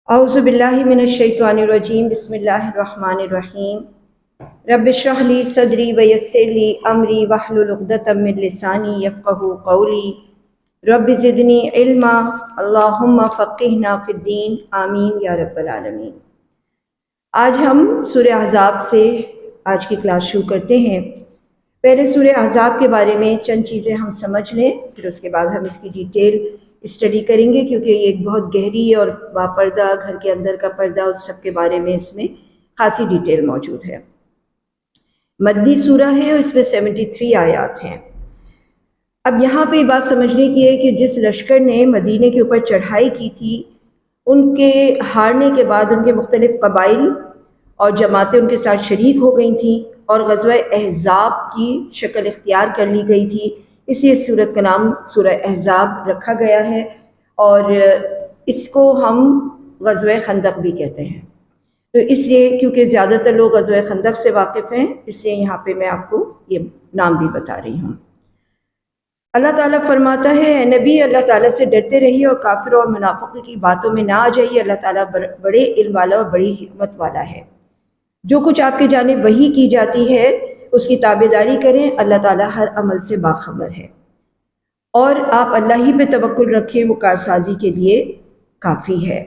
اعوذ باللہ من الشیطان الرجیم بسم اللہ الرحمن الرحیم رب اشرح لی صدری ویسر لی امری واحلل عقدۃ من لسانی یفقہوا قولی رب زدنی علما اللہم فقہنا فی الدین آمین یا رب العالمین۔ آج ہم سورہ احزاب سے آج کی کلاس شروع کرتے ہیں۔ پہلے سورہ احزاب کے بارے میں چند چیزیں ہم سمجھ لیں، پھر اس کے بعد ہم اس کی ڈیٹیل اسٹڈی کریں گے، کیونکہ یہ ایک بہت گہری اور باپردہ گھر کے اندر کا پردہ اس سب کے بارے میں اس میں خاصی ڈیٹیل موجود ہے۔ مدنی سورہ ہے اور اس میں 73 آیات ہیں۔ اب یہاں پہ یہ بات سمجھنے کی ہے کہ جس لشکر نے مدینے کے اوپر چڑھائی کی تھی، ان کے ہارنے کے بعد ان کے مختلف قبائل اور جماعتیں ان کے ساتھ شریک ہو گئی تھیں اور غزوہ احزاب کی شکل اختیار کر لی گئی تھی، اس لیے سورت کا نام سورہ احزاب رکھا گیا ہے، اور اس کو ہم غزوہ خندق بھی کہتے ہیں۔ تو اس لیے کیونکہ زیادہ تر لوگ غزوہ خندق سے واقف ہیں، اس لیے یہاں پہ میں آپ کو یہ نام بھی بتا رہی ہوں۔ اللہ تعالیٰ فرماتا ہے، اے نبی اللہ تعالیٰ سے ڈرتے رہیے اور کافروں اور منافقوں کی باتوں میں نہ آ جائیے، اللہ تعالیٰ بڑے علم والا اور بڑی حکمت والا ہے۔ جو کچھ آپ کی جانب وحی کی جاتی ہے اس کی تابعداری کریں، اللہ تعالیٰ ہر عمل سے باخبر ہے، اور آپ اللہ ہی پہ توکل رکھیں، وہ کارسازی کے لیے کافی ہے۔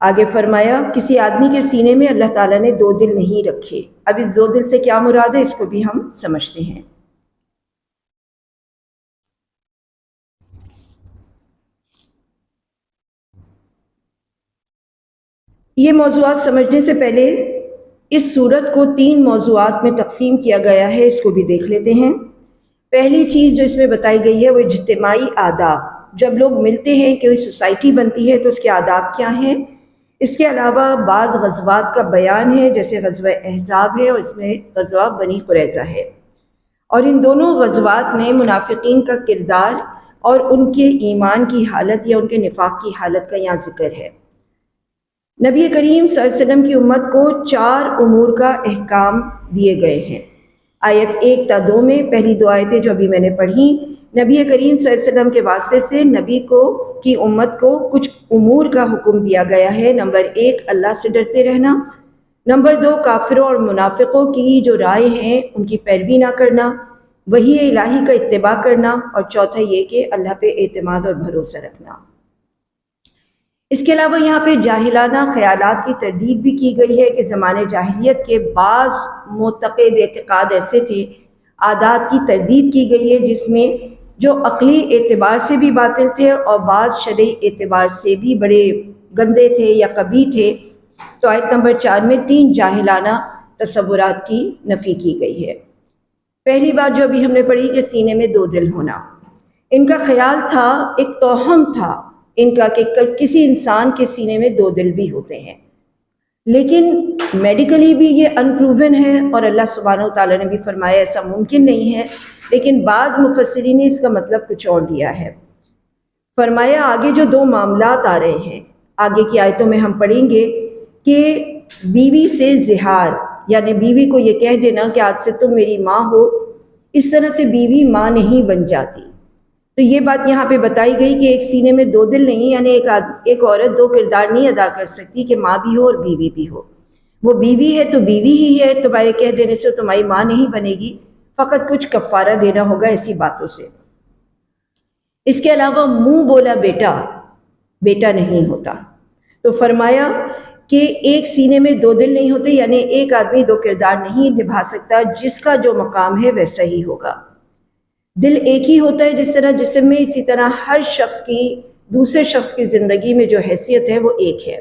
آگے فرمایا، کسی آدمی کے سینے میں اللہ تعالیٰ نے 2 دل نہیں رکھے۔ اب اس 2 دل سے کیا مراد ہے، اس کو بھی ہم سمجھتے ہیں۔ یہ موضوعات سمجھنے سے پہلے اس سورت کو 3 موضوعات میں تقسیم کیا گیا ہے، اس کو بھی دیکھ لیتے ہیں۔ پہلی چیز جو اس میں بتائی گئی ہے وہ اجتماعی آداب، جب لوگ ملتے ہیں، کوئی سوسائٹی بنتی ہے تو اس کے آداب کیا ہیں۔ اس کے علاوہ بعض غزوات کا بیان ہے، جیسے غزوہ احزاب ہے اور اس میں غزوہ بنی قریظہ ہے، اور ان دونوں غزوات میں منافقین کا کردار اور ان کے ایمان کی حالت یا ان کے نفاق کی حالت کا یہاں ذکر ہے۔ نبی کریم صلی اللہ علیہ وسلم کی امت کو 4 امور کا احکام دیے گئے ہیں۔ آیت 1 تا 2 میں پہلی 2 آیتیں جو ابھی میں نے پڑھی، نبی کریم صلی اللہ علیہ وسلم کے واسطے سے نبی کی امت کو کچھ امور کا حکم دیا گیا ہے۔ نمبر 1 اللہ سے ڈرتے رہنا، نمبر 2 کافروں اور منافقوں کی جو رائے ہیں ان کی پیروی نہ کرنا، وحی الہی کا اتباع کرنا، اور چوتھا یہ کہ اللہ پہ اعتماد اور بھروسہ رکھنا۔ اس کے علاوہ یہاں پہ جاہلانہ خیالات کی تردید بھی کی گئی ہے کہ زمانے جاہلیت کے بعض معتقد اعتقاد ایسے تھے، عادات کی تردید کی گئی ہے جس میں جو عقلی اعتبار سے بھی باطل تھے اور بعض شرعی اعتبار سے بھی بڑے گندے تھے یا قبیح تھے۔ تو آیت نمبر 4 میں 3 جاہلانہ تصورات کی نفی کی گئی ہے۔ پہلی بات جو ابھی ہم نے پڑھی کہ سینے میں 2 دل ہونا، ان کا خیال تھا، ایک توہم تھا ان کا کہ کسی انسان کے سینے میں 2 دل بھی ہوتے ہیں، لیکن میڈیکلی بھی یہ انپروون ہے، اور اللہ سبحانہ و تعالیٰ نے بھی فرمایا ایسا ممکن نہیں ہے، لیکن بعض مفسرین نے اس کا مطلب کچھ اور لیا ہے۔ فرمایا آگے جو 2 معاملات آ رہے ہیں، آگے کی آیتوں میں ہم پڑھیں گے کہ بیوی سے زہار، یعنی بیوی کو یہ کہہ دینا کہ آج سے تم میری ماں ہو، اس طرح سے بیوی ماں نہیں بن جاتی۔ تو یہ بات یہاں پہ بتائی گئی کہ ایک سینے میں 2 دل نہیں، یعنی ایک عورت 2 کردار نہیں ادا کر سکتی کہ ماں بھی ہو اور بیوی بھی ہو۔ وہ بیوی ہے تو بیوی ہی ہے، تمہارے کہہ دینے سے تمہاری ماں نہیں بنے گی، فقط کچھ کفارہ دینا ہوگا ایسی باتوں سے۔ اس کے علاوہ منہ بولا بیٹا نہیں ہوتا۔ تو فرمایا کہ ایک سینے میں 2 دل نہیں ہوتے، یعنی ایک آدمی 2 کردار نہیں نبھا سکتا، جس کا جو مقام ہے ویسا ہی ہوگا۔ دل ایک ہی ہوتا ہے جس طرح جسم میں، اسی طرح ہر شخص کی دوسرے شخص کی زندگی میں جو حیثیت ہے وہ ایک ہے۔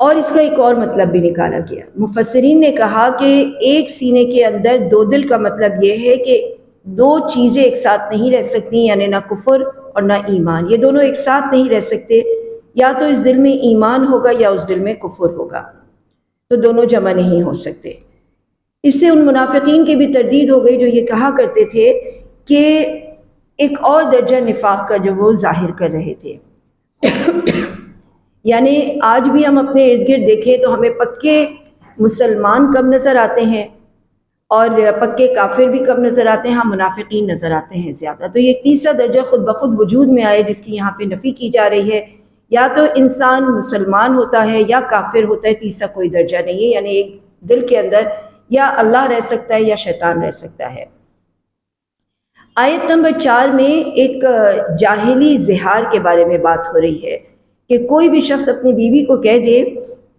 اور اس کا ایک اور مطلب بھی نکالا گیا، مفسرین نے کہا کہ ایک سینے کے اندر 2 دل کا مطلب یہ ہے کہ 2 چیزیں ایک ساتھ نہیں رہ سکتی، یعنی نہ کفر اور نہ ایمان، یہ دونوں ایک ساتھ نہیں رہ سکتے، یا تو اس دل میں ایمان ہوگا یا اس دل میں کفر ہوگا، تو دونوں جمع نہیں ہو سکتے۔ اس سے ان منافقین کی بھی تردید ہو گئی جو یہ کہا کرتے تھے کہ ایک اور درجہ نفاق کا جو وہ ظاہر کر رہے تھے۔ یعنی آج بھی ہم اپنے ارد گرد دیکھیں تو ہمیں پکے مسلمان کم نظر آتے ہیں اور پکے کافر بھی کم نظر آتے ہیں، ہم منافقین نظر آتے ہیں زیادہ۔ تو یہ تیسرا درجہ خود بخود وجود میں آئے جس کی یہاں پہ نفی کی جا رہی ہے یا تو انسان مسلمان ہوتا ہے یا کافر ہوتا ہے، تیسرا کوئی درجہ نہیں ہے، یعنی ایک دل کے اندر یا اللہ رہ سکتا ہے یا شیطان رہ سکتا ہے۔ آیت نمبر 4 میں ایک جاہلی زہار کے بارے میں بات ہو رہی ہے کہ کوئی بھی شخص اپنی بیوی کو کہہ دے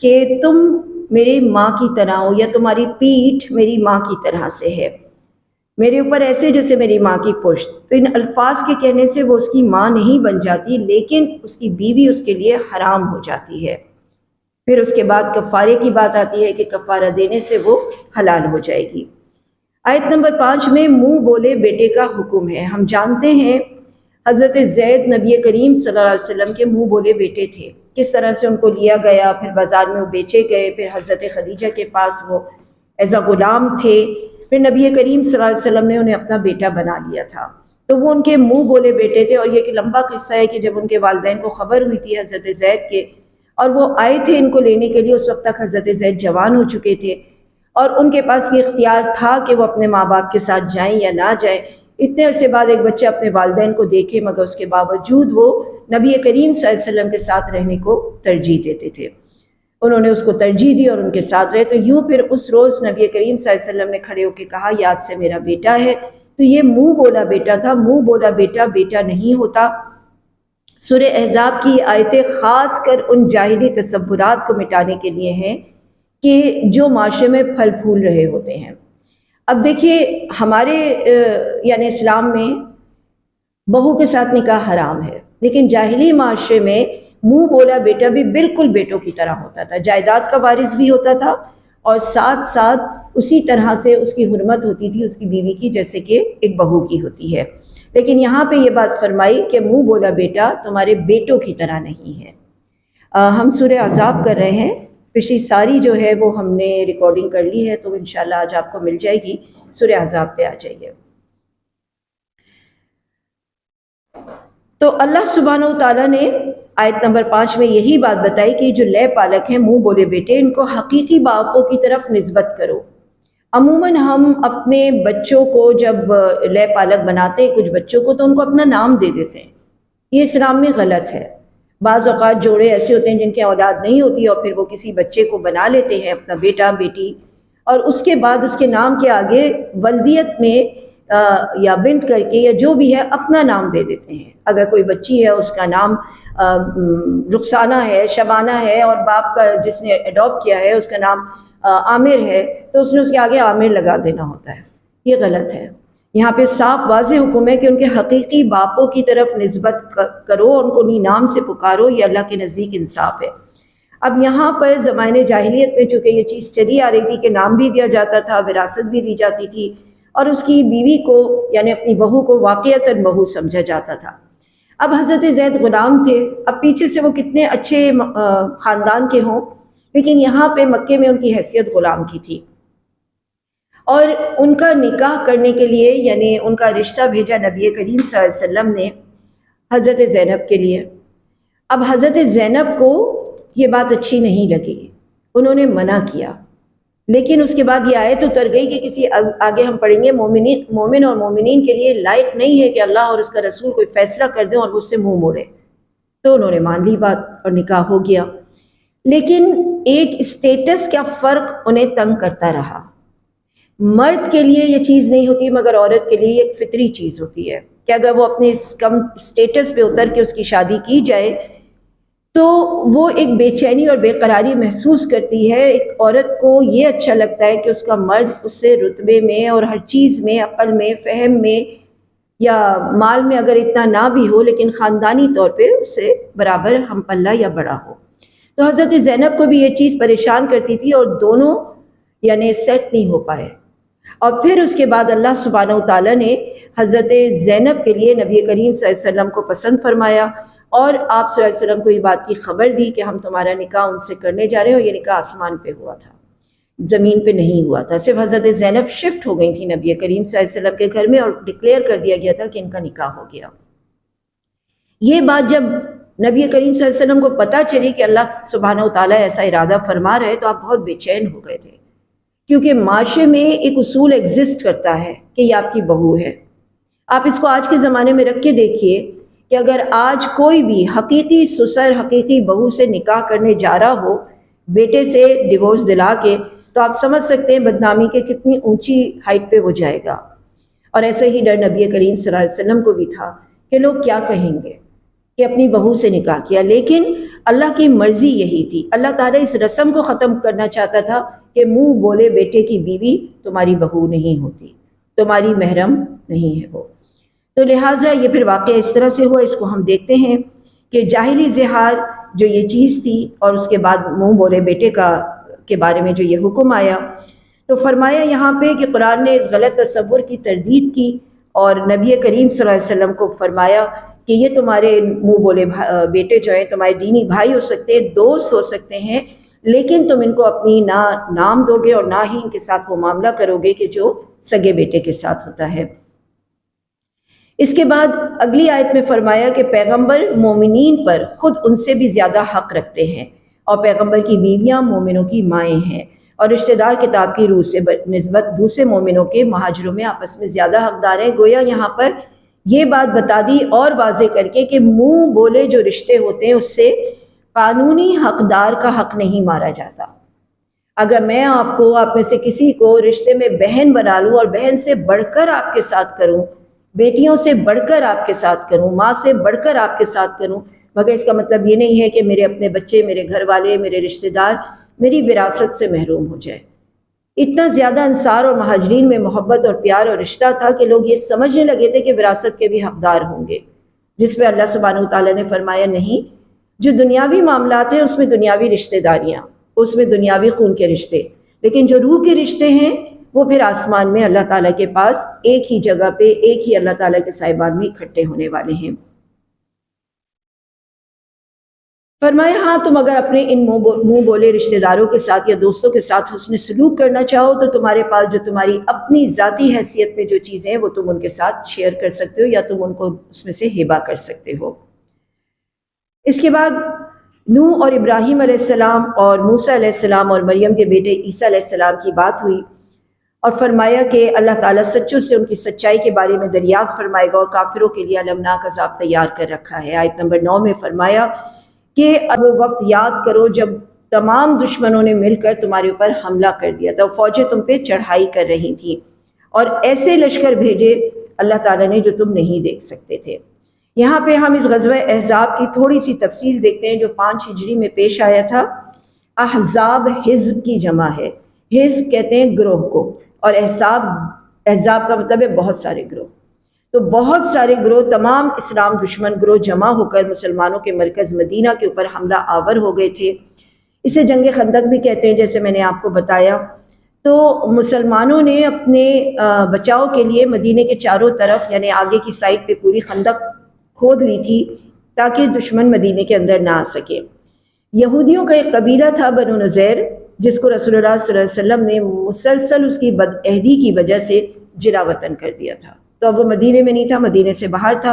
کہ تم میری ماں کی طرح ہو، یا تمہاری پیٹھ میری ماں کی طرح سے ہے، میرے اوپر ایسے جیسے میری ماں کی پشت، تو ان الفاظ کے کہنے سے وہ اس کی ماں نہیں بن جاتی، لیکن اس کی بیوی اس کے لیے حرام ہو جاتی ہے۔ پھر اس کے بعد کفارے کی بات آتی ہے کہ کفارہ دینے سے وہ حلال ہو جائے گی۔ آیت نمبر 5 میں منہ بولے بیٹے کا حکم ہے۔ ہم جانتے ہیں حضرت زید نبی کریم صلی اللہ علیہ وسلم کے منہ بولے بیٹے تھے، کس طرح سے ان کو لیا گیا، پھر بازار میں وہ بیچے گئے، پھر حضرت خدیجہ کے پاس وہ ایز اے غلام تھے، پھر نبی کریم صلی اللہ علیہ وسلم نے انہیں اپنا بیٹا بنا لیا تھا، تو وہ ان کے منہ بولے بیٹے تھے۔ اور یہ ایک لمبا قصہ ہے کہ جب ان کے والدین کو خبر ہوئی تھی حضرت زید کے، اور وہ آئے تھے ان کو لینے کے لیے، اس وقت تک حضرت زید جوان ہو چکے تھے، اور ان کے پاس یہ اختیار تھا کہ وہ اپنے ماں باپ کے ساتھ جائیں یا نہ جائیں۔ اتنے عرصے بعد ایک بچہ اپنے والدین کو دیکھے، مگر اس کے باوجود وہ نبی کریم صلی اللہ علیہ وسلم کے ساتھ رہنے کو ترجیح دیتے تھے۔ انہوں نے اس کو ترجیح دی اور ان کے ساتھ رہے۔ تو یوں پھر اس روز نبی کریم صلی اللہ علیہ وسلم نے کھڑے ہو کے کہا یاد سے میرا بیٹا ہے، تو یہ منہ بولا بیٹا تھا۔ منہ بولا بیٹا بیٹا نہیں ہوتا۔ سورہ احزاب کی آیتیں خاص کر ان جاہلی تصورات کو مٹانے کے لیے ہیں کہ جو معاشرے میں پھل پھول رہے ہوتے ہیں۔ اب دیکھیے ہمارے یعنی اسلام میں بہو کے ساتھ نکاح حرام ہے، لیکن جاہلی معاشرے میں منہ بولا بیٹا بھی بالکل بیٹوں کی طرح ہوتا تھا، جائیداد کا وارث بھی ہوتا تھا، اور ساتھ ساتھ اسی طرح سے اس کی حرمت ہوتی تھی اس کی بیوی کی جیسے کہ ایک بہو کی ہوتی ہے۔ لیکن یہاں پہ یہ بات فرمائی کہ منہ بولا بیٹا تمہارے بیٹوں کی طرح نہیں ہے۔ ہم سورہ احزاب کر رہے ہیں، پچھلی ساری جو ہے وہ ہم نے ریکارڈنگ کر لی ہے، تو انشاءاللہ آج آپ کو مل جائے گی۔ سورہ احزاب پہ آ جائیے۔ تو اللہ سبحانہ و تعالیٰ نے آیت نمبر 5 میں یہی بات بتائی کہ جو لے پالک ہیں منہ بولے بیٹے، ان کو حقیقی باپوں کی طرف نسبت کرو۔ عموماً ہم اپنے بچوں کو جب لے پالک بناتے ہیں کچھ بچوں کو، تو ان کو اپنا نام دے دیتے ہیں، یہ اسلام میں غلط ہے۔ بعض اوقات جوڑے ایسے ہوتے ہیں جن کے اولاد نہیں ہوتی، اور پھر وہ کسی بچے کو بنا لیتے ہیں اپنا بیٹا بیٹی، اور اس کے بعد اس کے نام کے آگے ولدیت میں یا بنت کر کے یا جو بھی ہے اپنا نام دے دیتے ہیں۔ اگر کوئی بچی ہے اس کا نام رخسانہ ہے، شبانہ ہے، اور باپ کا جس نے اڈاپٹ کیا ہے اس کا نام عامر ہے، تو اس نے اس کے آگے عامر لگا دینا ہوتا ہے، یہ غلط ہے۔ یہاں پہ صاف واضح حکم ہے کہ ان کے حقیقی باپوں کی طرف نسبت کرو، اور ان کو انہی نام سے پکارو، یہ اللہ کے نزدیک انصاف ہے۔ اب یہاں پر زمانے جاہلیت میں چونکہ یہ چیز چلی آ رہی تھی کہ نام بھی دیا جاتا تھا، وراثت بھی دی جاتی تھی، اور اس کی بیوی کو یعنی اپنی بہو کو واقعتاً بہو سمجھا جاتا تھا۔ اب حضرت زید غلام تھے، اب پیچھے سے وہ کتنے اچھے خاندان کے ہوں، لیکن یہاں پہ مکے میں ان کی حیثیت غلام کی تھی، اور ان کا نکاح کرنے کے لیے یعنی ان کا رشتہ بھیجا نبی کریم صلی اللہ علیہ وسلم نے حضرت زینب کے لیے۔ اب حضرت زینب کو یہ بات اچھی نہیں لگی، انہوں نے منع کیا، لیکن اس کے بعد یہ آیت اتر گئی کہ کسی آگے ہم پڑھیں گے مومن اور مومنین کے لیے لائق نہیں ہے کہ اللہ اور اس کا رسول کوئی فیصلہ کر دیں اور وہ اس سے منہ موڑے، تو انہوں نے مان لی بات اور نکاح ہو گیا۔ لیکن ایک اسٹیٹس کا فرق انہیں تنگ کرتا رہا۔ مرد کے لیے یہ چیز نہیں ہوتی، مگر عورت کے لیے ایک فطری چیز ہوتی ہے کہ اگر وہ اپنے اس کم اسٹیٹس پہ اتر کے اس کی شادی کی جائے تو وہ ایک بے چینی اور بے قراری محسوس کرتی ہے۔ ایک عورت کو یہ اچھا لگتا ہے کہ اس کا مرد اس سے رتبے میں اور ہر چیز میں، عقل میں، فہم میں یا مال میں اگر اتنا نہ بھی ہو، لیکن خاندانی طور پہ اس سے برابر ہم پلہ یا بڑا ہو۔ تو حضرت زینب کو بھی یہ چیز پریشان کرتی تھی، اور دونوں یعنی سیٹ نہیں ہو پائے۔ اور پھر اس کے بعد اللہ سبحانہ و تعالیٰ نے حضرت زینب کے لیے نبی کریم صلی اللہ علیہ وسلم کو پسند فرمایا، اور آپ صلی اللہ علیہ وسلم کو یہ بات کی خبر دی کہ ہم تمہارا نکاح ان سے کرنے جا رہے ہیں، اور یہ نکاح آسمان پہ ہوا تھا، زمین پہ نہیں ہوا تھا۔ صرف حضرت زینب شفٹ ہو گئی تھی نبی کریم صلی اللہ علیہ وسلم کے گھر میں، اور ڈکلیئر کر دیا گیا تھا کہ ان کا نکاح ہو گیا۔ یہ بات جب نبی کریم صلی اللہ علیہ وسلم کو پتہ چلی کہ اللہ سبحانہ و تعالیٰ ایسا ارادہ فرما رہے، تو آپ بہت بے چین ہو گئے تھے، کیونکہ معاشرے میں ایک اصول ایگزسٹ کرتا ہے کہ یہ آپ کی بہو ہے۔ آپ اس کو آج کے زمانے میں رکھ کے دیکھیے کہ اگر آج کوئی بھی حقیقی سسر حقیقی بہو سے نکاح کرنے جا رہا ہو بیٹے سے ڈیورس دلا کے، تو آپ سمجھ سکتے ہیں بدنامی کے کتنی اونچی ہائٹ پہ وہ جائے گا۔ اور ایسے ہی ڈر نبی کریم صلی اللہ علیہ وسلم کو بھی تھا کہ لوگ کیا کہیں گے کہ اپنی بہو سے نکاح کیا، لیکن اللہ کی مرضی یہی تھی۔ اللہ تعالیٰ اس رسم کو ختم کرنا چاہتا تھا کہ منہ بولے بیٹے کی بیوی تمہاری بہو نہیں ہوتی، تمہاری محرم نہیں ہے وہ۔ تو لہٰذا یہ پھر واقعہ اس طرح سے ہوا، اس کو ہم دیکھتے ہیں کہ جاہلی زہار جو یہ چیز تھی، اور اس کے بعد منہ بولے بیٹے کے بارے میں جو یہ حکم آیا، تو فرمایا یہاں پہ کہ قرآن نے اس غلط تصور کی تردید کی، اور نبی کریم صلی اللہ علیہ وسلم کو فرمایا کہ یہ تمہارے منہ بولے بیٹے جو ہیں تمہارے دینی بھائی ہو سکتے ہیں، دوست ہو سکتے ہیں، لیکن تم ان کو اپنی نہ نام دو گے اور نہ ہی ان کے ساتھ وہ معاملہ کرو گے کہ جو سگے بیٹے کے ساتھ ہوتا ہے۔ اس کے بعد اگلی آیت میں فرمایا کہ پیغمبر مومنین پر خود ان سے بھی زیادہ حق رکھتے ہیں، اور پیغمبر کی بیویاں مومنوں کی مائیں ہیں، اور رشتہ دار کتاب کی روح سے نسبت دوسرے مومنوں کے مہاجروں میں آپس میں زیادہ حقدار ہیں۔ گویا یہاں پر یہ بات بتا دی اور واضح کر کے کہ منہ بولے جو رشتے ہوتے ہیں اس سے قانونی حقدار کا حق نہیں مارا جاتا۔ اگر میں آپ میں سے کسی کو رشتے میں بہن بنا لوں اور بہن سے بڑھ کر آپ کے ساتھ کروں، بیٹیوں سے بڑھ کر آپ کے ساتھ کروں، ماں سے بڑھ کر آپ کے ساتھ کروں، مگر اس کا مطلب یہ نہیں ہے کہ میرے اپنے بچے، میرے گھر والے، میرے رشتہ دار میری وراثت سے محروم ہو جائے۔ اتنا زیادہ انصار اور مہاجرین میں محبت اور پیار اور رشتہ تھا کہ لوگ یہ سمجھنے لگے تھے کہ وراثت کے بھی حقدار ہوں گے، جس میں اللہ سبحانہ وتعالیٰ نے فرمایا نہیں، جو دنیاوی معاملات ہیں اس میں دنیاوی رشتہ داریاں، اس میں دنیاوی خون کے رشتے، لیکن جو روح کے رشتے ہیں وہ پھر آسمان میں اللہ تعالیٰ کے پاس ایک ہی جگہ پہ ایک ہی اللہ تعالیٰ کے صاحبان میں اکٹھے ہونے والے ہیں۔ فرمایا ہاں تم اگر اپنے ان منہ بولے رشتہ داروں کے ساتھ یا دوستوں کے ساتھ حسن سلوک کرنا چاہو تو تمہارے پاس جو تمہاری اپنی ذاتی حیثیت میں جو چیزیں ہیں وہ تم ان کے ساتھ شیئر کر سکتے ہو، یا تم ان کو اس میں سے ہبہ کر سکتے ہو۔ اس کے بعد نوح اور ابراہیم علیہ السلام اور موسیٰ علیہ السلام اور مریم کے بیٹے عیسیٰ علیہ السلام کی بات ہوئی، اور فرمایا کہ اللہ تعالیٰ سچوں سے ان کی سچائی کے بارے میں دریافت فرمائے گا، اور کافروں کے لیے المناک عذاب تیار کر رکھا ہے۔ آیت نمبر 9 میں فرمایا کہ اب وہ وقت یاد کرو جب تمام دشمنوں نے مل کر تمہارے اوپر حملہ کر دیا تھا، فوجیں تم پہ چڑھائی کر رہی تھیں، اور ایسے لشکر بھیجے اللہ تعالیٰ نے جو تم نہیں دیکھ سکتے تھے۔ یہاں پہ ہم اس غزوہ احزاب کی تھوڑی سی تفصیل دیکھتے ہیں جو 5 ہجری میں پیش آیا تھا۔ احزاب حزب کی جمع ہے، حزب کہتے ہیں گروہ کو، اور احزاب کا مطلب ہے بہت سارے گروہ۔ تو بہت سارے گروہ، تمام اسلام دشمن گروہ جمع ہو کر مسلمانوں کے مرکز مدینہ کے اوپر حملہ آور ہو گئے تھے۔ اسے جنگ خندق بھی کہتے ہیں، جیسے میں نے آپ کو بتایا۔ تو مسلمانوں نے اپنے بچاؤ کے لیے مدینے کے چاروں طرف یعنی آگے کی سائڈ پہ پوری خندق کھود لی تھی تاکہ دشمن مدینے کے اندر نہ آ سکے۔ یہودیوں کا ایک قبیلہ تھا بنو نذیر، جس کو رسول اللہ صلی اللہ علیہ وسلم نے مسلسل اس کی بدعہدی کی وجہ سے جلا وطن کر دیا تھا۔ تو اب وہ مدینے میں نہیں تھا، مدینے سے باہر تھا،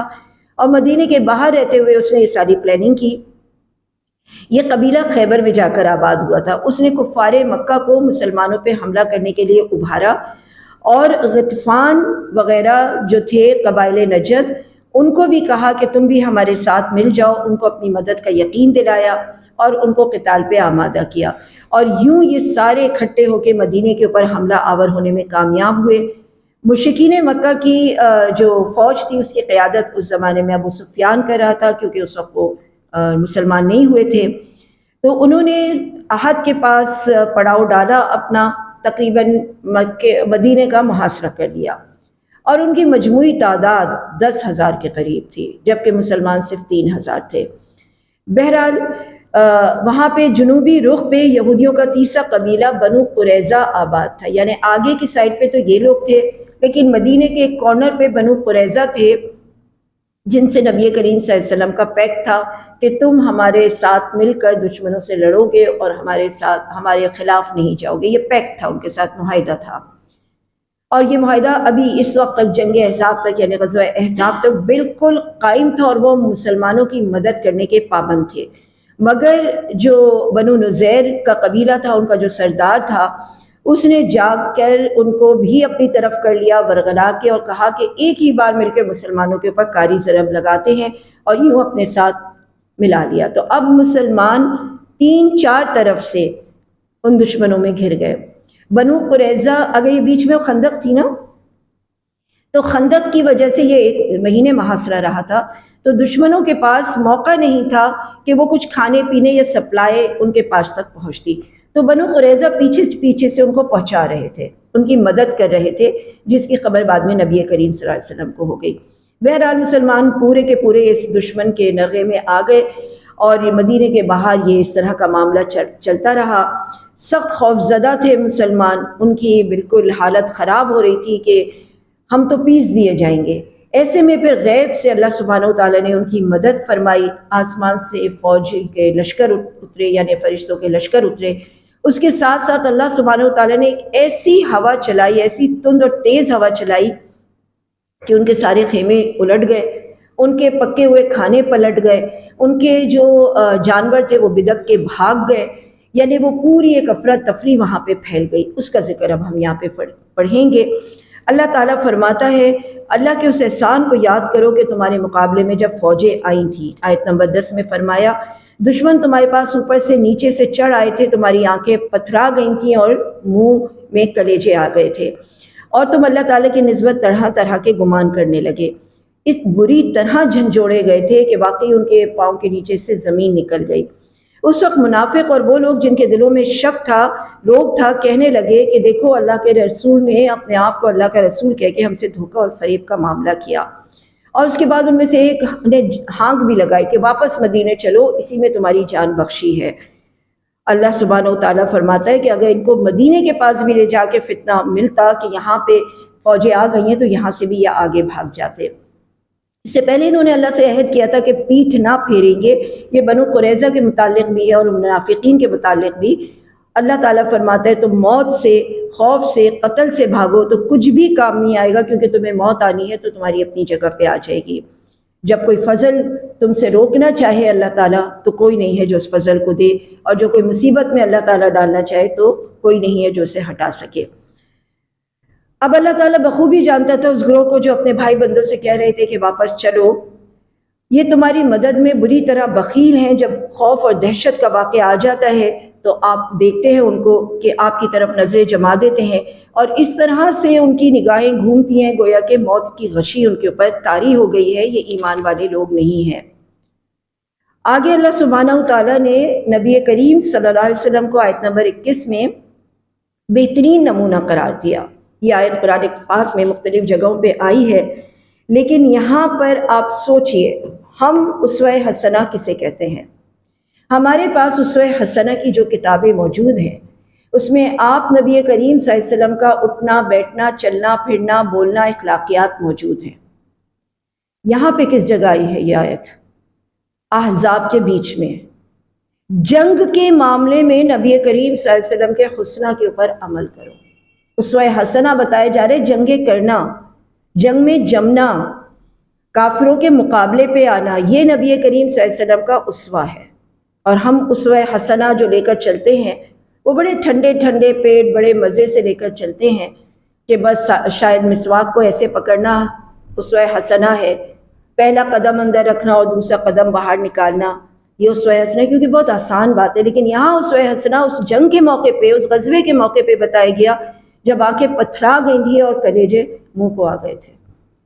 اور مدینے کے باہر رہتے ہوئے اس نے یہ ساری پلاننگ کی۔ یہ قبیلہ خیبر میں جا کر آباد ہوا تھا۔ اس نے کفار مکہ کو مسلمانوں پہ حملہ کرنے کے لیے ابھارا، اور غطفان وغیرہ جو تھے قبائل نجد، ان کو بھی کہا کہ تم بھی ہمارے ساتھ مل جاؤ، ان کو اپنی مدد کا یقین دلایا اور ان کو قتال پہ آمادہ کیا، اور یوں یہ سارے اکٹھے ہو کے مدینے کے اوپر حملہ آور ہونے میں کامیاب ہوئے۔ مشرکین مکہ کی جو فوج تھی اس کی قیادت اس زمانے میں ابو سفیان کر رہا تھا، کیونکہ اس وقت وہ مسلمان نہیں ہوئے تھے۔ تو انہوں نے احد کے پاس پڑاؤ ڈالا اپنا، تقریباً مدینے کا محاصرہ کر لیا، اور ان کی مجموعی تعداد 10,000 کے قریب تھی، جبکہ مسلمان صرف 3,000 تھے۔ بہرحال وہاں پہ جنوبی رخ پہ یہودیوں کا تیسرا قبیلہ بنو قریظہ آباد تھا، یعنی آگے کی سائڈ پہ تو یہ لوگ تھے، لیکن مدینے کے ایک کارنر پہ بنو قریظہ تھے، جن سے نبی کریم صلی اللہ علیہ وسلم کا پیکٹ تھا کہ تم ہمارے ساتھ مل کر دشمنوں سے لڑو گے اور ہمارے خلاف نہیں جاؤ گے۔ یہ پیکٹ تھا، ان کے ساتھ معاہدہ تھا، اور یہ معاہدہ ابھی اس وقت تک جنگ احزاب تک یعنی غزوہ احزاب تک بالکل قائم تھا، اور وہ مسلمانوں کی مدد کرنے کے پابند تھے۔ مگر جو بنو نذیر کا قبیلہ تھا، ان کا جو سردار تھا، اس نے جاگ کر ان کو بھی اپنی طرف کر لیا ورغلا کے، اور کہا کہ ایک ہی بار مل کے مسلمانوں کے اوپر کاری ضرب لگاتے ہیں، اور یوں اپنے ساتھ ملا لیا۔ تو اب مسلمان 3-4 طرف سے ان دشمنوں میں گھر گئے۔ بنو قریظہ، اگر یہ بیچ میں خندق تھی نا، تو خندق کی وجہ سے یہ 1 مہینے محاصرہ رہا تھا، تو دشمنوں کے پاس موقع نہیں تھا کہ وہ کچھ کھانے پینے یا سپلائی ان کے پاس تک پہنچتی، تو بنو قریظہ پیچھے سے ان کو پہنچا رہے تھے، ان کی مدد کر رہے تھے، جس کی خبر بعد میں نبی کریم صلی اللہ علیہ وسلم کو ہو گئی۔ بہرحال مسلمان پورے کے پورے اس دشمن کے نغے میں آ گئے، اور مدینے کے باہر یہ اس طرح کا معاملہ چلتا رہا۔ سخت خوف زدہ تھے مسلمان، ان کی بالکل حالت خراب ہو رہی تھی کہ ہم تو پیس دیے جائیں گے۔ ایسے میں پھر غیب سے اللہ سبحانہ وتعالیٰ نے ان کی مدد فرمائی، آسمان سے فوج کے لشکر اترے، یعنی فرشتوں کے لشکر اترے۔ اس کے ساتھ ساتھ اللہ سبحانہ وتعالیٰ نے ایک ایسی ہوا چلائی، ایسی تند اور تیز ہوا چلائی کہ ان کے سارے خیمے الٹ گئے، ان کے پکے ہوئے کھانے پلٹ گئے، ان کے جو جانور تھے وہ بدک کے بھاگ گئے، یعنی وہ پوری ایک افراتفری وہاں پہ پھیل گئی۔ اس کا ذکر اب ہم یہاں پہ پڑھیں گے۔ اللہ تعالیٰ فرماتا ہے، اللہ کے اس احسان کو یاد کرو کہ تمہارے مقابلے میں جب فوجیں آئی تھیں۔ آیت نمبر 10 میں فرمایا، دشمن تمہارے پاس اوپر سے نیچے سے چڑھ آئے تھے، تمہاری آنکھیں پتھرا گئی تھیں اور منہ میں کلیجے آ گئے تھے، اور تم اللہ تعالیٰ کی نسبت طرح طرح کے گمان کرنے لگے۔ اس بری طرح جھنجھوڑے گئے تھے کہ واقعی ان کے پاؤں کے نیچے سے زمین نکل گئی۔ اس وقت منافق اور وہ لوگ جن کے دلوں میں شک تھا، لوگ تھا، کہنے لگے کہ دیکھو اللہ کے رسول نے اپنے آپ کو اللہ کا رسول کہہ کے ہم سے دھوکہ اور فریب کا معاملہ کیا۔ اور اس کے بعد ان میں سے ایک نے ہانک بھی لگائی کہ واپس مدینے چلو، اسی میں تمہاری جان بخشی ہے۔ اللہ سبحانہ و تعالیٰ فرماتا ہے کہ اگر ان کو مدینے کے پاس بھی لے جا کے فتنہ ملتا کہ یہاں پہ فوجیں آ گئی ہیں، تو یہاں سے بھی یہ آگے بھاگ جاتے۔ اس سے پہلے انہوں نے اللہ سے عہد کیا تھا کہ پیٹھ نہ پھیریں گے۔ یہ بنو قریظہ کے متعلق بھی ہے اور منافقین کے متعلق بھی۔ اللہ تعالیٰ فرماتا ہے تم موت سے، خوف سے، قتل سے بھاگو تو کچھ بھی کام نہیں آئے گا، کیونکہ تمہیں موت آنی ہے تو تمہاری اپنی جگہ پہ آ جائے گی۔ جب کوئی فضل تم سے روکنا چاہے اللہ تعالیٰ، تو کوئی نہیں ہے جو اس فضل کو دے، اور جو کوئی مصیبت میں اللہ تعالیٰ ڈالنا چاہے تو کوئی نہیں ہے جو اسے ہٹا سکے۔ اب اللہ تعالیٰ بخوبی جانتا تھا اس گروہ کو جو اپنے بھائی بندوں سے کہہ رہے تھے کہ واپس چلو، یہ تمہاری مدد میں بری طرح بخیل ہیں۔ جب خوف اور دہشت کا واقعہ آ جاتا ہے تو آپ دیکھتے ہیں ان کو کہ آپ کی طرف نظریں جما دیتے ہیں، اور اس طرح سے ان کی نگاہیں گھومتی ہیں گویا کہ موت کی غشی ان کے اوپر طاری ہو گئی ہے۔ یہ ایمان والے لوگ نہیں ہیں۔ آگے اللہ سبحانہ تعالیٰ نے نبی کریم صلی اللہ علیہ وسلم کو آیت نمبر 21 میں بہترین نمونہ قرار دیا۔ یہ آیت قرآن پاک میں مختلف جگہوں پہ آئی ہے، لیکن یہاں پر آپ سوچئے، ہم اسوہ حسنہ کسے کہتے ہیں؟ ہمارے پاس اسوہ حسنہ کی جو کتابیں موجود ہیں، اس میں آپ نبی کریم صلی اللہ علیہ وسلم کا اٹھنا بیٹھنا، چلنا پھرنا، بولنا، اخلاقیات موجود ہیں۔ یہاں پہ کس جگہ آئی ہے یہ آیت؟ احزاب کے بیچ میں، جنگ کے معاملے میں نبی کریم صلی اللہ علیہ وسلم کے حسنہ کے اوپر عمل کرو۔ اسوہ حسنہ بتائے جا رہے جنگیں کرنا، جنگ میں جمنا، کافروں کے مقابلے پہ آنا، یہ نبی کریم صلی اللہ علیہ وسلم کا اسوہ ہے۔ اور ہم اسوہ حسنہ جو لے کر چلتے ہیں وہ بڑے ٹھنڈے ٹھنڈے پیٹ، بڑے مزے سے لے کر چلتے ہیں کہ بس شاید مسواک کو ایسے پکڑنا اسوہ حسنہ ہے، پہلا قدم اندر رکھنا اور دوسرا قدم باہر نکالنا، یہ اسوہ حسنہ ہے، کیونکہ بہت آسان بات ہے۔ لیکن یہاں اسوہ حسنہ اس جنگ کے موقع پہ، اس غزوے کے موقع پہ بتایا گیا جب آنکھیں پتھرا گئی تھیں اور کلیجے منہ کو آ گئے تھے۔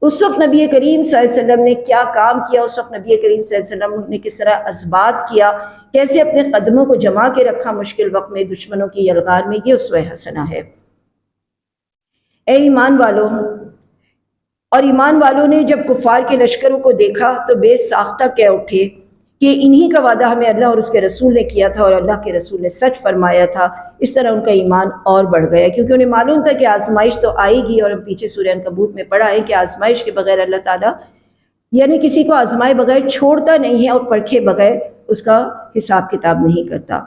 اس وقت نبی کریم صلی اللہ علیہ وسلم نے کیا کام کیا، اس وقت نبی کریم صلی اللہ علیہ وسلم نے کس طرح اثبات کیا، کیسے اپنے قدموں کو جما کے رکھا مشکل وقت میں دشمنوں کی یلغار میں، یہ اسوہ حسنہ ہے۔ اے ایمان والوں، اور ایمان والوں نے جب کفار کے لشکروں کو دیکھا تو بے ساختہ کہہ اٹھے کہ انہی کا وعدہ ہمیں اللہ اور اس کے رسول نے کیا تھا، اور اللہ کے رسول نے سچ فرمایا تھا۔ اس طرح ان کا ایمان اور بڑھ گیا، کیونکہ انہیں معلوم تھا کہ آزمائش تو آئے گی، اور ہم پیچھے سورہ عنکبوت میں پڑھا ہے کہ آزمائش کے بغیر اللہ تعالیٰ یعنی کسی کو آزمائے بغیر چھوڑتا نہیں ہے، اور پرکھے بغیر اس کا حساب کتاب نہیں کرتا۔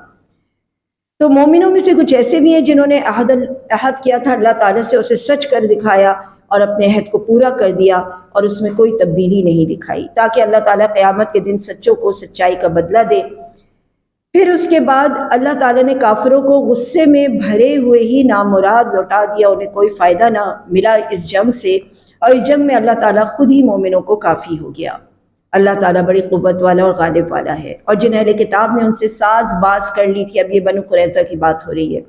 تو مومنوں میں سے کچھ ایسے بھی ہیں جنہوں نے عہد کیا تھا اللہ تعالیٰ سے، اسے سچ کر دکھایا اور اپنے عہد کو پورا کر دیا، اور اس میں کوئی تبدیلی نہیں دکھائی، تاکہ اللہ تعالیٰ قیامت کے دن سچوں کو سچائی کا بدلہ دے۔ پھر اس کے بعد اللہ تعالیٰ نے کافروں کو غصے میں بھرے ہوئے ہی نامراد لوٹا دیا، انہیں کوئی فائدہ نہ ملا اس جنگ سے، اور اس جنگ میں اللہ تعالیٰ خود ہی مومنوں کو کافی ہو گیا۔ اللہ تعالیٰ بڑی قوت والا اور غالب والا ہے، اور جن اہل کتاب نے ان سے ساز باز کر لی تھی، اب یہ بنو قریظہ کی بات ہو رہی ہے،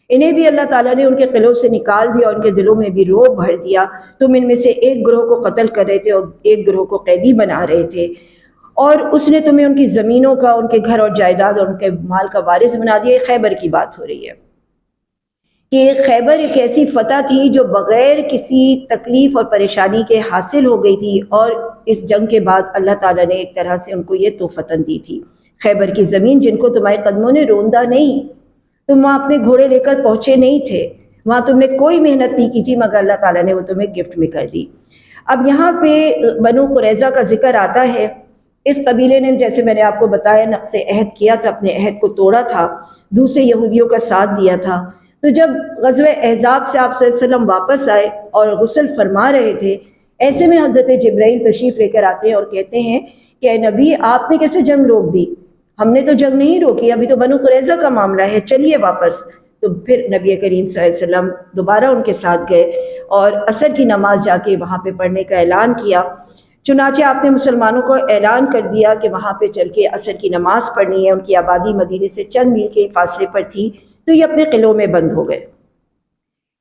انہیں بھی اللہ تعالیٰ نے ان کے قلعوں سے نکال دیا، اور ان کے دلوں میں بھی رعب بھر دیا۔ تم ان میں سے ایک گروہ کو قتل کر رہے تھے اور ایک گروہ کو قیدی بنا رہے تھے، اور اس نے تمہیں ان کی زمینوں کا، ان کے گھر اور جائیداد اور ان کے مال کا وارث بنا دیا۔ خیبر کی بات ہو رہی ہے کہ خیبر ایک ایسی فتح تھی جو بغیر کسی تکلیف اور پریشانی کے حاصل ہو گئی تھی، اور اس جنگ کے بعد اللہ تعالیٰ نے ایک طرح سے ان کو یہ تحفتاً دی تھی۔ خیبر کی زمین جن کو تمہارے قدموں نے روندا نہیں، تم وہاں اپنے گھوڑے لے کر پہنچے نہیں تھے، وہاں تم نے کوئی محنت نہیں کی تھی، مگر اللہ تعالیٰ نے وہ تمہیں گفٹ میں کر دی۔ اب یہاں پہ بنو قریظہ کا ذکر آتا ہے۔ اس قبیلے نے، جیسے میں نے آپ کو بتایا، نقض عہد کیا تھا، اپنے عہد کو توڑا تھا، دوسرے یہودیوں کا ساتھ دیا تھا۔ تو جب غزوہ احزاب سے آپ صلی اللہ علیہ وسلم واپس آئے اور غسل فرما رہے تھے، ایسے میں حضرت جبرائیل تشریف لے کر آتے ہیں اور کہتے ہیں کہ اے نبی، آپ نے کیسے جنگ روک دی؟ ہم نے تو جنگ نہیں روکی، ابھی تو بنو قریظہ کا معاملہ ہے، چلیے واپس۔ تو پھر نبی کریم صلی اللہ علیہ وسلم دوبارہ ان کے ساتھ گئے اور عصر کی نماز جا کے وہاں پہ پڑھنے کا اعلان کیا۔ چنانچہ آپ نے مسلمانوں کو اعلان کر دیا کہ وہاں پہ چل کے عصر کی نماز پڑھنی ہے۔ ان کی آبادی مدینے سے چند میل کے فاصلے پر تھی، تو یہ اپنے قلعوں میں بند ہو گئے،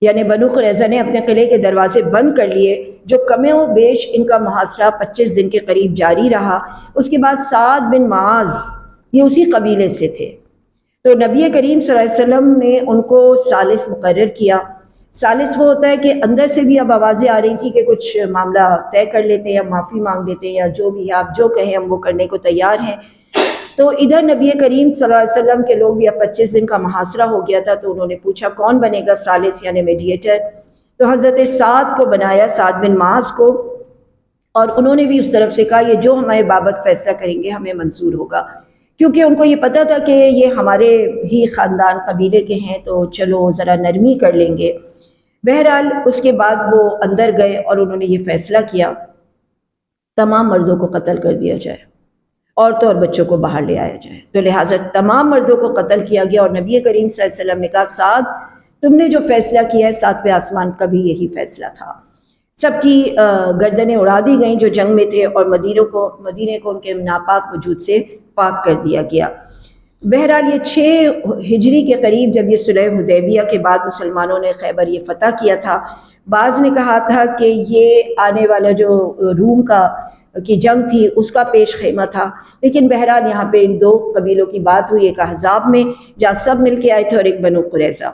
یعنی بنو قریظہ نے اپنے قلعے کے دروازے بند کر لیے، جو کم و بیش ان کا محاصرہ 25 دن کے قریب جاری رہا۔ اس کے بعد سعد بن معاذ، یہ اسی قبیلے سے تھے، تو نبی کریم صلی اللہ علیہ وسلم نے ان کو ثالث مقرر کیا۔ ثالث وہ ہوتا ہے کہ اندر سے بھی اب آوازیں آ رہی تھی کہ کچھ معاملہ طے کر لیتے ہیں یا معافی مانگ لیتے ہیں، یا جو بھی آپ جو کہیں ہم وہ کرنے کو تیار ہیں۔ تو ادھر نبی کریم صلی اللہ علیہ وسلم کے لوگ بھی اب 25 دن کا محاصرہ ہو گیا تھا، تو انہوں نے پوچھا کون بنے گا ثالث یعنی میڈیٹر؟ تو حضرت سعد کو بنایا، سعد بن معاذ کو، اور انہوں نے بھی اس طرف سے کہا یہ جو ہمارے بابت فیصلہ کریں گے ہمیں منظور ہوگا، کیونکہ ان کو یہ پتہ تھا کہ یہ ہمارے ہی خاندان قبیلے کے ہیں، تو چلو ذرا نرمی کر لیں گے۔ بہرحال اس کے بعد وہ اندر گئے اور انہوں نے یہ فیصلہ کیا تمام مردوں کو قتل کر دیا جائے، عورتوں اور بچوں کو باہر لے آیا جائے۔ تو لہٰذا تمام مردوں کو قتل کیا گیا، اور نبی کریم صلی اللہ علیہ وسلم نے کہا سعد، تم نے جو فیصلہ کیا ہے ساتویں آسمان کا بھی یہی فیصلہ تھا۔ سب کی گردنیں اڑا دی گئیں جو جنگ میں تھے، اور مدینے کو ان کے ناپاک وجود سے پاک کر دیا گیا۔ بہرحال یہ 6 ہجری کے قریب جب یہ صلح حدیبیہ کے بعد مسلمانوں نے خیبر یہ فتح کیا تھا، بعض نے کہا تھا کہ یہ آنے والا جو روم کی جنگ تھی اس کا پیش خیمہ تھا، لیکن بہرحال یہاں پہ ان 2 قبیلوں کی بات ہوئی، ایک احزاب میں جہاں سب مل کے آئے تھے، اور ایک بنو قریظہ۔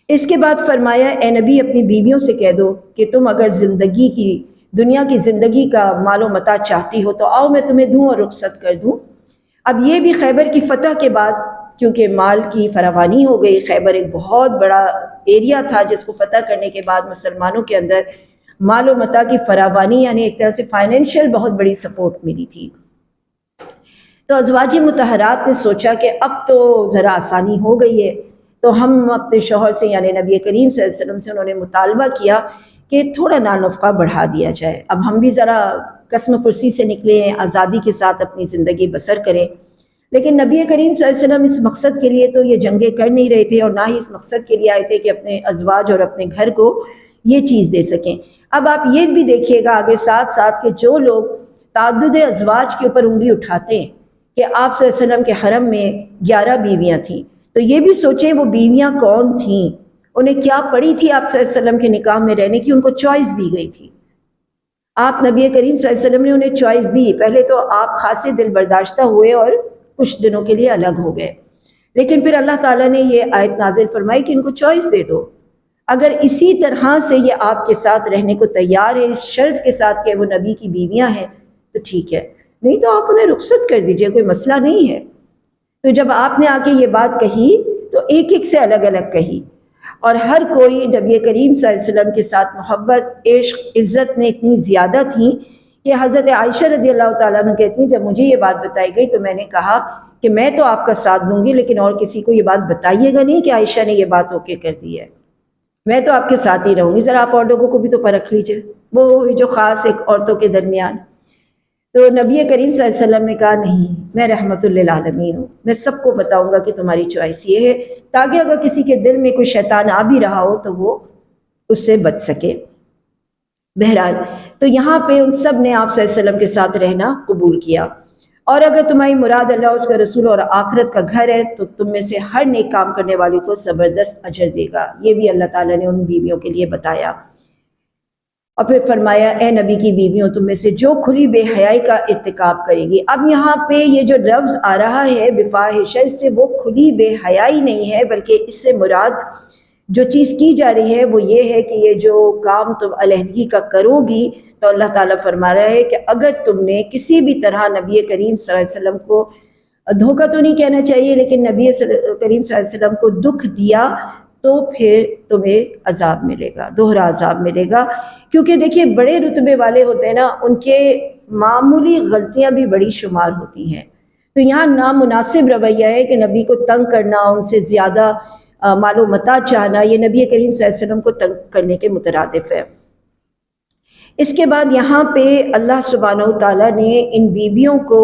اس کے بعد فرمایا اے نبی اپنی بیویوں سے کہہ دو کہ تم اگر دنیا کی زندگی کا مال و متاع چاہتی ہو تو آؤ میں تمہیں دوں اور رخصت کر دوں۔ اب یہ بھی خیبر کی فتح کے بعد، کیونکہ مال کی فراوانی ہو گئی، خیبر ایک بہت بڑا ایریا تھا جس کو فتح کرنے کے بعد مسلمانوں کے اندر مال و متاع کی فراوانی، یعنی ایک طرح سے فائنینشیل بہت بڑی سپورٹ ملی تھی۔ تو ازواج مطہرات نے سوچا کہ اب تو ذرا آسانی ہو گئی ہے، تو ہم اپنے شوہر سے یعنی نبی کریم صلی اللہ علیہ وسلم سے انہوں نے مطالبہ کیا کہ تھوڑا نان نفقہ بڑھا دیا جائے، اب ہم بھی ذرا قسم پرسی سے نکلیں، آزادی کے ساتھ اپنی زندگی بسر کریں۔ لیکن نبی کریم صلی اللہ علیہ وسلم اس مقصد کے لیے تو یہ جنگیں کر نہیں رہے تھے، اور نہ ہی اس مقصد کے لیے آئے تھے کہ اپنے ازواج اور اپنے گھر کو یہ چیز دے سکیں۔ اب آپ یہ بھی دیکھیے گا آگے ساتھ ساتھ کہ جو لوگ تعدد ازواج کے اوپر انگلی اٹھاتے ہیں کہ آپ صلی اللہ علیہ وسلم کے حرم میں 11 بیویاں تھیں، تو یہ بھی سوچیں وہ بیویاں کون تھیں، انہیں کیا پڑی تھی آپ صلی اللہ علیہ وسلم کے نکاح میں رہنے کی، ان کو چوائس دی گئی تھی۔ آپ نبی کریم صلی اللہ علیہ وسلم نے انہیں چوائس دی، پہلے تو آپ خاصے دل برداشتہ ہوئے اور کچھ دنوں کے لیے الگ ہو گئے، لیکن پھر اللہ تعالیٰ نے یہ آیت نازل فرمائی کہ ان کو چوائس دے دو، اگر اسی طرح سے یہ آپ کے ساتھ رہنے کو تیار ہے اس شرط کے ساتھ کہ وہ نبی کی بیویاں ہیں تو ٹھیک ہے، نہیں تو آپ انہیں رخصت کر دیجئے، کوئی مسئلہ نہیں ہے۔ تو جب آپ نے آ کے یہ بات کہی تو ایک ایک سے الگ الگ کہی، اور ہر کوئی نبی کریم صلی اللہ علیہ وسلم کے ساتھ محبت، عشق، عزت میں اتنی زیادہ تھیں کہ حضرت عائشہ رضی اللہ تعالیٰ عنہ کہتی ہیں جب مجھے یہ بات بتائی گئی تو میں نے کہا کہ میں تو آپ کا ساتھ دوں گی، لیکن اور کسی کو یہ بات بتائیے گا نہیں کہ عائشہ نے یہ بات اوکے کر دی ہے، میں تو آپ کے ساتھ ہی رہوں گی، ذرا آپ اور لوگوں کو بھی تو پرکھ لیجئے، وہ جو خاص ایک عورتوں کے درمیان۔ تو نبی کریم صلی اللہ علیہ وسلم نے کہا نہیں، میں رحمت للعالمین ہوں، میں سب کو بتاؤں گا کہ تمہاری چوائس یہ ہے، تاکہ اگر کسی کے دل میں کوئی شیطان آ بھی رہا ہو تو وہ اس سے بچ سکے۔ بہرحال تو یہاں پہ ان سب نے آپ صلی اللہ علیہ وسلم کے ساتھ رہنا قبول کیا، اور اگر تمہاری مراد اللہ، اس کا رسول اور آخرت کا گھر ہے تو تم میں سے ہر نیک کام کرنے والی کو زبردست اجر دے گا۔ یہ بھی اللہ تعالیٰ نے ان بیویوں کے لیے بتایا، اور پھر فرمایا اے نبی کی بیویوں تم میں سے جو کھلی بے حیائی کا ارتکاب کرے گی۔ اب یہاں پہ یہ جو لفظ آ رہا ہے بفاحشہ، اس سے وہ کھلی بے حیائی نہیں ہے، بلکہ اس سے مراد جو چیز کی جا رہی ہے وہ یہ ہے کہ یہ جو کام تم علیحدگی کا کرو گی، تو اللہ تعالیٰ فرما رہا ہے کہ اگر تم نے کسی بھی طرح نبی کریم صلی اللہ علیہ وسلم کو دھوکہ تو نہیں کہنا چاہیے، لیکن نبی کریم صلی اللہ علیہ وسلم کو دکھ دیا تو پھر تمہیں عذاب ملے گا، دوہرا عذاب ملے گا۔ کیونکہ دیکھیے بڑے رتبے والے ہوتے ہیں نا، ان کے معمولی غلطیاں بھی بڑی شمار ہوتی ہیں، تو یہاں نامناسب رویہ ہے کہ نبی کو تنگ کرنا، ان سے زیادہ مال و متاع چاہنا، یہ نبی کریم صلی اللہ علیہ وسلم کو تنگ کرنے کے مترادف ہے۔ اس کے بعد یہاں پہ اللہ سبحانہ وتعالیٰ نے ان بیویوں کو،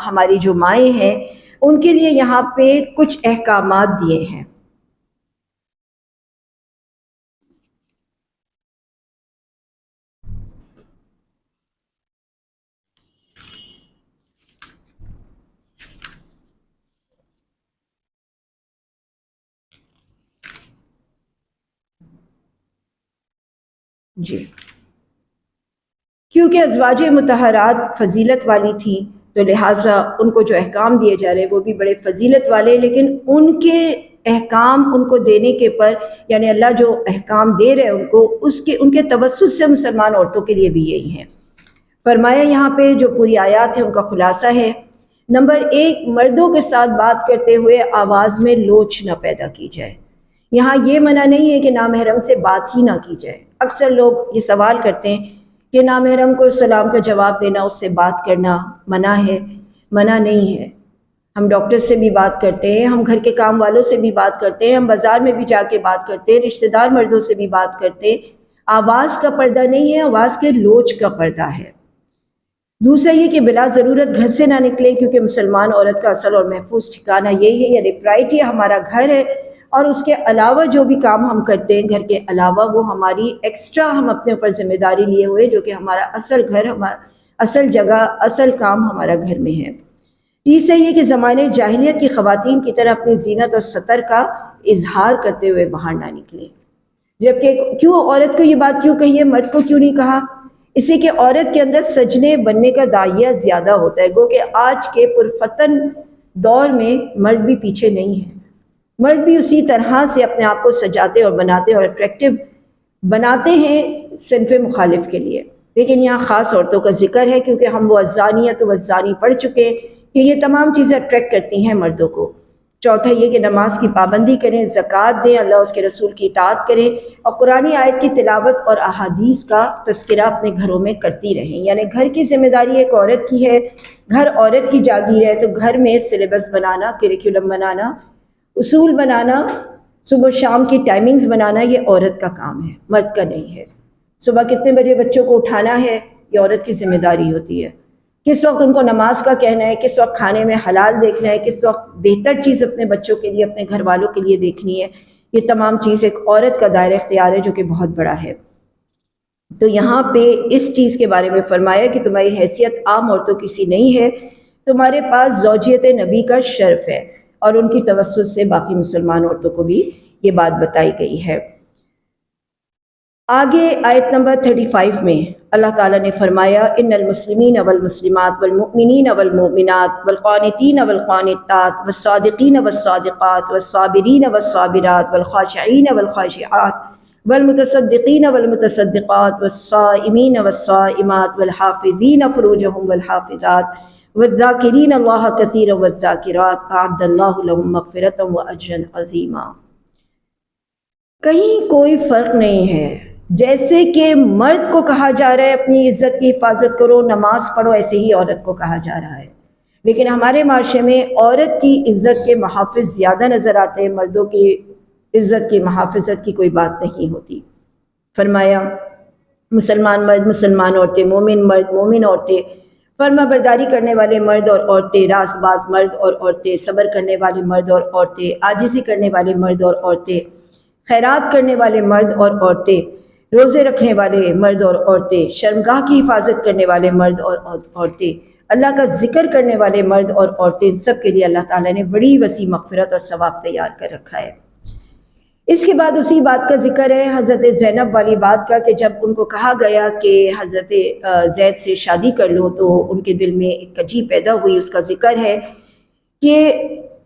ہماری جو مائیں ہیں، ان کے لیے یہاں پہ کچھ احکامات دیے ہیں۔ جی، کیونکہ ازواج مطہرات فضیلت والی تھی تو لہٰذا ان کو جو احکام دیے جا رہے وہ بھی بڑے فضیلت والے، لیکن ان کے احکام ان کو دینے کے پر، یعنی اللہ جو احکام دے رہے ان کو، ان کے توسط سے مسلمان عورتوں کے لیے بھی یہی ہیں۔ فرمایا یہاں پہ جو پوری آیات ہے ان کا خلاصہ ہے، نمبر 1، مردوں کے ساتھ بات کرتے ہوئے آواز میں لوچ نہ پیدا کی جائے۔ یہاں یہ منع نہیں ہے کہ نامحرم سے بات ہی نہ کی جائے۔ اکثر لوگ یہ سوال کرتے ہیں کہ نامحرم کو سلام کا جواب دینا، اس سے بات کرنا منع ہے۔ منع نہیں ہے، ہم ڈاکٹر سے بھی بات کرتے ہیں، ہم گھر کے کام والوں سے بھی بات کرتے ہیں، ہم بازار میں بھی جا کے بات کرتے ہیں، رشتہ دار مردوں سے بھی بات کرتے ہیں۔ آواز کا پردہ نہیں ہے، آواز کے لوچ کا پردہ ہے۔ دوسرا یہ کہ بلا ضرورت گھر سے نہ نکلے، کیونکہ مسلمان عورت کا اصل اور محفوظ ٹھکانہ یہی ہے، یعنی پرائرٹی ہمارا گھر ہے، اور اس کے علاوہ جو بھی کام ہم کرتے ہیں گھر کے علاوہ، وہ ہماری ایکسٹرا ہم اپنے اوپر ذمہ داری لیے ہوئے، جو کہ ہمارا اصل گھر، اصل جگہ، اصل کام ہمارا گھر میں ہے۔ تیسرا یہ کہ زمانے جاہلیت کی خواتین کی طرح اپنی زینت اور ستر کا اظہار کرتے ہوئے باہر نہ نکلیں۔ جبکہ کیوں عورت کو یہ بات کیوں کہی ہے، مرد کو کیوں نہیں کہا؟ اسی کہ عورت کے اندر سجنے بننے کا داعیہ زیادہ ہوتا ہے، گو کہ آج کے پرفتن دور میں مرد بھی پیچھے نہیں ہے، مرد بھی اسی طرح سے اپنے آپ کو سجاتے اور بناتے اور اٹریکٹیو بناتے ہیں صنف مخالف کے لیے۔ لیکن یہاں خاص عورتوں کا ذکر ہے، کیونکہ ہم وہ الزانیۃ والزانی پڑھ چکے کہ یہ تمام چیزیں اٹریکٹ کرتی ہیں مردوں کو۔ چوتھا یہ کہ نماز کی پابندی کریں، زکوٰۃ دیں، اللہ اس کے رسول کی اطاعت کریں، اور قرآنی آیت کی تلاوت اور احادیث کا تذکرہ اپنے گھروں میں کرتی رہیں۔ یعنی گھر کی ذمہ داری ایک عورت کی ہے، گھر عورت کی جاگیر ہے، تو گھر میں سلیبس بنانا، کریکولم بنانا، اصول بنانا، صبح و شام کی ٹائمنگز بنانا، یہ عورت کا کام ہے، مرد کا نہیں ہے۔ صبح کتنے بجے بچوں کو اٹھانا ہے، یہ عورت کی ذمہ داری ہوتی ہے۔ کس وقت ان کو نماز کا کہنا ہے، کس وقت کھانے میں حلال دیکھنا ہے، کس وقت بہتر چیز اپنے بچوں کے لیے، اپنے گھر والوں کے لیے دیکھنی ہے، یہ تمام چیز ایک عورت کا دائرہ اختیار ہے، جو کہ بہت بڑا ہے۔ تو یہاں پہ اس چیز کے بارے میں فرمایا کہ تمہاری حیثیت عام عورتوں کی سی نہیں ہے، تمہارے پاس زوجیت نبی کا شرف ہے، اور ان کی توسط سے باقی مسلمان عورتوں کو بھی یہ بات بتائی گئی ہے۔ آگے آیت نمبر 35 میں اللہ تعالیٰ نے فرمایا ان المسلمین والمسلمات والمؤمنین والمؤمنات والقانتین والقانتات والصادقین والصادقات والصابرین والصابرات والخاشعین والخاشعات والمتصدقین والمتصدقات والصائمین والصائمات والحافظین فروجهم والحافظات والذاکرین اللہ کثیرا والذاکرات اعد اللہ لهم مغفرۃ واجرا عظیما۔ کہیں کوئی فرق نہیں ہے، جیسے کہ مرد کو کہا جا رہا ہے اپنی عزت کی حفاظت کرو، نماز پڑھو، ایسے ہی عورت کو کہا جا رہا ہے۔ لیکن ہمارے معاشرے میں عورت کی عزت کے محافظ زیادہ نظر آتے ہیں، مردوں کی عزت کی محافظت کی کوئی بات نہیں ہوتی۔ فرمایا مسلمان مرد، مسلمان عورتیں، مومن مرد، مومن عورتیں فرما برداری کرنے والے مرد اور عورتیں، راست باز مرد اور عورتیں، صبر کرنے والے مرد اور عورتیں، عاجزی کرنے والے مرد اور عورتیں، خیرات کرنے والے مرد اور عورتیں، روزے رکھنے والے مرد اور عورتیں، شرمگاہ کی حفاظت کرنے والے مرد اور عورتیں، اللہ کا ذکر کرنے والے مرد اور عورتیں، ان سب کے لیے اللہ تعالیٰ نے بڑی وسیع مغفرت اور ثواب تیار کر رکھا ہے۔ اس کے بعد اسی بات کا ذکر ہے حضرت زینب والی بات کا، کہ جب ان کو کہا گیا کہ حضرت زید سے شادی کر لو تو ان کے دل میں ایک کجی پیدا ہوئی۔ اس کا ذکر ہے کہ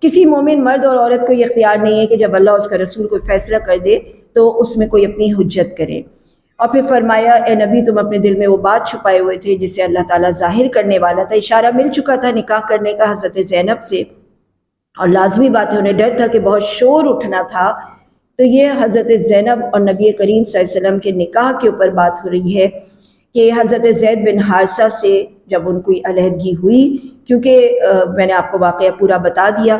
کسی مومن مرد اور عورت کو یہ اختیار نہیں ہے کہ جب اللہ اس کا رسول کوئی فیصلہ کر دے تو اس میں کوئی اپنی حجت کرے۔ اور پھر فرمایا اے نبی تم اپنے دل میں وہ بات چھپائے ہوئے تھے جسے اللہ تعالیٰ ظاہر کرنے والا تھا۔ اشارہ مل چکا تھا نکاح کرنے کا حضرت زینب سے، اور لازمی بات ہے انہیں ڈر تھا کہ بہت شور اٹھنا تھا۔ تو یہ حضرت زینب اور نبی کریم صلی اللہ علیہ وسلم کے نکاح کے اوپر بات ہو رہی ہے کہ حضرت زید بن حارثہ سے جب ان کی علیحدگی ہوئی، کیونکہ میں نے آپ کو واقعہ پورا بتا دیا،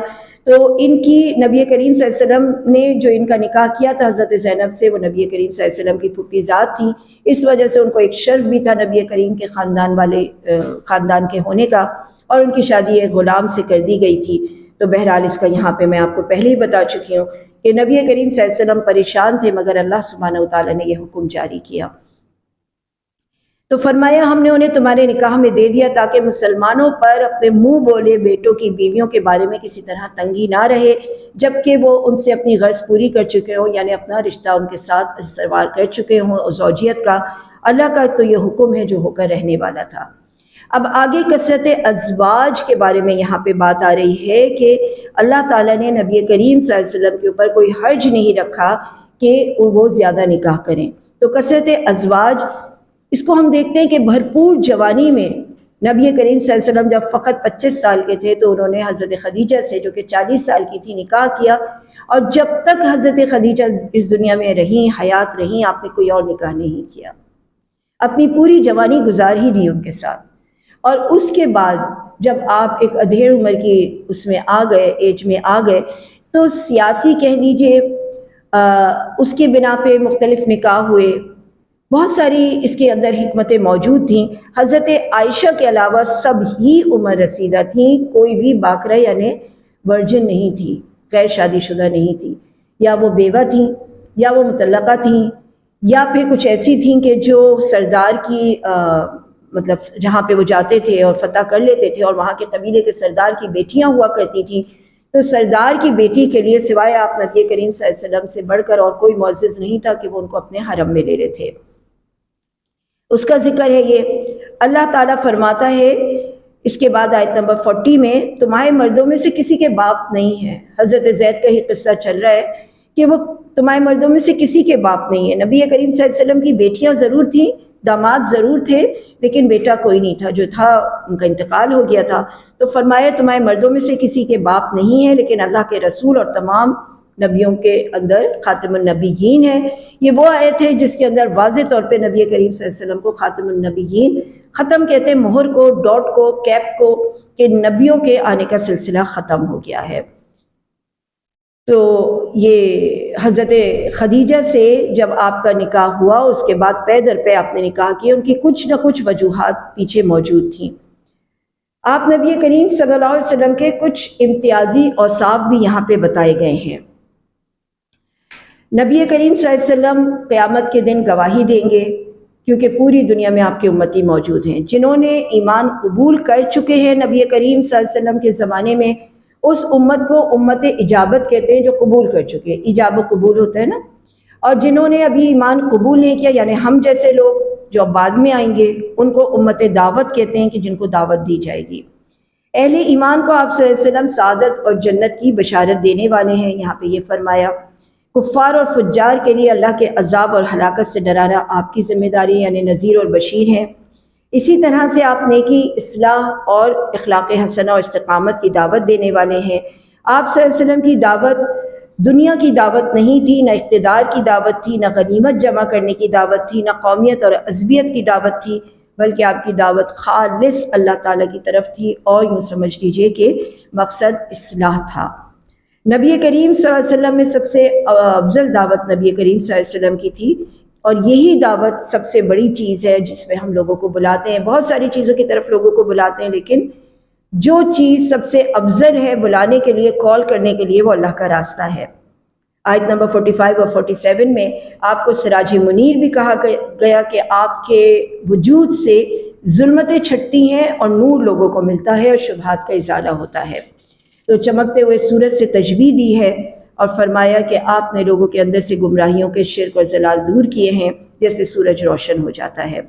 تو ان کی نبی کریم صلی اللہ علیہ وسلم نے جو ان کا نکاح کیا تھا حضرت زینب سے، وہ نبی کریم صلی اللہ علیہ وسلم کی پھوپھی ذات تھی۔ اس وجہ سے ان کو ایک شرف بھی تھا نبی کریم کے خاندان کے ہونے کا، اور ان کی شادی ایک غلام سے کر دی گئی تھی۔ تو بہرحال اس کا یہاں پہ میں آپ کو پہلے ہی بتا چکی ہوں کہ نبی کریم صلی اللہ علیہ وسلم پریشان تھے، مگر اللہ سبحانہ وتعالیٰ نے یہ حکم جاری کیا۔ تو فرمایا ہم نے انہیں تمہارے نکاح میں دے دیا تاکہ مسلمانوں پر اپنے منہ بولے بیٹوں کی بیویوں کے بارے میں کسی طرح تنگی نہ رہے، جبکہ وہ ان سے اپنی غرض پوری کر چکے ہوں، یعنی اپنا رشتہ ان کے ساتھ استوار کر چکے ہوں اور زوجیت کا۔ اللہ کا تو یہ حکم ہے جو ہو کر رہنے والا تھا۔ اب آگے کثرت ازواج کے بارے میں یہاں پہ بات آ رہی ہے کہ اللہ تعالیٰ نے نبی کریم صلی اللہ علیہ وسلم کے اوپر کوئی حرج نہیں رکھا کہ وہ زیادہ نکاح کریں۔ تو کثرت ازواج، اس کو ہم دیکھتے ہیں کہ بھرپور جوانی میں نبی کریم صلی اللہ علیہ وسلم جب فقط 25 سال کے تھے تو انہوں نے حضرت خدیجہ سے جو کہ 40 سال کی تھی نکاح کیا، اور جب تک حضرت خدیجہ اس دنیا میں رہیں، حیات رہیں، آپ نے کوئی اور نکاح نہیں کیا، اپنی پوری جوانی گزار ہی دی ان کے ساتھ۔ اور اس کے بعد جب آپ ایک ادھیڑ عمر کی اس میں آ گئے، ایج میں آ گئے، تو سیاسی کہہ لیجئے اس کی بنا پہ مختلف نکاح ہوئے، بہت ساری اس کے اندر حکمتیں موجود تھیں۔ حضرت عائشہ کے علاوہ سب ہی عمر رسیدہ تھیں، کوئی بھی باکرہ یعنی ورجن نہیں تھی، غیر شادی شدہ نہیں تھی، یا وہ بیوہ تھیں یا وہ مطلقہ تھیں، یا پھر کچھ ایسی تھیں کہ جو سردار کی مطلب جہاں پہ وہ جاتے تھے اور فتح کر لیتے تھے اور وہاں کے قبیلے کے سردار کی بیٹیاں ہوا کرتی تھیں، تو سردار کی بیٹی کے لیے سوائے آپ نبی کریم صلی اللہ علیہ وسلم سے بڑھ کر اور کوئی معزز نہیں تھا کہ وہ ان کو اپنے حرم میں لے رہے تھے۔ اس کا ذکر ہے یہ اللہ تعالیٰ فرماتا ہے اس کے بعد آیت نمبر 40 میں، تمہارے مردوں میں سے کسی کے باپ نہیں ہے۔ حضرت زید کا ہی قصہ چل رہا ہے کہ وہ تمہارے مردوں میں سے کسی کے باپ نہیں ہے۔ نبی کریم صلی اللہ علیہ وسلم کی بیٹیاں ضرور تھیں، داماد ضرور تھے، لیکن بیٹا کوئی نہیں تھا، جو تھا ان کا انتقال ہو گیا تھا۔ تو فرمایا تمہارے مردوں میں سے کسی کے باپ نہیں ہے، لیکن اللہ کے رسول اور تمام نبیوں کے اندر خاتم النبیین ہے۔ یہ وہ آیت ہے جس کے اندر واضح طور پہ نبی کریم صلی اللہ علیہ وسلم کو خاتم النبیین، ختم کہتے ہیں مہر کو، ڈاٹ کو، کیپ کو، کہ نبیوں کے آنے کا سلسلہ ختم ہو گیا ہے۔ تو یہ حضرت خدیجہ سے جب آپ کا نکاح ہوا، اس کے بعد پے در پے آپ نے نکاح کیا، ان کی کچھ نہ کچھ وجوہات پیچھے موجود تھیں۔ آپ نبی کریم صلی اللہ علیہ وسلم کے کچھ امتیازی اوصاف بھی یہاں پہ بتائے گئے ہیں۔ نبی کریم صلی اللہ علیہ وسلم قیامت کے دن گواہی دیں گے، کیونکہ پوری دنیا میں آپ کے امتی موجود ہیں جنہوں نے ایمان قبول کر چکے ہیں نبی کریم صلی اللہ علیہ وسلم کے زمانے میں۔ اس امت کو امت اجابت کہتے ہیں، جو قبول کر چکے ہیں، ایجاب و قبول ہوتا ہے نا۔ اور جنہوں نے ابھی ایمان قبول نہیں کیا، یعنی ہم جیسے لوگ جو اب بعد میں آئیں گے، ان کو امت دعوت کہتے ہیں، کہ جن کو دعوت دی جائے گی۔ اہل ایمان کو آپ صلی اللہ علیہ وسلم سعادت اور جنت کی بشارت دینے والے ہیں۔ یہاں پہ یہ فرمایا کفار اور فجار کے لیے اللہ کے عذاب اور ہلاکت سے ڈرانا آپ کی ذمہ داری، یعنی نذیر اور بشیر ہیں۔ اسی طرح سے آپ نیکی، اصلاح اور اخلاق حسنہ اور استقامت کی دعوت دینے والے ہیں۔ آپ صلی اللہ علیہ وسلم کی دعوت دنیا کی دعوت نہیں تھی، نہ اقتدار کی دعوت تھی، نہ غنیمت جمع کرنے کی دعوت تھی، نہ قومیت اور عصبیت کی دعوت تھی، بلکہ آپ کی دعوت خالص اللہ تعالیٰ کی طرف تھی، اور یوں سمجھ لیجئے کہ مقصد اصلاح تھا۔ نبی کریم صلی اللہ علیہ وسلم میں سب سے افضل دعوت نبی کریم صلی اللہ علیہ وسلم کی تھی، اور یہی دعوت سب سے بڑی چیز ہے جس میں ہم لوگوں کو بلاتے ہیں. بہت ساری چیزوں کی طرف لوگوں کو بلاتے ہیں، لیکن جو چیز سب سے افضل ہے بلانے کے لیے، کال کرنے کے لیے، وہ اللہ کا راستہ ہے. آیت نمبر 45 اور 47 میں آپ کو سراج منیر بھی کہا گیا کہ آپ کے وجود سے ظلمتیں چھٹتی ہیں اور نور لوگوں کو ملتا ہے اور شبہات کا ازالہ ہوتا ہے. تو چمکتے ہوئے سورج سے تشبیہ دی ہے اور فرمایا کہ آپ نے لوگوں کے اندر سے گمراہیوں کے شرک اور ضلال دور کیے ہیں جیسے سورج روشن ہو جاتا ہے.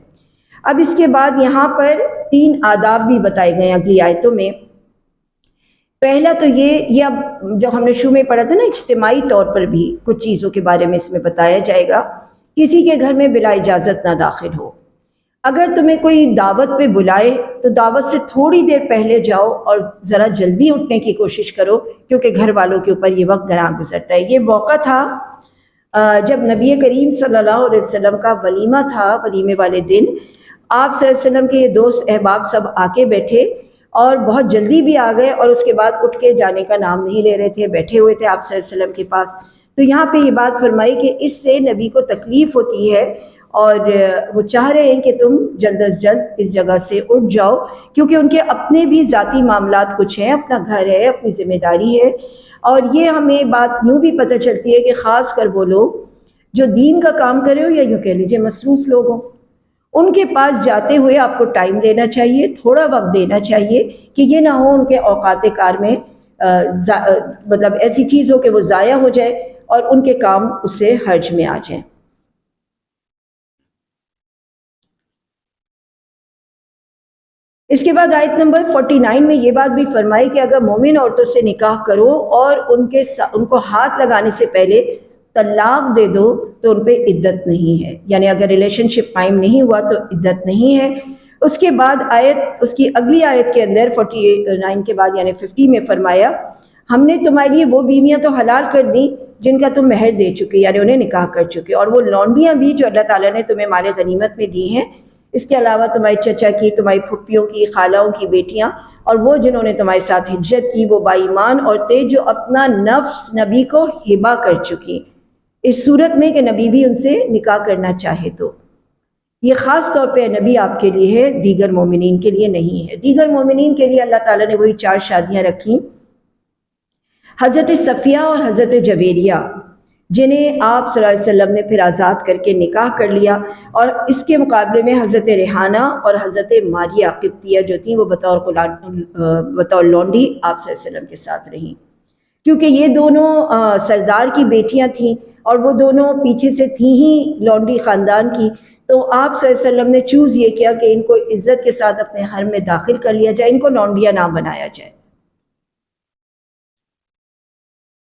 اب اس کے بعد یہاں پر 3 آداب بھی بتائے گئے ہیں اگلی آیتوں میں. پہلا تو یہ اب جو ہم نے شروع میں پڑھا تھا نا، اجتماعی طور پر بھی کچھ چیزوں کے بارے میں اس میں بتایا جائے گا. کسی کے گھر میں بلا اجازت نہ داخل ہو. اگر تمہیں کوئی دعوت پہ بلائے تو دعوت سے تھوڑی دیر پہلے جاؤ اور ذرا جلدی اٹھنے کی کوشش کرو، کیونکہ گھر والوں کے اوپر یہ وقت گراں گزرتا ہے. یہ موقع تھا جب نبی کریم صلی اللہ علیہ وسلم کا ولیمہ تھا. ولیمے والے دن آپ صلی اللہ علیہ وسلم کے یہ دوست احباب سب آ کے بیٹھے اور بہت جلدی بھی آ گئے، اور اس کے بعد اٹھ کے جانے کا نام نہیں لے رہے تھے، بیٹھے ہوئے تھے آپ صلی اللہ علیہ وسلم کے پاس. تو یہاں پہ یہ بات فرمائی کہ اس سے نبی کو تکلیف ہوتی ہے اور وہ چاہ رہے ہیں کہ تم جلد از جلد اس جگہ سے اٹھ جاؤ، کیونکہ ان کے اپنے بھی ذاتی معاملات کچھ ہیں، اپنا گھر ہے، اپنی ذمہ داری ہے. اور یہ ہمیں بات یوں بھی پتہ چلتی ہے کہ خاص کر وہ لوگ جو دین کا کام کرے ہو یا یوں کہہ لیجیے مصروف لوگ ہوں، ان کے پاس جاتے ہوئے آپ کو ٹائم لینا چاہیے، تھوڑا وقت دینا چاہیے کہ یہ نہ ہو ان کے اوقات کار میں مطلب ایسی چیز ہو کہ وہ ضائع ہو جائے اور ان کے کام اس سے حرج میں آ جائیں. اس کے بعد آیت نمبر 49 میں یہ بات بھی فرمائی کہ اگر مومن عورتوں سے نکاح کرو اور ان کو ہاتھ لگانے سے پہلے طلاق دے دو تو ان پہ عدت نہیں ہے، یعنی اگر ریلیشن شپ قائم نہیں ہوا تو عدت نہیں ہے. اس کے بعد اس کی اگلی آیت کے اندر 49 کے بعد یعنی 50 میں فرمایا ہم نے تمہارے لیے وہ بیویاں تو حلال کر دیں جن کا تم مہر دے چکے، یعنی انہیں نکاح کر چکے، اور وہ لونڈیاں بھی جو اللہ تعالیٰ نے تمہیں مال غنیمت میں دی ہیں. اس کے علاوہ تمہاری چچا کی، تمہاری پھپھیوں کی، خالوں کی بیٹیاں، اور وہ جنہوں نے تمہارے ساتھ ہجرت کی، وہ باایمان عورتیں جو اپنا نفس نبی کو ہبہ کر چکی، اس صورت میں کہ نبی بھی ان سے نکاح کرنا چاہے تو. یہ خاص طور پہ نبی آپ کے لیے ہے، دیگر مومنین کے لیے نہیں ہے. دیگر مومنین کے لیے اللہ تعالیٰ نے وہی 4 شادیاں رکھی، حضرت صفیہ اور حضرت جویریہ، جنہیں آپ صلی اللہ علیہ وسلم نے پھر آزاد کر کے نکاح کر لیا. اور اس کے مقابلے میں حضرت ریحانہ اور حضرت ماریہ قبطیہ جو تھیں وہ بطور لونڈی آپ صلی اللہ علیہ وسلم کے ساتھ رہیں، کیونکہ یہ دونوں سردار کی بیٹیاں تھیں اور وہ دونوں پیچھے سے تھیں ہی لونڈی خاندان کی. تو آپ صلی اللہ علیہ وسلم نے چوز یہ کیا کہ ان کو عزت کے ساتھ اپنے حرم میں داخل کر لیا جائے، ان کو لونڈیاں نہ بنایا جائے.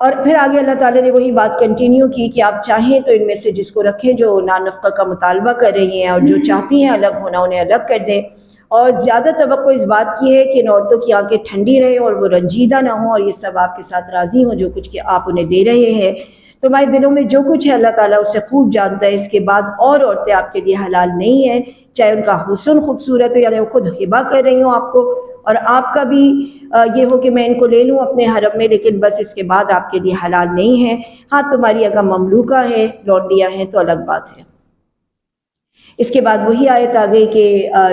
اور پھر آگے اللہ تعالیٰ نے وہی بات کنٹینیو کی کہ آپ چاہیں تو ان میں سے جس کو رکھیں جو نانفقہ کا مطالبہ کر رہی ہیں، اور جو چاہتی ہیں الگ ہونا انہیں الگ کر دیں. اور زیادہ توقع اس بات کی ہے کہ ان عورتوں کی آنکھیں ٹھنڈی رہیں اور وہ رنجیدہ نہ ہوں، اور یہ سب آپ کے ساتھ راضی ہوں جو کچھ کہ آپ انہیں دے رہے ہیں. تمہارے دلوں میں جو کچھ ہے اللہ تعالیٰ اسے خوب جانتا ہے. اس کے بعد اور عورتیں آپ کے لیے حلال نہیں ہیں، چاہے ان کا حسن خوبصورت ہو، یعنی وہ خود ہبہ کر رہی ہوں آپ کو، اور آپ کا بھی یہ ہو کہ میں ان کو لے لوں اپنے حرم میں، لیکن بس اس کے بعد آپ کے لیے حلال نہیں ہے. ہاں تمہاری اگر مملوکہ ہے، لونڈیاں ہیں تو الگ بات ہے. اس کے بعد وہی آیت آ گئی کہ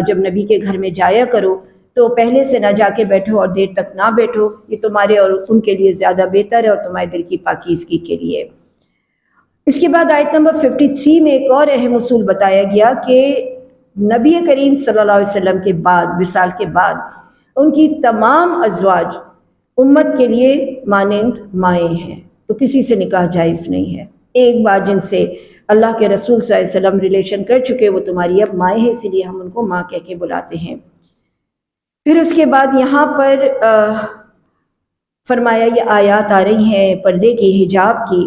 جب نبی کے گھر میں جایا کرو تو پہلے سے نہ جا کے بیٹھو اور دیر تک نہ بیٹھو، یہ تمہارے اور ان کے لیے زیادہ بہتر ہے اور تمہارے دل کی پاکیزگی کے لیے. اس کے بعد آیت نمبر 53 میں ایک اور اہم اصول بتایا گیا کہ نبی کریم صلی اللہ علیہ وسلم کے بعد، وصال کے بعد، ان کی تمام ازواج امت کے لیے مانند مائیں ہیں، تو کسی سے نکاح جائز نہیں ہے. ایک بار جن سے اللہ کے رسول صلی اللہ علیہ وسلم ریلیشن کر چکے وہ تمہاری اب مائیں ہیں، اسی لیے ہم ان کو ماں کہہ کے بلاتے ہیں. پھر اس کے بعد یہاں پر فرمایا یہ آیات آ رہی ہیں پردے کی، حجاب کی.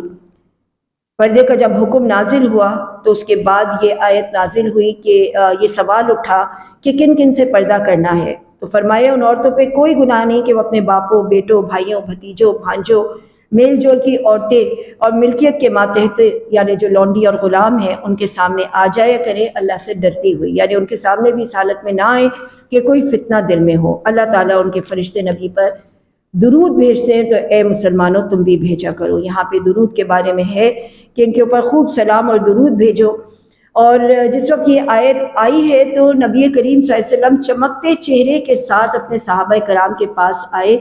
پردے کا جب حکم نازل ہوا تو اس کے بعد یہ آیت نازل ہوئی کہ یہ سوال اٹھا کہ کن کن سے پردہ کرنا ہے. تو فرمایا ان عورتوں پہ کوئی گناہ نہیں کہ وہ اپنے باپوں، بیٹوں، بھائیوں، بھتیجوں، بھانجوں، میل جول کی عورتیں اور ملکیت کے ماتحت یعنی جو لونڈی اور غلام ہیں ان کے سامنے آ جایا کرے اللہ سے ڈرتی ہوئی، یعنی ان کے سامنے بھی اس حالت میں نہ آئے کہ کوئی فتنہ دل میں ہو. اللہ تعالیٰ ان کے فرشتے نبی پر درود بھیجتے ہیں تو اے مسلمانوں تم بھی بھیجا کرو. یہاں پہ درود کے بارے میں ہے کہ ان کے اوپر خوب سلام اور درود بھیجو. اور جس وقت یہ آیت آئی ہے تو نبی کریم صلی اللہ علیہ وسلم چمکتے چہرے کے ساتھ اپنے صحابہ کرام کے پاس آئے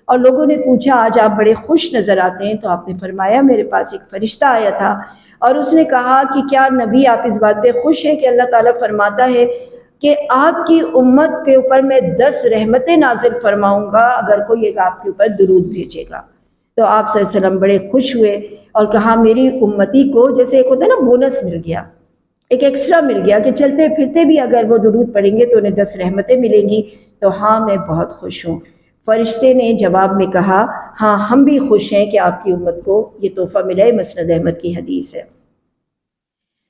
اور لوگوں نے پوچھا آج آپ بڑے خوش نظر آتے ہیں، تو آپ نے فرمایا میرے پاس ایک فرشتہ آیا تھا اور اس نے کہا کہ کیا نبی آپ اس بات پہ خوش ہیں کہ اللہ تعالیٰ فرماتا ہے کہ آپ کی امت کے اوپر میں 10 رحمتیں نازل فرماؤں گا اگر کوئی ایک آپ کے اوپر درود بھیجے گا۔ تو آپ صلی اللہ علیہ وسلم بڑے خوش ہوئے اور کہا میری امتی کو جیسے ایک ہوتا ہے نا بونس مل گیا، ایک ایکسٹرا مل گیا کہ چلتے پھرتے بھی اگر وہ درود پڑھیں گے تو انہیں 10 رحمتیں ملیں گی۔ تو ہاں میں بہت خوش ہوں۔ فرشتے نے جواب میں کہا ہاں ہم بھی خوش ہیں کہ آپ کی امت کو یہ تحفہ ملا ہے، مسند احمد کی حدیث ہے۔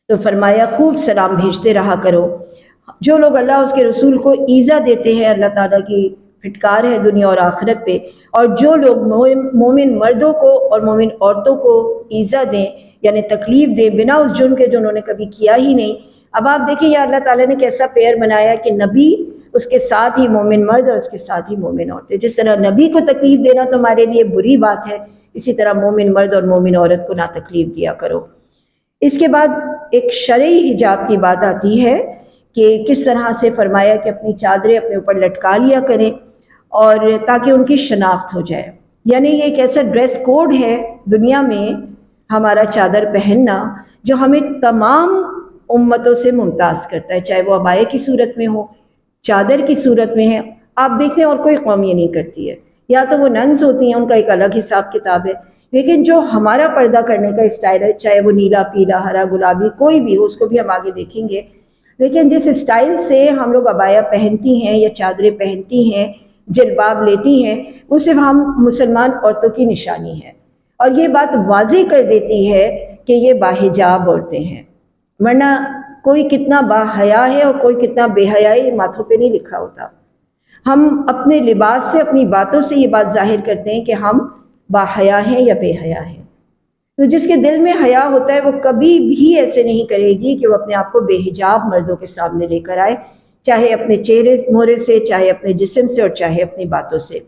تو فرمایا خوب سلام بھیجتے رہا کرو۔ جو لوگ اللہ اس کے رسول کو ایذا دیتے ہیں اللہ تعالیٰ کی پھٹکار ہے دنیا اور آخرت پہ، اور جو لوگ مومن مردوں کو اور مومن عورتوں کو ایذا دیں یعنی تکلیف دیں بنا اس جرم کے جو انہوں نے کبھی کیا ہی نہیں۔ اب آپ دیکھیں یا اللہ تعالیٰ نے کیسا پیئر بنایا کہ نبی اس کے ساتھ ہی مومن مرد اور اس کے ساتھ ہی مومن عورتیں۔ جس طرح نبی کو تکلیف دینا تمہارے لیے بری بات ہے، اسی طرح مومن مرد اور مومن عورت کو نہ تکلیف دیا کرو۔ اس کے بعد ایک شرعی حجاب کی بات آتی ہے کہ کس طرح سے فرمایا کہ اپنی چادریں اپنے اوپر لٹکا لیا کریں اور تاکہ ان کی شناخت ہو جائے، یعنی یہ ایک ایسا ڈریس کوڈ ہے دنیا میں ہمارا چادر پہننا جو ہمیں تمام امتوں سے ممتاز کرتا ہے، چاہے وہ عبایا کی صورت میں ہو، چادر کی صورت میں ہے۔ آپ دیکھتے ہیں اور کوئی قوم یہ نہیں کرتی ہے، یا تو وہ ننز ہوتی ہیں ان کا ایک الگ حساب کتاب ہے، لیکن جو ہمارا پردہ کرنے کا اسٹائل ہے چاہے وہ نیلا پیلا ہرا گلابی کوئی بھی ہو، اس کو بھی ہم آگے دیکھیں گے، لیکن جس اسٹائل سے ہم لوگ عبایا پہنتی ہیں یا چادریں پہنتی ہیں جلباب لیتی ہیں وہ صرف ہم مسلمان عورتوں کی نشانی ہے، اور یہ بات واضح کر دیتی ہے کہ یہ باحجاب عورتیں ہیں، ورنہ کوئی کتنا باحیا ہے اور کوئی کتنا بے حیائی ماتھوں پہ نہیں لکھا ہوتا۔ ہم اپنے لباس سے اپنی باتوں سے یہ بات ظاہر کرتے ہیں کہ ہم باحیا ہیں یا بے حیا ہیں۔ تو جس کے دل میں حیا ہوتا ہے وہ کبھی بھی ایسے نہیں کرے گی کہ وہ اپنے آپ کو بے حجاب مردوں کے سامنے لے کر آئے، چاہے اپنے چہرے مہرے سے، چاہے اپنے جسم سے، اور چاہے اپنی باتوں سے۔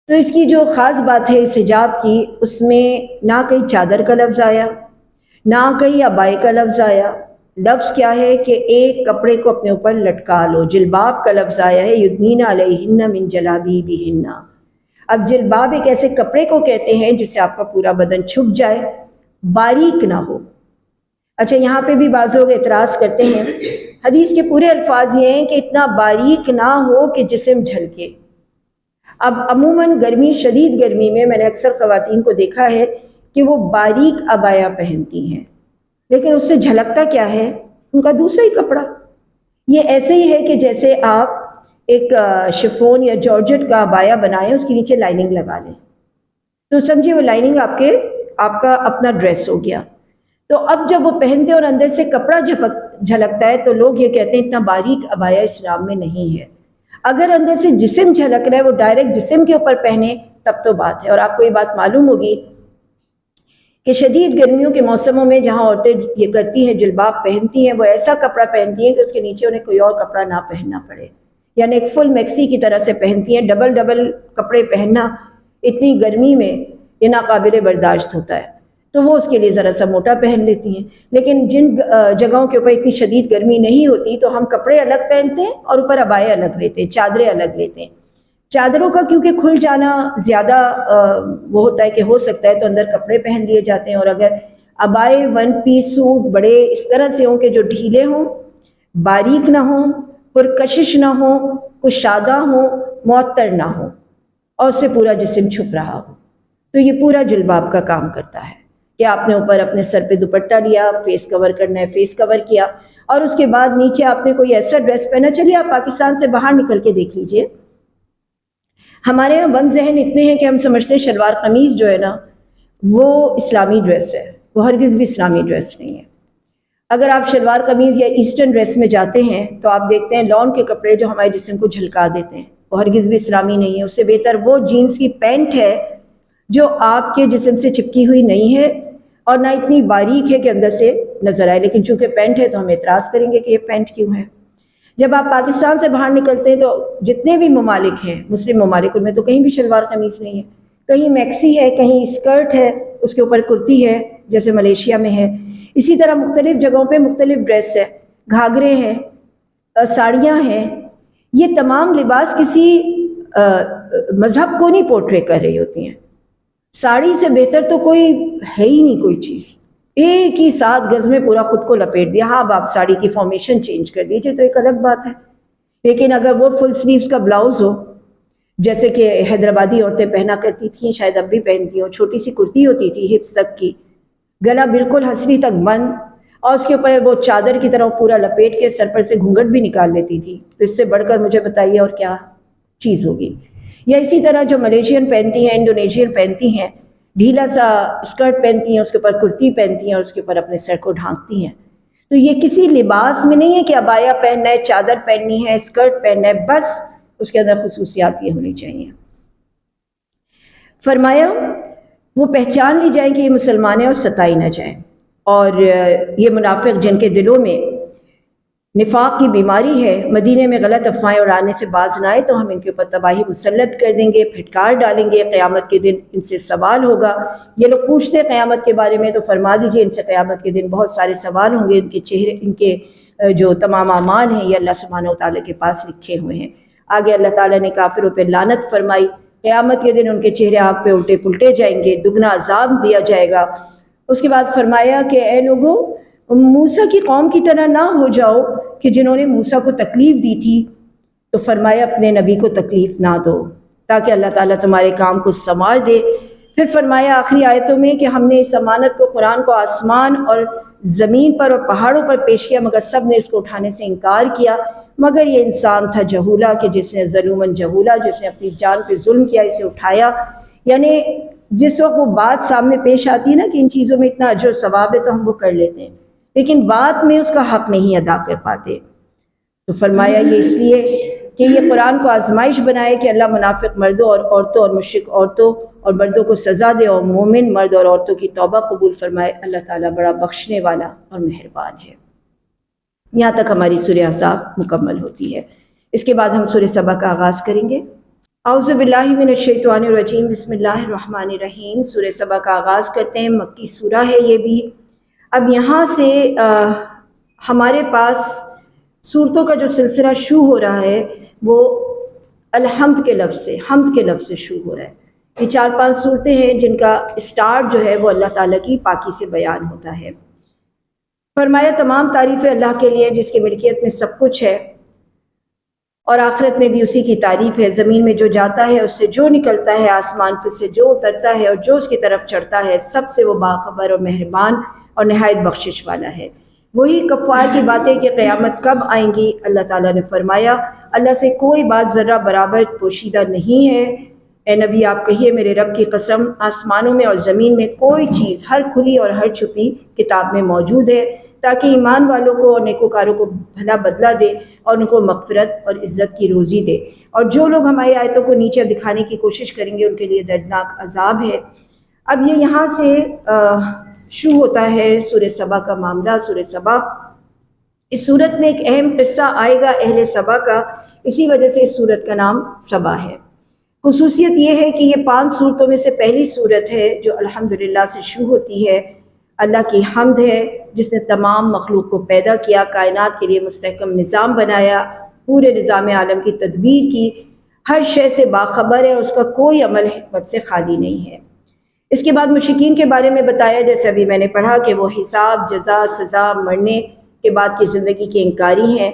تو اس کی جو خاص بات ہے اس حجاب کی، اس میں نہ کہیں چادر کا لفظ آیا، نہ کہیں عبائی کا لفظ آیا۔ لفظ کیا ہے کہ ایک کپڑے کو اپنے اوپر لٹکا لو۔ جلباب کا لفظ آیا ہے یدنین علیہن من جلابیبہن۔ اب جلباب ایک ایسے کپڑے کو کہتے ہیں جس سے آپ کا پورا بدن چھپ جائے، باریک نہ ہو۔ اچھا یہاں پہ بھی بعض لوگ اعتراض کرتے ہیں، حدیث کے پورے الفاظ یہ ہیں کہ اتنا باریک نہ ہو کہ جسم جھلکے۔ اب عموماً گرمی، شدید گرمی میں نے اکثر خواتین کو دیکھا ہے کہ وہ باریک عبایا پہنتی ہیں، لیکن اس سے جھلکتا کیا ہے؟ ان کا دوسرا ہی کپڑا۔ یہ ایسے ہی ہے کہ جیسے آپ ایک شفون یا جارجٹ کا عبایا بنائیں، اس کے نیچے لائننگ لگا لیں، تو سمجھے وہ لائننگ آپ کا اپنا ڈریس ہو گیا۔ تو اب جب وہ پہنتے اور اندر سے کپڑا جھلکتا ہے تو لوگ یہ کہتے ہیں اتنا باریک عبایا اسلام میں نہیں ہے۔ اگر اندر سے جسم جھلک رہا ہے، وہ ڈائریکٹ جسم کے اوپر پہنے تب تو بات ہے۔ اور آپ کو یہ بات معلوم ہوگی کہ شدید گرمیوں کے موسموں میں جہاں عورتیں یہ کرتی ہیں جلباب پہنتی ہیں، وہ ایسا کپڑا پہنتی ہیں کہ اس کے نیچے انہیں کوئی اور کپڑا نہ پہننا پڑے، یعنی ایک فل میکسی کی طرح سے پہنتی ہیں۔ ڈبل کپڑے پہننا اتنی گرمی میں یہ ناقابل برداشت ہوتا ہے، تو وہ اس کے لیے ذرا سا موٹا پہن لیتی ہیں۔ لیکن جن جگہوں کے اوپر اتنی شدید گرمی نہیں ہوتی تو ہم کپڑے الگ پہنتے ہیں اور اوپر عبائے الگ لیتے ہیں، چادریں الگ لیتے ہیں۔ چادروں کا کیونکہ کھل جانا زیادہ وہ ہوتا ہے کہ ہو سکتا ہے تو اندر کپڑے پہن لیے جاتے ہیں، اور اگر عبائے ون پیس سوٹ بڑے اس طرح سے ہوں کہ جو ڈھیلے ہوں، باریک نہ ہوں، پرکشش نہ ہوں، کشادہ ہوں، معطر نہ ہوں، اور اس سے پورا جسم چھپ رہا ہو، تو یہ پورا جلباب کا کام کرتا ہے کہ آپ نے اوپر اپنے سر پہ دوپٹہ لیا، فیس کور کرنا ہے فیس کور کیا، اور اس کے بعد نیچے آپ نے کوئی ایسا ڈریس پہنا۔ چلیے آپ پاکستان سے باہر نکل کے دیکھ لیجئے، ہمارے یہاں بند ذہن اتنے ہیں کہ ہم سمجھتے ہیں شلوار قمیض جو ہے نا وہ اسلامی ڈریس ہے، وہ ہرگز بھی اسلامی ڈریس نہیں ہے۔ اگر آپ شلوار قمیض یا ایسٹرن ڈریس میں جاتے ہیں تو آپ دیکھتے ہیں لون کے کپڑے جو ہمارے جسم کو جھلکا دیتے ہیں، وہ ہرگز بھی اسلامی نہیں ہے۔ اس سے بہتر وہ جینس کی پینٹ ہے جو آپ کے جسم سے چپکی ہوئی نہیں ہے اور نہ اتنی باریک ہے کہ اندر سے نظر آئے، لیکن چونکہ پینٹ ہے تو ہم اعتراض کریں گے کہ یہ پینٹ کیوں ہے۔ جب آپ پاکستان سے باہر نکلتے ہیں تو جتنے بھی ممالک ہیں، مسلم ممالک، ان میں تو کہیں بھی شلوار قمیض نہیں ہے، کہیں میکسی ہے، کہیں اسکرٹ ہے، اس کے اوپر کرتی ہے جیسے ملیشیا میں ہے، اسی طرح مختلف جگہوں پہ مختلف ڈریس ہے، گھاگرے ہیں، ساڑیاں ہیں، یہ تمام لباس کسی مذہب کو نہیں پورٹرے کر رہی ہوتی ہیں۔ ساڑی سے بہتر تو کوئی ہے ہی نہیں کوئی چیز، ایک ہی 7 گز میں پورا خود کو لپیٹ دیا۔ ہاں اب آپ ساڑی کی فارمیشن چینج کر دیجئے تو ایک الگ بات ہے، لیکن اگر وہ فل سلیوز کا بلاؤز ہو جیسے کہ حیدرآبادی عورتیں پہنا کرتی تھیں، شاید اب بھی پہنتی ہوں، چھوٹی سی کرتی ہوتی تھی ہپس تک کی، گلا بالکل ہنسلی تک بند، اور اس کے اوپر وہ چادر کی طرح پورا لپیٹ کے سر پر سے گھونگھٹ بھی نکال لیتی تھی، تو اس سے بڑھ کر مجھے بتائیے اور کیا چیز ہوگی۔ یا اسی طرح جو ملیشین پہنتی ہیں، انڈونیشین پہنتی ہیں، ڈھیلا سا اسکرٹ پہنتی ہیں، اس کے اوپر کرتی پہنتی ہیں اور اس کے اوپر اپنے سر کو ڈھانکتی ہیں، تو یہ کسی لباس میں نہیں ہے کہ عبایا پہننا ہے، چادر پہننی ہے، اسکرٹ پہننا ہے، بس اس کے اندر خصوصیات یہ ہونی چاہیے۔ فرمایا وہ پہچان لی جائیں کہ یہ مسلمان ہیں اور ستائی نہ جائیں، اور یہ منافق جن کے دلوں میں نفاق کی بیماری ہے، مدینے میں غلط افواہیں اڑانے سے باز نہ آئے تو ہم ان کے اوپر تباہی مسلط کر دیں گے، پھٹکار ڈالیں گے، قیامت کے دن ان سے سوال ہوگا۔ یہ لوگ پوچھتے ہیں قیامت کے بارے میں، تو فرما دیجئے ان سے قیامت کے دن بہت سارے سوال ہوں گے، ان کے چہرے، ان کے جو تمام اعمال ہیں یہ اللہ سبحانہ وتعالیٰ کے پاس لکھے ہوئے ہیں۔ آگے اللہ تعالیٰ نے کافروں پہ لعنت فرمائی، قیامت کے دن ان کے چہرے آگ پہ الٹے پلٹے جائیں گے، دگنا عذاب دیا جائے گا۔ اس کے بعد فرمایا کہ اے لوگو موسیٰ کی قوم کی طرح نہ ہو جاؤ کہ جنہوں نے موسیٰ کو تکلیف دی تھی، تو فرمایا اپنے نبی کو تکلیف نہ دو تاکہ اللہ تعالیٰ تمہارے کام کو سنوار دے۔ پھر فرمایا آخری آیتوں میں کہ ہم نے اس امانت کو، قرآن کو آسمان اور زمین پر اور پہاڑوں پر پیش کیا، مگر سب نے اس کو اٹھانے سے انکار کیا، مگر یہ انسان تھا جہولا کہ جس نے ظلوماً جہولا، جس نے اپنی جان پہ ظلم کیا، اسے اٹھایا۔ یعنی جس وقت وہ بات سامنے پیش آتی ہے نا کہ ان چیزوں میں اتنا اجر و ثواب ہے تو ہم وہ کر لیتے ہیں، لیکن بعد میں اس کا حق نہیں ادا کر پاتے، تو فرمایا یہ اس لیے کہ یہ قرآن کو آزمائش بنائے کہ اللہ منافق مردوں اور عورتوں اور مشرک عورتوں اور مردوں کو سزا دے، اور مومن مرد اور عورتوں کی توبہ قبول فرمائے۔ اللہ تعالیٰ بڑا بخشنے والا اور مہربان ہے۔ یہاں تک ہماری سورہ احزاب مکمل ہوتی ہے۔ اس کے بعد ہم سورہ سبا کا آغاز کریں گے۔ اعوذ باللہ من الشیطان الرجیم، بسم اللہ الرحمن الرحیم۔ سورہ سبا کا آغاز کرتے ہیں، مکی سورہ ہے یہ بھی۔ اب یہاں سے ہمارے پاس سورتوں کا جو سلسلہ شروع ہو رہا ہے وہ الحمد کے لفظ سے، حمد کے لفظ سے شروع ہو رہا ہے۔ یہ 4-5 صورتیں ہیں جن کا اسٹارٹ جو ہے وہ اللہ تعالیٰ کی پاکی سے بیان ہوتا ہے۔ فرمایا تمام تعریفیں اللہ کے لیے جس کی ملکیت میں سب کچھ ہے، اور آخرت میں بھی اسی کی تعریف ہے۔ زمین میں جو جاتا ہے، اس سے جو نکلتا ہے، آسمان پہ سے جو اترتا ہے اور جو اس کی طرف چڑھتا ہے، سب سے وہ باخبر اور مہربان اور نہایت بخشش والا ہے۔ وہی کفار کی باتیں کہ قیامت کب آئیں گی، اللہ تعالیٰ نے فرمایا اللہ سے کوئی بات ذرہ برابر پوشیدہ نہیں ہے۔ اے نبی آپ کہیے میرے رب کی قسم، آسمانوں میں اور زمین میں کوئی چیز، ہر کھلی اور ہر چھپی کتاب میں موجود ہے، تاکہ ایمان والوں کو اور نیکوکاروں کو بھلا بدلہ دے اور ان کو مغفرت اور عزت کی روزی دے، اور جو لوگ ہماری آیتوں کو نیچے دکھانے کی کوشش کریں گے ان کے لیے دردناک عذاب ہے۔ اب یہ یہاں سے شروع ہوتا ہے سورہ سبا کا معاملہ۔ سورہ سبا، اس سورت میں ایک اہم قصہ آئے گا اہل سبا کا، اسی وجہ سے اس سورت کا نام سبا ہے۔ خصوصیت یہ ہے کہ یہ 5 سورتوں میں سے پہلی سورت ہے جو الحمدللہ سے شروع ہوتی ہے۔ اللہ کی حمد ہے جس نے تمام مخلوق کو پیدا کیا، کائنات کے لیے مستحکم نظام بنایا، پورے نظام عالم کی تدبیر کی، ہر شے سے باخبر ہے اور اس کا کوئی عمل حکمت سے خالی نہیں ہے۔ اس کے بعد مشرکین کے بارے میں بتایا، جیسے ابھی میں نے پڑھا کہ وہ حساب، جزا، سزا، مرنے کے بعد کی زندگی کے انکاری ہیں،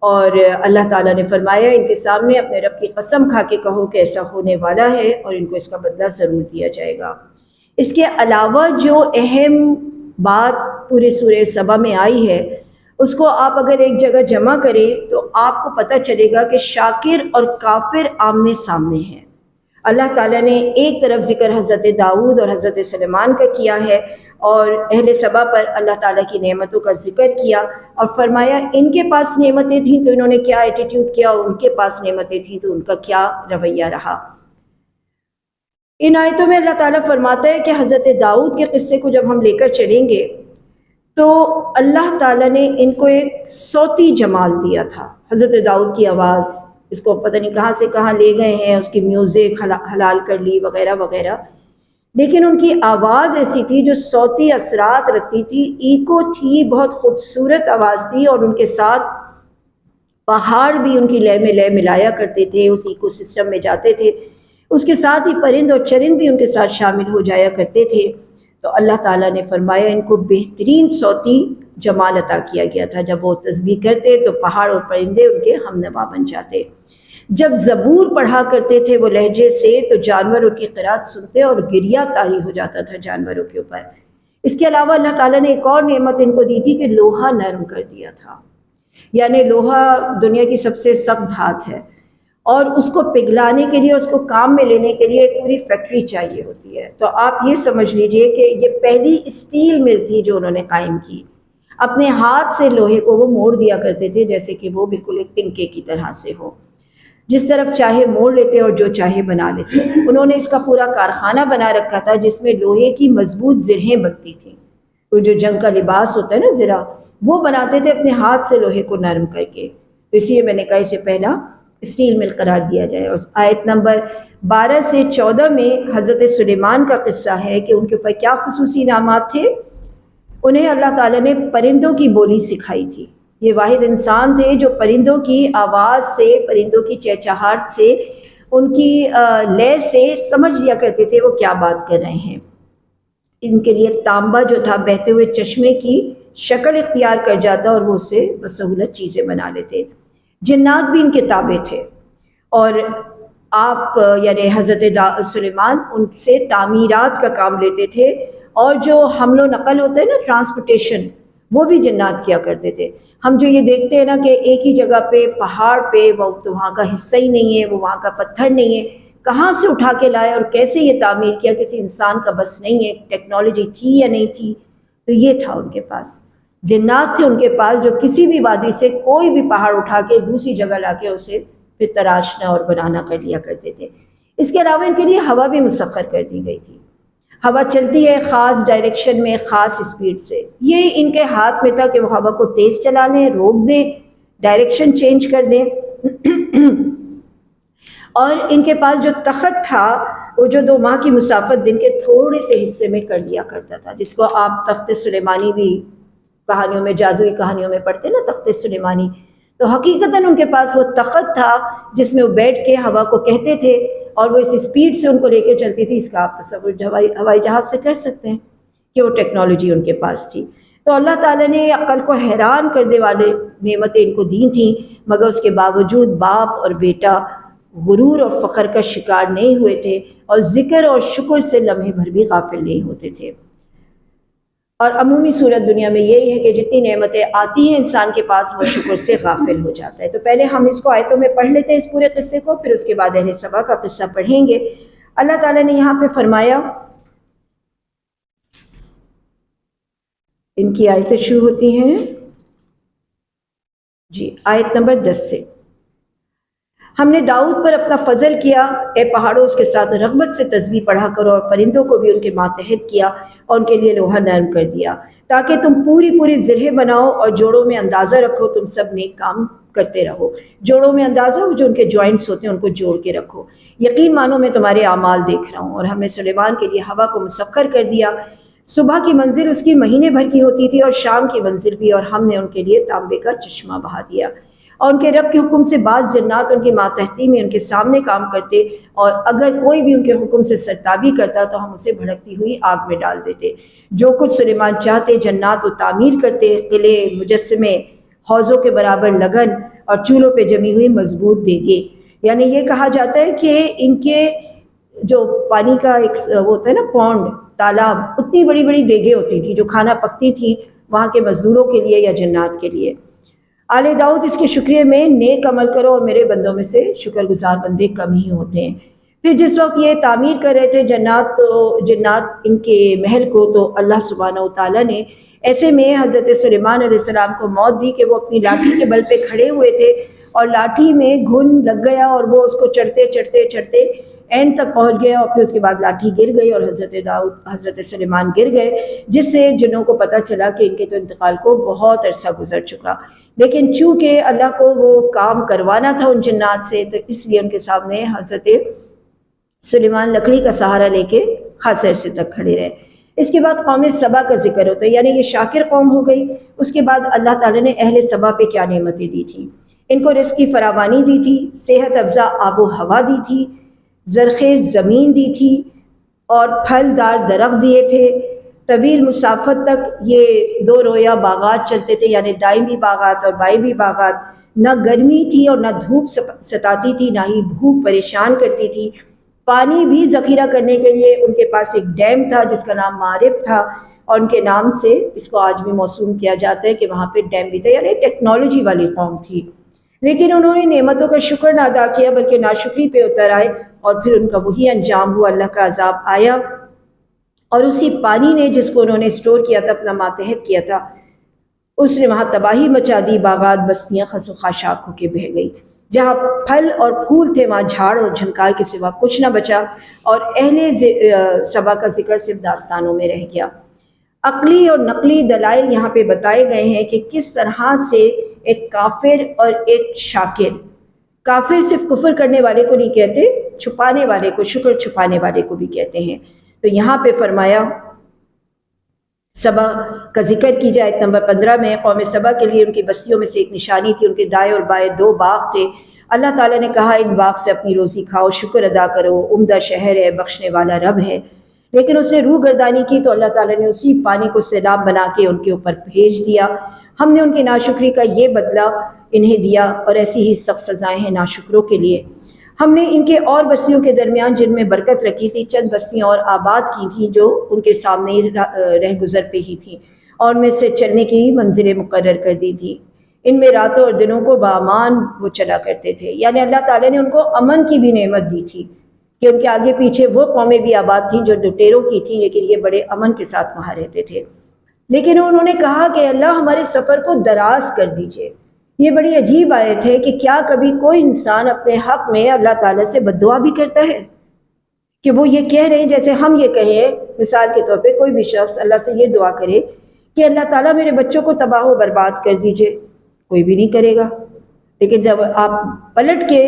اور اللہ تعالیٰ نے فرمایا ان کے سامنے اپنے رب کی قسم کھا کے کہو کہ ایسا ہونے والا ہے اور ان کو اس کا بدلہ ضرور دیا جائے گا۔ اس کے علاوہ جو اہم بات پورے سورہ سبا میں آئی ہے اس کو آپ اگر ایک جگہ جمع کریں تو آپ کو پتہ چلے گا کہ شاکر اور کافر آمنے سامنے ہیں۔ اللہ تعالیٰ نے ایک طرف ذکر حضرت داؤد اور حضرت سلیمان کا کیا ہے، اور اہل سبا پر اللہ تعالیٰ کی نعمتوں کا ذکر کیا، اور فرمایا ان کے پاس نعمتیں تھیں تو انہوں نے کیا ایٹیٹیوڈ کیا، اور ان کے پاس نعمتیں تھیں تو ان کا کیا رویہ رہا۔ ان آیتوں میں اللہ تعالیٰ فرماتا ہے کہ حضرت داؤد کے قصے کو جب ہم لے کر چلیں گے تو اللہ تعالیٰ نے ان کو ایک صوتی جمال دیا تھا۔ حضرت داؤد کی آواز، اس کو پتہ نہیں کہاں سے کہاں لے گئے ہیں، اس کی میوزک حلال کر لی وغیرہ وغیرہ، لیکن ان کی آواز ایسی تھی جو صوتی اثرات رکھتی تھی، ایکو تھی، بہت خوبصورت آواز تھی، اور ان کے ساتھ پہاڑ بھی ان کی لے میں لے ملایا کرتے تھے، اس ایکو سسٹم میں جاتے تھے، اس کے ساتھ ہی پرند اور چرند بھی ان کے ساتھ شامل ہو جایا کرتے تھے۔ تو اللہ تعالیٰ نے فرمایا ان کو بہترین صوتی جمال عطا کیا گیا تھا، جب وہ تسبیح کرتے تو پہاڑ اور پرندے ان کے ہم نوا بن جاتے۔ جب زبور پڑھا کرتے تھے وہ لہجے سے تو جانور ان کی قرات سنتے اور گریہ طاری ہو جاتا تھا جانوروں کے اوپر۔ اس کے علاوہ اللہ تعالیٰ نے ایک اور نعمت ان کو دی تھی کہ لوہا نرم کر دیا تھا، یعنی لوہا دنیا کی سب سے سخت دھات ہے، اور اس کو پگھلانے کے لیے، اس کو کام میں لینے کے لیے ایک پوری فیکٹری چاہیے ہوتی ہے۔ تو آپ یہ سمجھ لیجئے کہ یہ پہلی اسٹیل مل تھی جو انہوں نے قائم کی۔ اپنے ہاتھ سے لوہے کو وہ موڑ دیا کرتے تھے جیسے کہ وہ بالکل ایک تنکے کی طرح سے ہو، جس طرف چاہے موڑ لیتے اور جو چاہے بنا لیتے۔ انہوں نے اس کا پورا کارخانہ بنا رکھا تھا جس میں لوہے کی مضبوط زرہیں بنتی تھیں، وہ جو جنگ کا لباس ہوتا ہے نا زرہ، وہ بناتے تھے اپنے ہاتھ سے لوہے کو نرم کر کے۔ تو اس لیے میں نے کہا اسے پہلا اسٹیل مل قرار دیا جائے۔ اور آیت نمبر 12 سے 14 میں حضرت سلیمان کا قصہ ہے کہ ان کے اوپر کیا خصوصی انعامات تھے۔ انہیں اللہ تعالیٰ نے پرندوں کی بولی سکھائی تھی۔ یہ واحد انسان تھے جو پرندوں کی آواز سے، پرندوں کی چہچہاہٹ سے، ان کی لے سے سمجھ لیا کرتے تھے وہ کیا بات کر رہے ہیں۔ ان کے لیے تانبا جو تھا بہتے ہوئے چشمے کی شکل اختیار کر جاتا اور وہ اس سے بسہولت چیزیں بنا لیتے۔ جنات بھی ان کے تابع تھے، اور آپ یعنی حضرت سلیمان ان سے تعمیرات کا کام لیتے تھے، اور جو حمل و نقل ہوتا ہے نا، ٹرانسپورٹیشن، وہ بھی جنات کیا کرتے تھے۔ ہم جو یہ دیکھتے ہیں نا کہ ایک ہی جگہ پہ پہاڑ پہ، وہ تو وہاں کا حصہ ہی نہیں ہے، وہ وہاں کا پتھر نہیں ہے، کہاں سے اٹھا کے لائے اور کیسے یہ تعمیر کیا، کسی انسان کا بس نہیں ہے، ٹیکنالوجی تھی یا نہیں تھی۔ تو یہ تھا ان کے پاس، جنات تھے ان کے پاس جو کسی بھی وادی سے کوئی بھی پہاڑ اٹھا کے دوسری جگہ لا کے اسے پھر تراشنا اور بنانا کر لیا کرتے تھے۔ اس کے علاوہ ان کے لیے ہوا بھی مسخر کر دی گئی تھی۔ ہوا چلتی ہے خاص ڈائریکشن میں، خاص اسپیڈ سے، یہ ان کے ہاتھ میں تھا کہ وہ ہوا کو تیز چلا لیں، روک دیں، ڈائریکشن چینج کر دیں۔ اور ان کے پاس جو تخت تھا وہ جو 2 ماہ کی مسافت دن کے تھوڑے سے حصے میں کر لیا کرتا تھا، جس کو آپ تخت سلیمانی بھی کہانیوں میں، جادوئی کہانیوں میں پڑھتے ہیں نا، تخت سلیمانی۔ تو حقیقتاً ان کے پاس وہ تخت تھا جس میں وہ بیٹھ کے ہوا کو کہتے تھے، اور وہ اس اسپیڈ سے ان کو لے کے چلتی تھی۔ اس کا آپ تصور ہوائی جہاز سے کر سکتے ہیں کہ وہ ٹیکنالوجی ان کے پاس تھی۔ تو اللہ تعالیٰ نے عقل کو حیران کرنے والے نعمتیں ان کو دی تھیں، مگر اس کے باوجود باپ اور بیٹا غرور اور فخر کا شکار نہیں ہوئے تھے، اور ذکر اور شکر سے لمحے بھر بھی غافل نہیں ہوتے تھے۔ اور عمومی صورت دنیا میں یہی ہے کہ جتنی نعمتیں آتی ہیں انسان کے پاس وہ شکر سے غافل ہو جاتا ہے۔ تو پہلے ہم اس کو آیتوں میں پڑھ لیتے ہیں اس پورے قصے کو، پھر اس کے بعد اہل سبا کا قصہ پڑھیں گے۔ اللہ تعالیٰ نے یہاں پہ فرمایا، ان کی آیتیں شروع ہوتی ہیں جی آیت نمبر 10 سے۔ ہم نے داؤد پر اپنا فضل کیا، اے پہاڑوں اس کے ساتھ رغبت سے تسبیح پڑھا کرو، اور پرندوں کو بھی ان کے ماتحت کیا اور ان کے لیے لوہا نرم کر دیا، تاکہ تم پوری پوری زرہیں بناؤ اور جوڑوں میں اندازہ رکھو، تم سب نیک کام کرتے رہو۔ جوڑوں میں اندازہ، وہ جو ان کے جوائنٹس ہوتے ہیں ان کو جوڑ کے رکھو۔ یقین مانو میں تمہارے اعمال دیکھ رہا ہوں۔ اور ہم نے سلیمان کے لیے ہوا کو مسخر کر دیا، صبح کی منزل اس کی مہینے بھر کی ہوتی تھی اور شام کی منزل بھی، اور ہم نے ان کے لیے تانبے کا چشمہ بہا دیا۔ اور ان کے رب کے حکم سے بعض جنات ان کی ماتحتی میں ان کے سامنے کام کرتے، اور اگر کوئی بھی ان کے حکم سے سرتابی کرتا تو ہم اسے بھڑکتی ہوئی آگ میں ڈال دیتے۔ جو کچھ سلیمان چاہتے جنات وہ تعمیر کرتے، قلعے، مجسمے، حوضوں کے برابر لگن اور چولہوں پہ جمی ہوئی مضبوط دیگیں۔ یعنی یہ کہا جاتا ہے کہ ان کے جو پانی کا ایک وہ ہوتا ہے نا پونڈ، تالاب، اتنی بڑی بڑی دیگیں ہوتی تھیں جو کھانا پکتی تھیں وہاں کے مزدوروں کے لیے یا جنات کے لیے۔ آل داؤد اس کے شکریہ میں نیک عمل کرو، اور میرے بندوں میں سے شکر گزار بندے کم ہی ہوتے ہیں۔ پھر جس وقت یہ تعمیر کر رہے تھے جنات ان کے محل کو، تو اللہ سبحانہ و تعالیٰ نے ایسے میں حضرت سلیمان علیہ السلام کو موت دی کہ وہ اپنی لاٹھی کے بل پہ کھڑے ہوئے تھے، اور لاٹھی میں گھن لگ گیا اور وہ اس کو چڑھتے چڑھتے چڑھتے اینڈ تک پہنچ گیا، اور پھر اس کے بعد لاٹھی گر گئی اور حضرت سلیمان گر گئے، جس سے جنوں کو پتہ چلا کہ ان کے تو انتقال کو بہت عرصہ گزر چکا۔ لیکن چونکہ اللہ کو وہ کام کروانا تھا ان جنات سے، تو اس لیے ان کے سامنے حضرت سلیمان لکڑی کا سہارا لے کے خاص عرصے تک کھڑے رہے۔ اس کے بعد قوم سبا کا ذکر ہوتا ہے، یعنی یہ شاکر قوم ہو گئی۔ اس کے بعد اللہ تعالیٰ نے اہل سبا پہ کیا نعمتیں دی تھیں۔ ان کو رزق کی فراوانی دی تھی، صحت افزا آب و ہوا دی تھی، زرخیز زمین دی تھی، اور پھل دار درخت دیے تھے۔ طویل مسافت تک یہ دو رویا باغات چلتے تھے، یعنی دائیں بھی باغات اور بائیں بھی باغات۔ نہ گرمی تھی اور نہ دھوپ ستاتی تھی، نہ ہی بھوک پریشان کرتی تھی۔ پانی بھی ذخیرہ کرنے کے لیے ان کے پاس ایک ڈیم تھا جس کا نام معرب تھا، اور ان کے نام سے اس کو آج بھی موسوم کیا جاتا ہے کہ وہاں پہ ڈیم بھی تھا، یعنی ٹیکنالوجی والی قوم تھی۔ لیکن انہوں نے نعمتوں کا شکر نہ ادا کیا بلکہ ناشکری پہ اتر آئے، اور پھر ان کا وہی انجام ہوا، اللہ کا عذاب آیا۔ اور اسی پانی نے جس کو انہوں نے اسٹور کیا تھا، اپنا ماتحت کیا تھا، اس نے وہاں تباہی مچا دی۔ باغات بستیاں خس و خاشاک ہو کے بہہ گئی۔ جہاں پھل اور پھول تھے وہاں جھاڑ اور جھنکار کے سوا کچھ نہ بچا، اور اہل سبا کا ذکر صرف داستانوں میں رہ گیا۔ عقلی اور نقلی دلائل یہاں پہ بتائے گئے ہیں کہ کس طرح سے ایک کافر اور ایک شاکر، کافر صرف کفر کرنے والے کو نہیں کہتے، چھپانے والے کو، شکر چھپانے والے کو بھی کہتے ہیں۔ تو یہاں پہ فرمایا سبا کا ذکر کی جائے نمبر 15 میں، قوم سبا کے لیے ان کی بستیوں میں سے ایک نشانی تھی، ان کے دائیں اور بائیں 2 باغ تھے۔ اللہ تعالیٰ نے کہا ان باغ سے اپنی روزی کھاؤ، شکر ادا کرو، عمدہ شہر ہے، بخشنے والا رب ہے۔ لیکن اس نے روح گردانی کی تو اللہ تعالیٰ نے اسی پانی کو سیلاب بنا کے ان کے اوپر بھیج دیا۔ ہم نے ان کی ناشکری کا یہ بدلہ انہیں دیا، اور ایسی ہی سخت سزائیں ہیں ناشکروں کے لیے۔ ہم نے ان کے اور بستیوں کے درمیان جن میں برکت رکھی تھی، چند بستیاں اور آباد کی تھیں جو ان کے سامنے رہ گزر پہ ہی تھیں، اور ان میں سے چلنے کی منزلیں مقرر کر دی تھی۔ ان میں راتوں اور دنوں کو بامان وہ چلا کرتے تھے، یعنی اللہ تعالیٰ نے ان کو امن کی بھی نعمت دی تھی کہ ان کے آگے پیچھے وہ قومیں بھی آباد تھیں جو لٹیروں کی تھیں، لیکن یہ بڑے امن کے ساتھ وہاں رہتے تھے۔ لیکن انہوں نے کہا کہ اللہ ہمارے سفر کو دراز کر دیجئے۔ یہ بڑی عجیب آیت ہے کہ کیا کبھی کوئی انسان اپنے حق میں اللہ تعالیٰ سے بد دعا بھی کرتا ہے؟ کہ وہ یہ کہہ رہے ہیں جیسے ہم یہ کہیں، مثال کے طور پہ کوئی بھی شخص اللہ سے یہ دعا کرے کہ اللہ تعالیٰ میرے بچوں کو تباہ و برباد کر دیجئے، کوئی بھی نہیں کرے گا۔ لیکن جب آپ پلٹ کے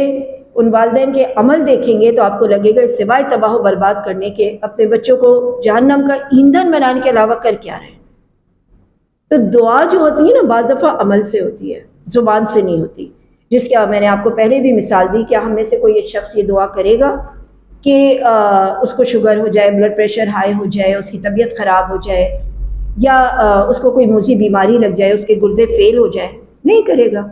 ان والدین کے عمل دیکھیں گے تو آپ کو لگے گا سوائے تباہ و برباد کرنے کے اپنے بچوں کو جہنم کا ایندھن بنانے کے علاوہ کر کیا رہے۔ تو دعا جو ہوتی ہے نا، بعض دفعہ عمل سے ہوتی ہے، زبان سے نہیں ہوتی۔ جس کا میں نے آپ کو پہلے بھی مثال دی، کیا ہم میں سے کوئی ایک شخص یہ دعا کرے گا کہ اس کو شوگر ہو جائے، بلڈ پریشر ہائی ہو جائے، اس کی طبیعت خراب ہو جائے، یا اس کو کوئی موذی بیماری لگ جائے، اس کے گردے فیل ہو جائیں؟ نہیں کرے گا۔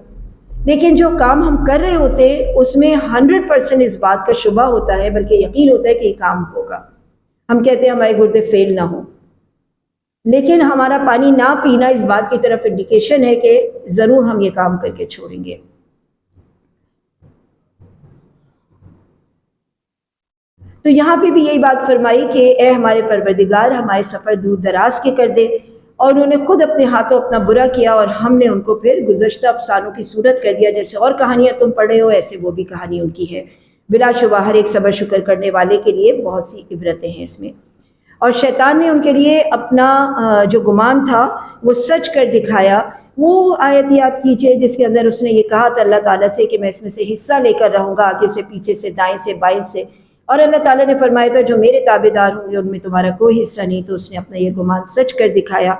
لیکن جو کام ہم کر رہے ہوتے اس میں 100% اس بات کا شبہ ہوتا ہے، بلکہ یقین ہوتا ہے کہ یہ کام ہوگا۔ ہم کہتے ہیں ہمارے گردے فیل نہ ہوں، لیکن ہمارا پانی نہ پینا اس بات کی طرف انڈیکیشن ہے کہ ضرور ہم یہ کام کر کے چھوڑیں گے۔ تو یہاں پہ بھی یہی بات فرمائی کہ اے ہمارے پروردگار، ہمارے سفر دور دراز کے کر دے، اور انہوں نے خود اپنے ہاتھوں اپنا برا کیا، اور ہم نے ان کو پھر گزشتہ افسانوں کی صورت کر دیا۔ جیسے اور کہانیاں تم پڑھے ہو، ایسے وہ بھی کہانی ان کی ہے۔ بلا شبہ ہر ایک صبر شکر کرنے والے کے لیے بہت سی عبرتیں ہیں اس میں۔ اور شیطان نے ان کے لیے اپنا جو گمان تھا وہ سچ کر دکھایا۔ وہ آیت یاد کیجئے جس کے اندر اس نے یہ کہا تھا اللہ تعالیٰ سے کہ میں اس میں سے حصہ لے کر رہوں گا، آگے سے، پیچھے سے، دائیں سے، بائیں سے، اور اللہ تعالیٰ نے فرمایا تھا جو میرے تابع دار ہوں گے ان میں تمہارا کوئی حصہ نہیں۔ تو اس نے اپنا یہ گمان سچ کر دکھایا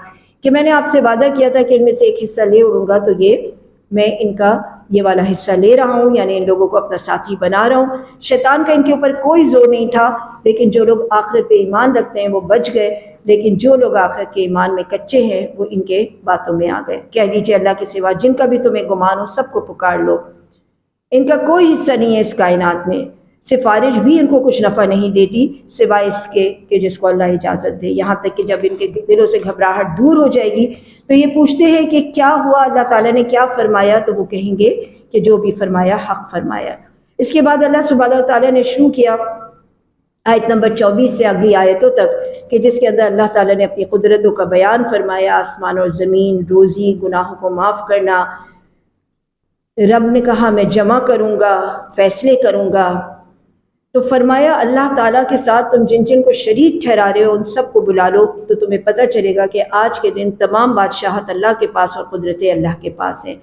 کہ میں نے آپ سے وعدہ کیا تھا کہ ان میں سے ایک حصہ لے اڑوں گا، تو یہ میں ان کا یہ والا حصہ لے رہا ہوں، یعنی ان لوگوں کو اپنا ساتھی بنا رہا ہوں۔ شیطان کا ان کے اوپر کوئی زور نہیں تھا، لیکن جو لوگ آخرت پہ ایمان رکھتے ہیں وہ بچ گئے، لیکن جو لوگ آخرت کے ایمان میں کچے ہیں وہ ان کے باتوں میں آ گئے۔ کہہ دیجئے اللہ کے سوا جن کا بھی تمہیں گمان ہو سب کو پکار لو، ان کا کوئی حصہ نہیں ہے اس کائنات میں، سفارش بھی ان کو کچھ نفع نہیں دیتی سوائے اس کے کہ جس کو اللہ اجازت دے۔ یہاں تک کہ جب ان کے دلوں سے گھبراہٹ دور ہو جائے گی تو یہ پوچھتے ہیں کہ کیا ہوا، اللہ تعالیٰ نے کیا فرمایا، تو وہ کہیں گے کہ جو بھی فرمایا حق فرمایا۔ اس کے بعد اللہ سبحانہ وتعالیٰ نے شروع کیا آیت نمبر 24 سے اگلی آیتوں تک کہ جس کے اندر اللہ تعالیٰ نے اپنی قدرتوں کا بیان فرمایا، آسمان اور زمین، روزی، گناہوں کو معاف کرنا۔ رب نے کہا میں جمع کروں گا، فیصلے کروں گا۔ تو فرمایا اللہ تعالیٰ کے ساتھ تم جن جن کو شریک ٹھہرا رہے ہو ان سب کو بلا لو، تو تمہیں پتہ چلے گا کہ آج کے دن تمام بادشاہت اللہ کے پاس اور قدرتیں اللہ کے پاس ہیں۔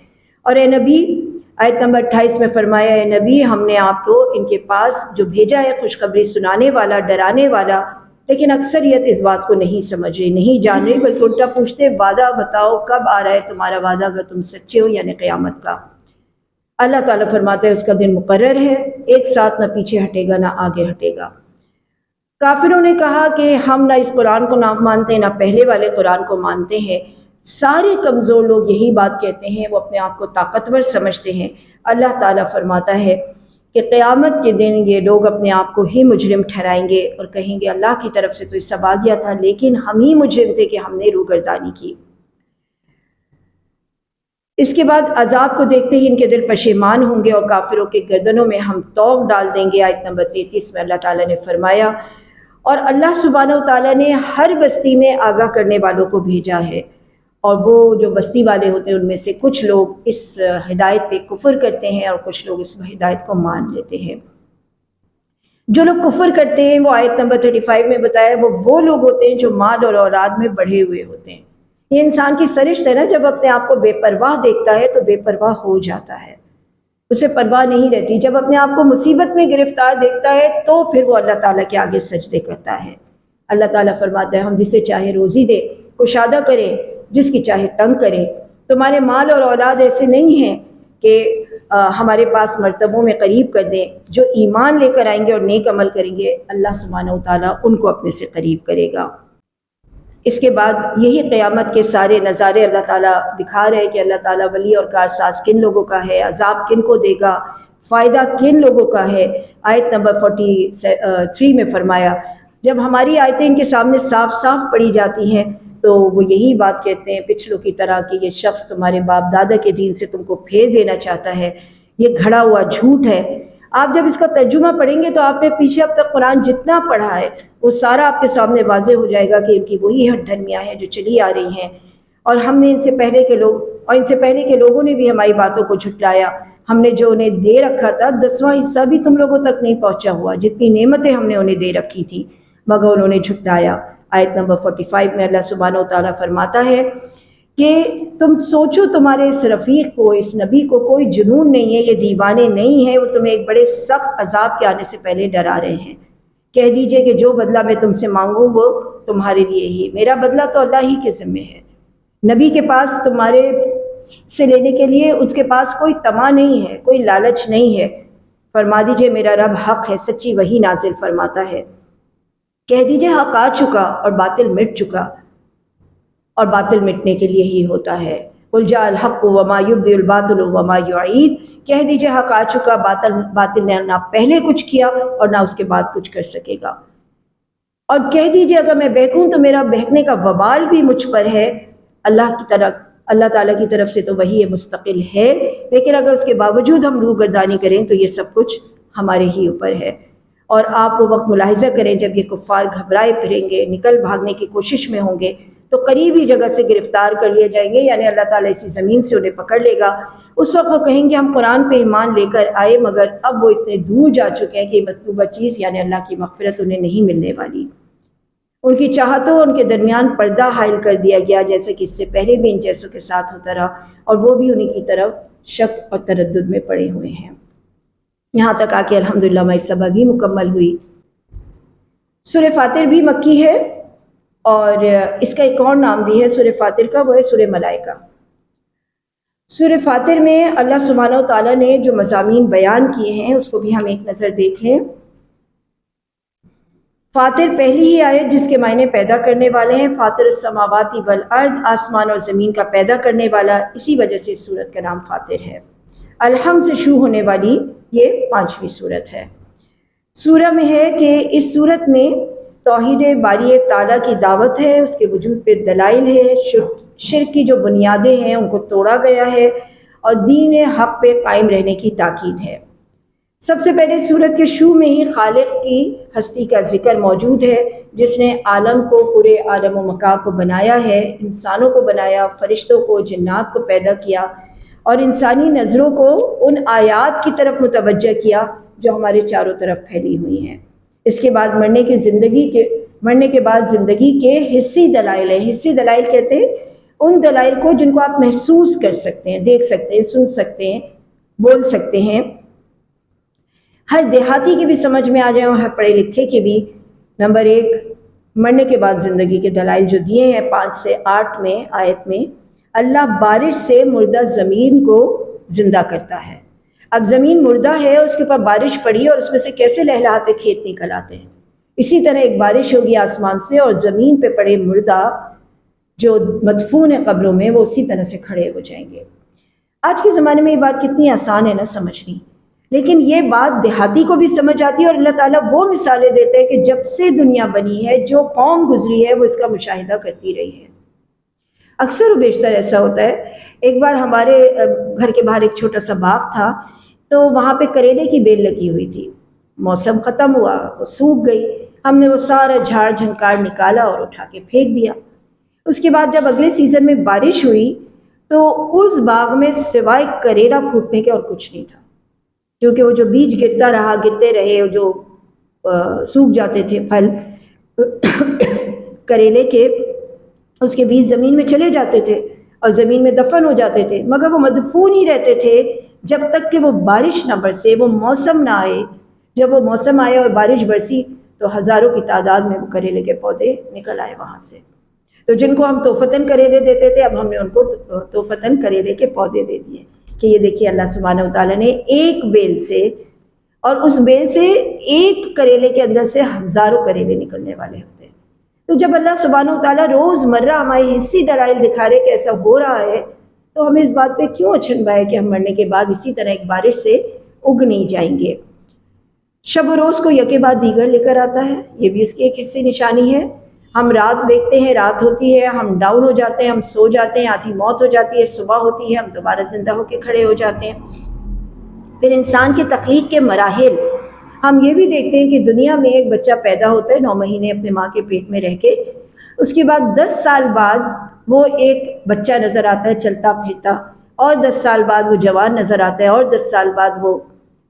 اور اے نبی، آیت نمبر 28 میں فرمایا اے نبی ہم نے آپ کو ان کے پاس جو بھیجا ہے خوشخبری سنانے والا، ڈرانے والا، لیکن اکثریت اس بات کو نہیں سمجھ رہی، نہیں جان رہی، بلکہ الٹا پوچھتے وعدہ بتاؤ کب آ رہا ہے تمہارا وعدہ اگر تم سچے ہو، یعنی قیامت کا۔ اللہ تعالیٰ فرماتا ہے اس کا دن مقرر ہے، ایک ساتھ نہ پیچھے ہٹے گا نہ آگے ہٹے گا۔ کافروں نے کہا کہ ہم نہ اس قرآن کو نہ مانتے نہ پہلے والے قرآن کو مانتے ہیں۔ سارے کمزور لوگ یہی بات کہتے ہیں، وہ اپنے آپ کو طاقتور سمجھتے ہیں۔ اللہ تعالیٰ فرماتا ہے کہ قیامت کے دن یہ لوگ اپنے آپ کو ہی مجرم ٹھہرائیں گے اور کہیں گے اللہ کی طرف سے تو یہ سب آ گیا تھا، لیکن ہم ہی مجرم تھے کہ ہم نے روگردانی کی۔ اس کے بعد عذاب کو دیکھتے ہی ان کے دل پشیمان ہوں گے اور کافروں کے گردنوں میں ہم توق ڈال دیں گے۔ آیت نمبر 33 میں اللہ تعالیٰ نے فرمایا، اور اللہ سبحانہ وتعالیٰ نے ہر بستی میں آگاہ کرنے والوں کو بھیجا ہے، اور وہ جو بستی والے ہوتے ہیں ان میں سے کچھ لوگ اس ہدایت پہ کفر کرتے ہیں اور کچھ لوگ اس ہدایت کو مان لیتے ہیں۔ جو لوگ کفر کرتے ہیں وہ آیت نمبر 35 میں بتایا وہ لوگ ہوتے ہیں جو مال اور اولاد میں بڑھے ہوئے ہوتے ہیں۔ یہ انسان کی سرشت ہے نا، جب اپنے آپ کو بے پرواہ دیکھتا ہے تو بے پرواہ ہو جاتا ہے، اسے پرواہ نہیں رہتی۔ جب اپنے آپ کو مصیبت میں گرفتار دیکھتا ہے تو پھر وہ اللہ تعالیٰ کے آگے سجدے کرتا ہے۔ اللہ تعالیٰ فرماتا ہے ہم جسے چاہے روزی دے، کشادہ کرے، جس کی چاہے تنگ کرے۔ تمہارے مال اور اولاد ایسے نہیں ہیں کہ ہمارے پاس مرتبوں میں قریب کر دیں۔ جو ایمان لے کر آئیں گے اور نیک عمل کریں گے اللہ سبحانہ وتعالیٰ ان کو اپنے سے قریب کرے گا۔ اس کے بعد یہی قیامت کے سارے نظارے اللہ تعالیٰ دکھا رہے کہ اللہ تعالیٰ ولی اور کارساز کن لوگوں کا ہے، عذاب کن کو دے گا، فائدہ کن لوگوں کا ہے۔ آیت نمبر 43 میں فرمایا جب ہماری آیتیں ان کے سامنے صاف صاف پڑھی جاتی ہیں تو وہ یہی بات کہتے ہیں پچھلوں کی طرح کہ یہ شخص تمہارے باپ دادا کے دین سے تم کو پھیر دینا چاہتا ہے، یہ گھڑا ہوا جھوٹ ہے۔ آپ جب اس کا ترجمہ پڑھیں گے تو آپ نے پیچھے اب تک قرآن جتنا پڑھا ہے وہ سارا آپ کے سامنے واضح ہو جائے گا کہ ان کی وہی ہٹ دھرمیاں ہیں جو چلی آ رہی ہیں، اور ہم نے ان سے پہلے کے لوگوں نے بھی ہماری باتوں کو جھٹلایا۔ ہم نے جو انہیں دے رکھا تھا 10واں حصہ بھی تم لوگوں تک نہیں پہنچا ہوا، جتنی نعمتیں ہم نے انہیں دے رکھی تھی مگر انہوں نے جھٹلایا۔ آیت نمبر 45 میں اللہ سبحانہ وتعالیٰ فرماتا ہے کہ تم سوچو تمہارے اس رفیق کو، اس نبی کو کوئی جنون نہیں ہے، یہ دیوانے نہیں ہیں، وہ تمہیں ایک بڑے سخت عذاب کے آنے سے پہلے ڈرا رہے ہیں۔ کہہ دیجئے کہ جو بدلہ میں تم سے مانگوں وہ تمہارے لیے ہی، میرا بدلہ تو اللہ ہی کے ذمہ ہے۔ نبی کے پاس تمہارے سے لینے کے لیے اس کے پاس کوئی طمع نہیں ہے، کوئی لالچ نہیں ہے۔ فرما دیجئے میرا رب حق ہے، سچی وحی نازل فرماتا ہے۔ کہہ دیجئے حق آ چکا اور باطل مٹ چکا، اور باطل مٹنے کے لیے ہی ہوتا ہے۔ قل جاء الحق وما یبدئ الباطل وما یعید، کہہ دیجئے حق آ چکا، باطل نے نہ پہلے کچھ کیا اور نہ اس کے بعد کچھ کر سکے گا۔ اور کہہ دیجئے اگر میں بہکوں تو میرا بہکنے کا وبال بھی مجھ پر ہے۔ اللہ تعالیٰ کی طرف سے تو وہی مستقل ہے، لیکن اگر اس کے باوجود ہم روگردانی کریں تو یہ سب کچھ ہمارے ہی اوپر ہے۔ اور آپ وہ وقت ملاحظہ کریں جب یہ کفار گھبرائے پھریں گے، نکل بھاگنے کی کوشش میں ہوں گے تو قریب ہی جگہ سے گرفتار کر لیے جائیں گے، یعنی اللہ تعالیٰ اسی زمین سے انہیں پکڑ لے گا۔ اس وقت وہ کہیں گے ہم قرآن پہ ایمان لے کر آئے مگر اب وہ اتنے دور جا چکے ہیں کہ یہ مطلوبہ چیز یعنی اللہ کی مغفرت انہیں نہیں ملنے والی۔ ان کی چاہتوں ان کے درمیان پردہ حائل کر دیا گیا، جیسے کہ اس سے پہلے بھی ان جیسوں کے ساتھ ہوتا رہا، اور وہ بھی انہیں کی طرف شک اور تردد میں پڑے ہوئے ہیں۔ یہاں تک آ کے الحمدللہ ہماری سبق بھی مکمل ہوئی۔ سورہ فاطر بھی مکی ہے، اور اس کا ایک اور نام بھی ہے سورہ فاطر کا، وہ ہے سورہ ملائکہ۔ سورہ فاطر میں اللہ سبحانہ وتعالیٰ نے جو مضامین بیان کیے ہیں اس کو بھی ہم ایک نظر دیکھ لیں۔ فاطر پہلی ہی آیت جس کے معنی پیدا کرنے والے ہیں، فاطر السماوات والارض، آسمان اور زمین کا پیدا کرنے والا، اسی وجہ سے اس سورت کا نام فاطر ہے۔ الحم سے شروع ہونے والی یہ 5ویں سورت ہے۔ سورہ میں ہے کہ اس سورت میں توحید باری تعالیٰ کی دعوت ہے، اس کے وجود پہ دلائل ہے، شرک کی جو بنیادیں ہیں ان کو توڑا گیا ہے، اور دین حق پہ قائم رہنے کی تاکید ہے۔ سب سے پہلے سورت کے شروع میں ہی خالق کی ہستی کا ذکر موجود ہے، جس نے عالم کو، پورے عالم و مکان کو بنایا ہے، انسانوں کو بنایا، فرشتوں کو، جنات کو پیدا کیا، اور انسانی نظروں کو ان آیات کی طرف متوجہ کیا جو ہمارے چاروں طرف پھیلی ہوئی ہیں۔ اس کے بعد مرنے کے بعد زندگی کے حصی دلائل ہیں۔ حصی دلائل کہتے ہیں ان دلائل کو جن کو آپ محسوس کر سکتے ہیں، دیکھ سکتے ہیں، سن سکتے ہیں، بول سکتے ہیں۔ ہر دیہاتی کی بھی سمجھ میں آ جائے اور ہر پڑھے لکھے کے بھی۔ نمبر 1 مرنے کے بعد زندگی کے دلائل جو دیے ہیں 5 سے 8 میں آیت میں، اللہ بارش سے مردہ زمین کو زندہ کرتا ہے۔ اب زمین مردہ ہے اور اس کے اوپر بارش پڑی اور اس میں سے کیسے لہلاتے کھیت نکل آتے ہیں، اسی طرح ایک بارش ہوگی آسمان سے اور زمین پہ پڑے مردہ جو مدفون ہے قبروں میں وہ اسی طرح سے کھڑے ہو جائیں گے۔ آج کے زمانے میں یہ بات کتنی آسان ہے نہ سمجھنی، لیکن یہ بات دیہاتی کو بھی سمجھ آتی ہے، اور اللہ تعالیٰ وہ مثالیں دیتے ہیں کہ جب سے دنیا بنی ہے جو قوم گزری ہے وہ اس کا مشاہدہ کرتی رہی ہے۔ اکثر و بیشتر ایسا ہوتا ہے۔ ایک بار ہمارے گھر کے باہر ایک چھوٹا سا باغ تھا، تو وہاں پہ کریلے کی بیل لگی ہوئی تھی، موسم ختم ہوا، وہ سوکھ گئی، ہم نے وہ سارا جھاڑ جھنکار نکالا اور اٹھا کے پھینک دیا۔ اس کے بعد جب اگلے سیزن میں بارش ہوئی تو اس باغ میں سوائے کریلا پھوٹنے کے اور کچھ نہیں تھا، کیونکہ وہ جو بیج گرتا رہا، گرتے رہے، جو سوکھ جاتے تھے پھل کریلے کے، اس کے بیج زمین میں چلے جاتے تھے اور زمین میں دفن ہو جاتے تھے، مگر وہ مدفون ہی رہتے تھے جب تک کہ وہ بارش نہ برسے، وہ موسم نہ آئے۔ جب وہ موسم آئے اور بارش برسی تو ہزاروں کی تعداد میں وہ کریلے کے پودے نکل آئے وہاں سے۔ تو جن کو ہم تحفتاً کریلے دیتے تھے، اب ہم نے ان کو تحفتاً کریلے کے پودے دے دیے کہ یہ دیکھیے اللہ سبحانہ وتعالیٰ نے ایک بیل سے، اور اس بیل سے ایک کریلے کے اندر سے ہزاروں کریلے نکلنے والے ہوتے ہیں۔ تو جب اللہ سبحانہ وتعالیٰ روز مرہ ہماری حصی دلائل دکھا رہے کہ ایسا ہو رہا ہے، تو ہمیں اس بات پہ کیوں اچھنبھائے کہ ہم مرنے کے بعد اسی طرح ایک بارش سے اگ نہیں جائیں گے۔ شب و روز کو یکے بعد دیگر لے کر آتا ہے، یہ بھی اس کی ایک حصے نشانی ہے۔ ہم رات دیکھتے ہیں، رات ہوتی ہے، ہم ڈاؤن ہو جاتے ہیں، ہم سو جاتے ہیں، آدھی موت ہو جاتی ہے، صبح ہوتی ہے، ہم دوبارہ زندہ ہو کے کھڑے ہو جاتے ہیں۔ پھر انسان کی تخلیق کے مراحل ہم یہ بھی دیکھتے ہیں کہ دنیا میں ایک بچہ پیدا ہوتا ہے 9 مہینے اپنے ماں کے پیٹ میں رہ کے، اس کے بعد 10 سال بعد وہ ایک بچہ نظر آتا ہے چلتا پھرتا، اور 10 سال بعد وہ جوان نظر آتا ہے، اور 10 سال بعد وہ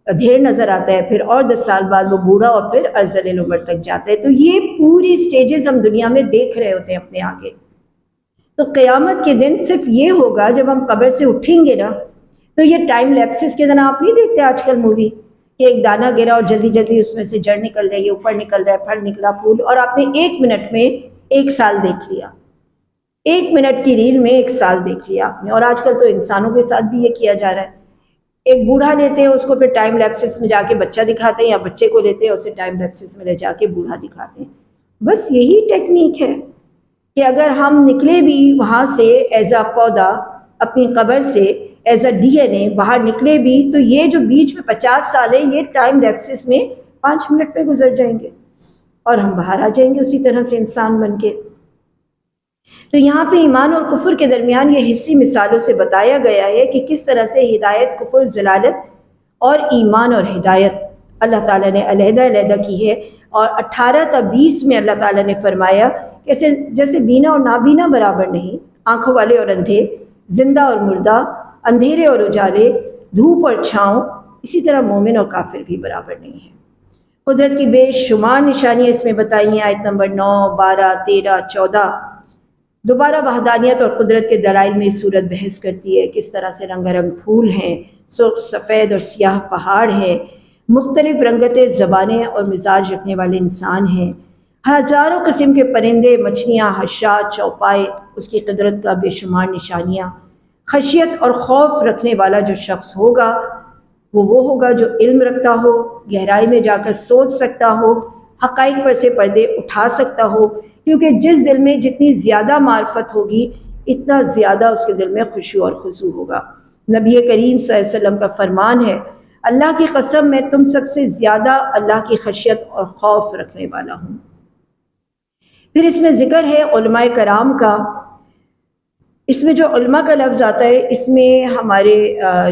ادھیڑ نظر آتا ہے، پھر اور 10 سال بعد وہ بوڑھا، اور پھر ارذل العمر تک جاتا ہے۔ تو یہ پوری سٹیجز ہم دنیا میں دیکھ رہے ہوتے ہیں اپنے آگے۔ تو قیامت کے دن صرف یہ ہوگا جب ہم قبر سے اٹھیں گے نا، تو یہ ٹائم لیپسز کے طرح آپ نہیں دیکھتے آج کل مووی کہ ایک دانہ گرا اور جلدی جلدی اس میں سے جڑ نکل رہی ہے، اوپر نکل رہا ہے، پھل نکلا، پھول، اور آپ نے 1 منٹ میں 1 سال دیکھ لیا، 1 منٹ کی ریل میں 1 سال دیکھ لیا آپ نے۔ اور آج کل تو انسانوں کے ساتھ بھی یہ کیا جا رہا ہے، ایک بوڑھا لیتے ہیں اس کو پھر ٹائم لیپسز میں جا کے بچہ دکھاتے ہیں، یا بچے کو لیتے ہیں اسے ٹائم لیپسز میں لے جا کے بوڑھا دکھاتے ہیں۔ بس یہی ٹیکنیک ہے کہ اگر ہم نکلے بھی وہاں سے ایز اے پودا اپنی قبر سے، ایز اے ڈی این اے باہر نکلے بھی، تو یہ جو بیچ میں 50 سال ہے یہ ٹائم لیپسز میں 5 منٹ میں گزر جائیں گے اور ہم باہر آ جائیں گے اسی طرح سے انسان بن کے۔ تو یہاں پہ ایمان اور کفر کے درمیان یہ حصی مثالوں سے بتایا گیا ہے کہ کس طرح سے ہدایت، کفر، ضلالت اور ایمان اور ہدایت اللہ تعالیٰ نے علیحدہ علیحدہ کی ہے۔ اور 18 تا 20 میں اللہ تعالیٰ نے فرمایا کہ جیسے بینا اور نابینا برابر نہیں، آنکھوں والے اور اندھے، زندہ اور مردہ، اندھیرے اور اجالے، دھوپ اور چھاؤں، اسی طرح مومن اور کافر بھی برابر نہیں ہے۔ قدرت کی بے شمار نشانیاں اس میں بتائی ہیں، آیت نمبر 9، 12، 13، 14۔ دوبارہ وحدانیت اور قدرت کے دلائل میں اس صورت بحث کرتی ہے، کس طرح سے رنگ رنگ پھول ہیں، سرخ، سفید اور سیاہ پہاڑ ہیں، مختلف رنگتیں، زبانیں اور مزاج رکھنے والے انسان ہیں، ہزاروں قسم کے پرندے، مچھلیاں، حشرات، چوپائے، اس کی قدرت کا بے شمار نشانیاں۔ خشیت اور خوف رکھنے والا جو شخص ہوگا وہ ہوگا جو علم رکھتا ہو، گہرائی میں جا کر سوچ سکتا ہو، حقائق پر سے پردے اٹھا سکتا ہو، کیونکہ جس دل میں جتنی زیادہ معرفت ہوگی اتنا زیادہ اس کے دل میں خشوع اور خضوع ہوگا۔ نبی کریم صلی اللہ علیہ وسلم کا فرمان ہے، اللہ کی قسم میں تم سب سے زیادہ اللہ کی خشیت اور خوف رکھنے والا ہوں۔ پھر اس میں ذکر ہے علماء کرام کا۔ اس میں جو علماء کا لفظ آتا ہے، اس میں ہمارے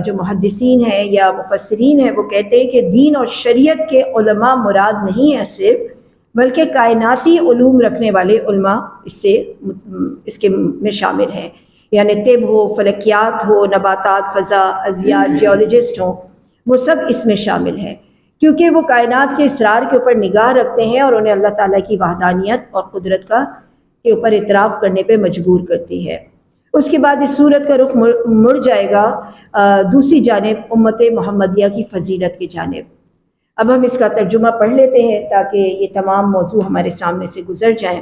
جو محدثین ہیں یا مفسرین ہیں وہ کہتے ہیں کہ دین اور شریعت کے علماء مراد نہیں ہیں صرف، بلکہ کائناتی علوم رکھنے والے علماء اس کے میں شامل ہیں، یعنی طب ہو، فلکیات ہو، نباتات، فضا، ازیاء، جیولوجسٹ ہوں، وہ سب اس میں شامل ہیں، کیونکہ وہ کائنات کے اسرار کے اوپر نگاہ رکھتے ہیں اور انہیں اللہ تعالیٰ کی وحدانیت اور قدرت کے اوپر اعتراف کرنے پہ مجبور کرتی ہے۔ اس کے بعد اس صورت کا رخ مڑ جائے گا دوسری جانب امت محمدیہ کی فضیلت کی جانب۔ اب ہم اس کا ترجمہ پڑھ لیتے ہیں تاکہ یہ تمام موضوع ہمارے سامنے سے گزر جائیں۔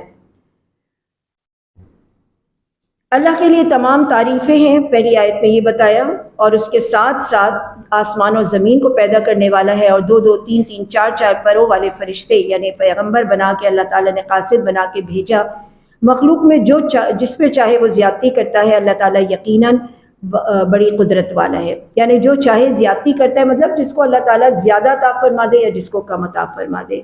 اللہ کے لیے تمام تعریفیں ہیں، پہلی آیت میں یہ بتایا، اور اس کے ساتھ ساتھ آسمان اور زمین کو پیدا کرنے والا ہے، اور 2 2 3 3 4 4 پروں والے فرشتے یعنی پیغمبر بنا کے اللہ تعالیٰ نے قاصد بنا کے بھیجا۔ مخلوق میں جس پہ چاہے وہ زیادتی کرتا ہے، اللہ تعالیٰ یقیناً بڑی قدرت والا ہے، یعنی جو چاہے زیادتی کرتا ہے، مطلب جس کو اللہ تعالیٰ زیادہ عطا فرما دے یا جس کو کم عطا فرما دے۔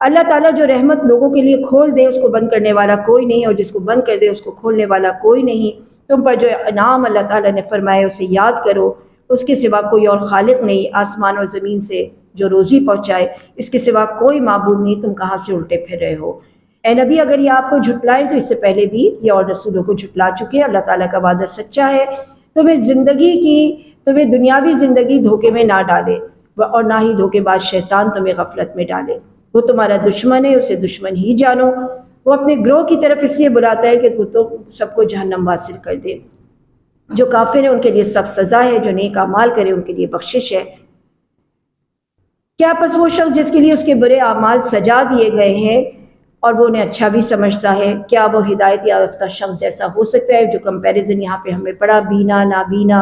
اللہ تعالیٰ جو رحمت لوگوں کے لیے کھول دے اس کو بند کرنے والا کوئی نہیں، اور جس کو بند کر دے اس کو کھولنے والا کوئی نہیں۔ تم پر جو انعام اللہ تعالیٰ نے فرمائے اسے یاد کرو، اس کے سوا کوئی اور خالق نہیں، آسمان اور زمین سے جو روزی پہنچائے اس کے سوا کوئی معبود نہیں، تم کہاں سے الٹے پھر رہے ہو۔ اے نبی اگر یہ آپ کو جھٹلائیں تو اس سے پہلے بھی یہ اور رسولوں کو جھٹلا چکے، اللہ تعالیٰ کا وعدہ سچا ہے، تمہیں دنیاوی زندگی دھوکے میں نہ ڈالے، اور نہ ہی دھوکے باز شیطان تمہیں غفلت میں ڈالے۔ وہ تمہارا دشمن ہے، اسے دشمن ہی جانو، وہ اپنے گروہ کی طرف اس لیے بلاتا ہے کہ تو سب کو جہنم واصل کر دے۔ جو کافر ہیں ان کے لیے سخت سزا ہے، جو نیک اعمال کرے ان کے لیے بخشش ہے۔ کیا پس وہ شخص جس کے لیے اس کے برے اعمال سجا دیے گئے ہیں اور وہ انہیں اچھا بھی سمجھتا ہے، کیا وہ ہدایت یافتہ شخص جیسا ہو سکتا ہے؟ جو کمپیریزن یہاں پہ ہمیں پڑھا، بینا، نابینا،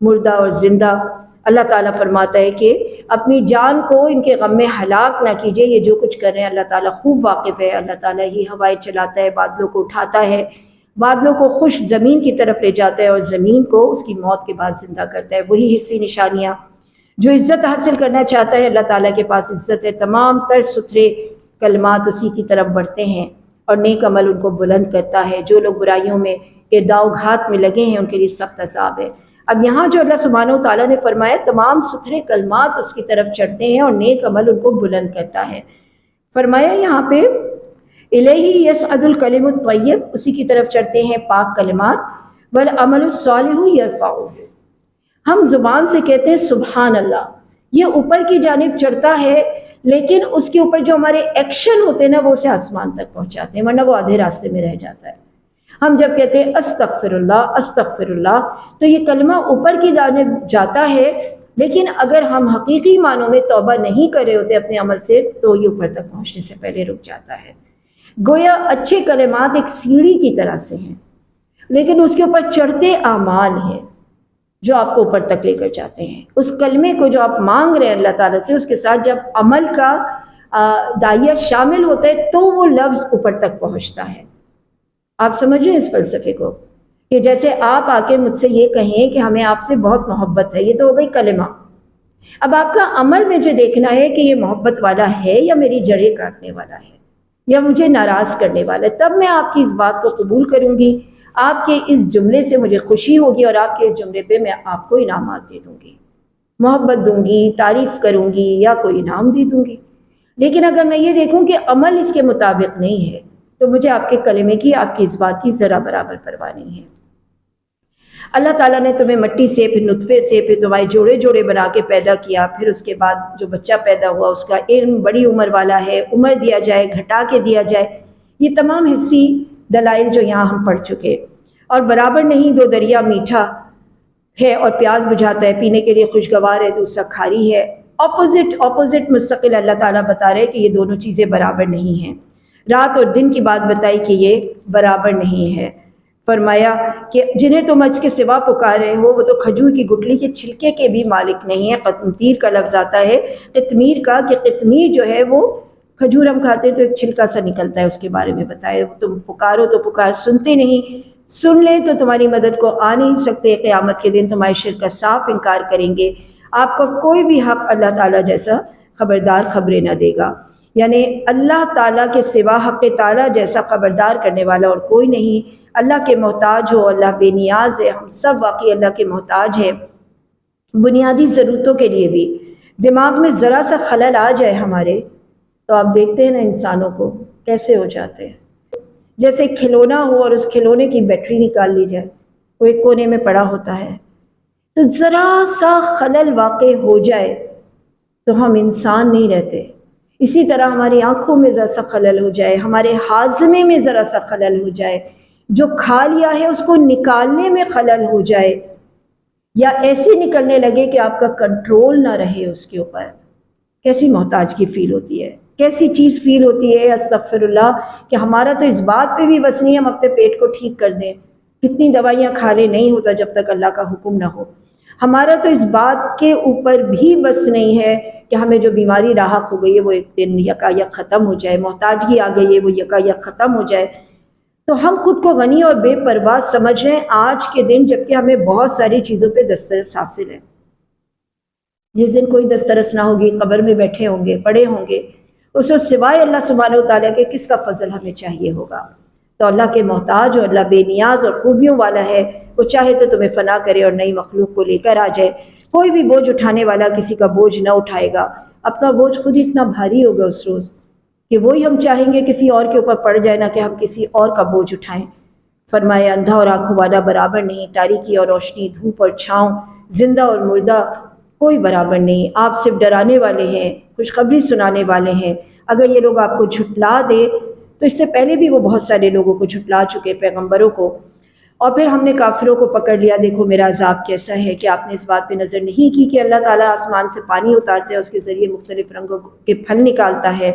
مردہ اور زندہ۔ اللہ تعالیٰ فرماتا ہے کہ اپنی جان کو ان کے غم میں ہلاک نہ کیجیے، یہ جو کچھ کر رہے ہیں اللہ تعالیٰ خوب واقف ہے۔ اللہ تعالیٰ ہی ہوائیں چلاتا ہے، بادلوں کو اٹھاتا ہے، بادلوں کو خشک زمین کی طرف لے جاتا ہے اور زمین کو اس کی موت کے بعد زندہ کرتا ہے۔ وہی حصی نشانیاں۔ جو عزت حاصل کرنا چاہتا ہے اللہ تعالیٰ کے پاس عزت ہے، تمام تر ستھرے کلمات اسی کی طرف بڑھتے ہیں اور نیک عمل ان کو بلند کرتا ہے۔ جو لوگ برائیوں میں کے داؤ گھات میں لگے ہیں ان کے لیے سخت عذاب ہے۔ اب یہاں جو اللہ سبحانہ و تعالیٰ نے فرمایا تمام ستھرے کلمات اس کی طرف چڑھتے ہیں اور نیک عمل ان کو بلند کرتا ہے۔ فرمایا یہاں پہ الیہ یصعد الکلم الطیب، اسی کی طرف چڑھتے ہیں پاک کلمات، والعمل الصالح یرفعہ۔ ہم زبان سے کہتے ہیں سبحان اللہ، یہ اوپر کی جانب چڑھتا ہے، لیکن اس کے اوپر جو ہمارے ایکشن ہوتے ہیں نا وہ اسے آسمان تک پہنچاتے ہیں، ورنہ وہ آدھے راستے میں رہ جاتا ہے۔ ہم جب کہتے ہیں استغفر اللہ تو یہ کلمہ اوپر کی جانب جاتا ہے، لیکن اگر ہم حقیقی معنوں میں توبہ نہیں کر رہے ہوتے اپنے عمل سے تو یہ اوپر تک پہنچنے سے پہلے رک جاتا ہے۔ گویا اچھے کلمات ایک سیڑھی کی طرح سے ہیں، لیکن اس کے اوپر چڑھتے اعمال ہیں جو آپ کو اوپر تک لے کر جاتے ہیں۔ اس کلمے کو جو آپ مانگ رہے ہیں اللہ تعالیٰ سے، اس کے ساتھ جب عمل کا دائیہ شامل ہوتا ہے تو وہ لفظ اوپر تک پہنچتا ہے۔ آپ سمجھ رہے ہیں اس فلسفے کو؟ کہ جیسے آپ آ کے مجھ سے یہ کہیں کہ ہمیں آپ سے بہت محبت ہے، یہ تو ہو گئی کلمہ۔ اب آپ کا عمل مجھے دیکھنا ہے کہ یہ محبت والا ہے یا میری جڑیں کاٹنے والا ہے یا مجھے ناراض کرنے والا ہے، تب میں آپ کی اس بات کو قبول کروں گی۔ آپ کے اس جملے سے مجھے خوشی ہوگی اور آپ کے اس جملے پہ میں آپ کو انعامات دے دوں گی، محبت دوں گی، تعریف کروں گی یا کوئی انعام دے دوں گی۔ لیکن اگر میں یہ دیکھوں کہ عمل اس کے مطابق نہیں ہے تو مجھے آپ کے کلمے کی، آپ کی اس بات کی ذرا برابر پرواہ نہیں ہے۔ اللہ تعالیٰ نے تمہیں مٹی سے، پھر نطفے سے، پھر تمہارے جوڑے جوڑے بنا کے پیدا کیا، پھر اس کے بعد جو بچہ پیدا ہوا اس کا علم بڑی عمر والا ہے، عمر دیا جائے، گھٹا کے دیا جائے، یہ تمام حصی دلائل جو یہاں ہم پڑھ چکے۔ اور برابر نہیں دو دریا میٹھا ہے اور پیاس بجھاتا ہے، پینے کے لیے خوشگوار ہے، دوسرا کھاری ہے۔ اپوزٹ مستقل اللہ تعالیٰ بتا رہے کہ یہ دونوں چیزیں برابر نہیں ہیں۔ رات اور دن کی بات بتائی کہ یہ برابر نہیں ہے۔ فرمایا کہ جنہیں تم اس کے سوا پکار رہے ہو وہ تو کھجور کی گٹلی کے چھلکے کے بھی مالک نہیں ہے۔ قطمیر کا لفظ آتا ہے قطمیر کا، کہ قطمیر جو ہے وہ کھجور ہم کھاتے ہیں تو ایک چھلکا سا نکلتا ہے، اس کے بارے میں بتایا تم پکارو تو پکار سنتے نہیں، سن لیں تو تمہاری مدد کو آ نہیں سکتے، قیامت کے دن تمہارے شرک کا صاف انکار کریں گے۔ آپ کا کوئی بھی حق اللہ تعالیٰ جیسا خبردار خبریں نہ دے گا، یعنی اللہ تعالیٰ کے سوا حق تعالیٰ جیسا خبردار کرنے والا اور کوئی نہیں۔ اللہ کے محتاج ہو، اللہ بے نیاز ہے، ہم سب واقعی اللہ کے محتاج ہیں، بنیادی ضرورتوں کے لیے بھی۔ دماغ میں ذرا سا خلل آ جائے ہمارے تو آپ دیکھتے ہیں نا انسانوں کو کیسے ہو جاتے ہیں، جیسے کھلونا ہو اور اس کھلونے کی بیٹری نکال لی جائے، وہ ایک کونے میں پڑا ہوتا ہے، تو ذرا سا خلل واقع ہو جائے تو ہم انسان نہیں رہتے۔ اسی طرح ہماری آنکھوں میں ذرا سا خلل ہو جائے، ہمارے ہاضمے میں ذرا سا خلل ہو جائے، جو کھا لیا ہے اس کو نکالنے میں خلل ہو جائے یا ایسے نکلنے لگے کہ آپ کا کنٹرول نہ رہے اس کے اوپر، کیسی محتاجگی فیل ہوتی ہے، کیسی چیز فیل ہوتی ہے استغفر اللہ کہ ہمارا تو اس بات پہ بھی بس نہیں ہم اپنے پیٹ کو ٹھیک کر دیں، کتنی دوائیاں کھانے نہیں ہوتا جب تک اللہ کا حکم نہ ہو۔ ہمارا تو اس بات کے اوپر بھی بس نہیں ہے کہ ہمیں جو بیماری لاحق ہو گئی ہے وہ ایک دن یکایک ختم ہو جائے، محتاجگی آ گئی ہے وہ یکایک ختم ہو جائے، تو ہم خود کو غنی اور بے پرواہ سمجھ رہے ہیں آج کے دن، جبکہ ہمیں بہت ساری چیزوں پہ دسترس حاصل ہے۔ جس دن کوئی دسترس نہ ہوگی، قبر میں بیٹھے ہوں گے، پڑے ہوں گے، اس کو سوائے اللہ سبحانہ وتعالیٰ کے کس کا فضل ہمیں چاہیے ہوگا؟ تو اللہ کے محتاج اور اللہ بے نیاز اور خوبیوں والا ہے، وہ چاہے تو تمہیں فنا کرے اور نئی مخلوق کو لے کر آ جائے۔ کوئی بھی بوجھ اٹھانے والا کسی کا بوجھ نہ اٹھائے گا، اپنا بوجھ خود اتنا بھاری ہوگا اس روز کہ وہی ہم چاہیں گے کسی اور کے اوپر پڑ جائے، نہ کہ ہم کسی اور کا بوجھ اٹھائیں۔ فرمایا اندھا اور آنکھوں والا برابر نہیں، تاریکی اور روشنی، دھوپ اور چھاؤں، زندہ اور مردہ کوئی برابر نہیں۔ آپ صرف ڈرانے والے ہیں، خوشخبری سنانے والے ہیں۔ اگر یہ لوگ آپ کو جھٹلا دے تو اس سے پہلے بھی وہ بہت سارے لوگوں کو جھٹلا چکے، پیغمبروں کو، اور پھر ہم نے کافروں کو پکڑ لیا۔ دیکھو میرا عذاب کیسا ہے، کہ آپ نے اس بات پہ نظر نہیں کی کہ اللہ تعالیٰ آسمان سے پانی اتارتا ہے، اس کے ذریعے مختلف رنگوں کے پھل نکالتا ہے،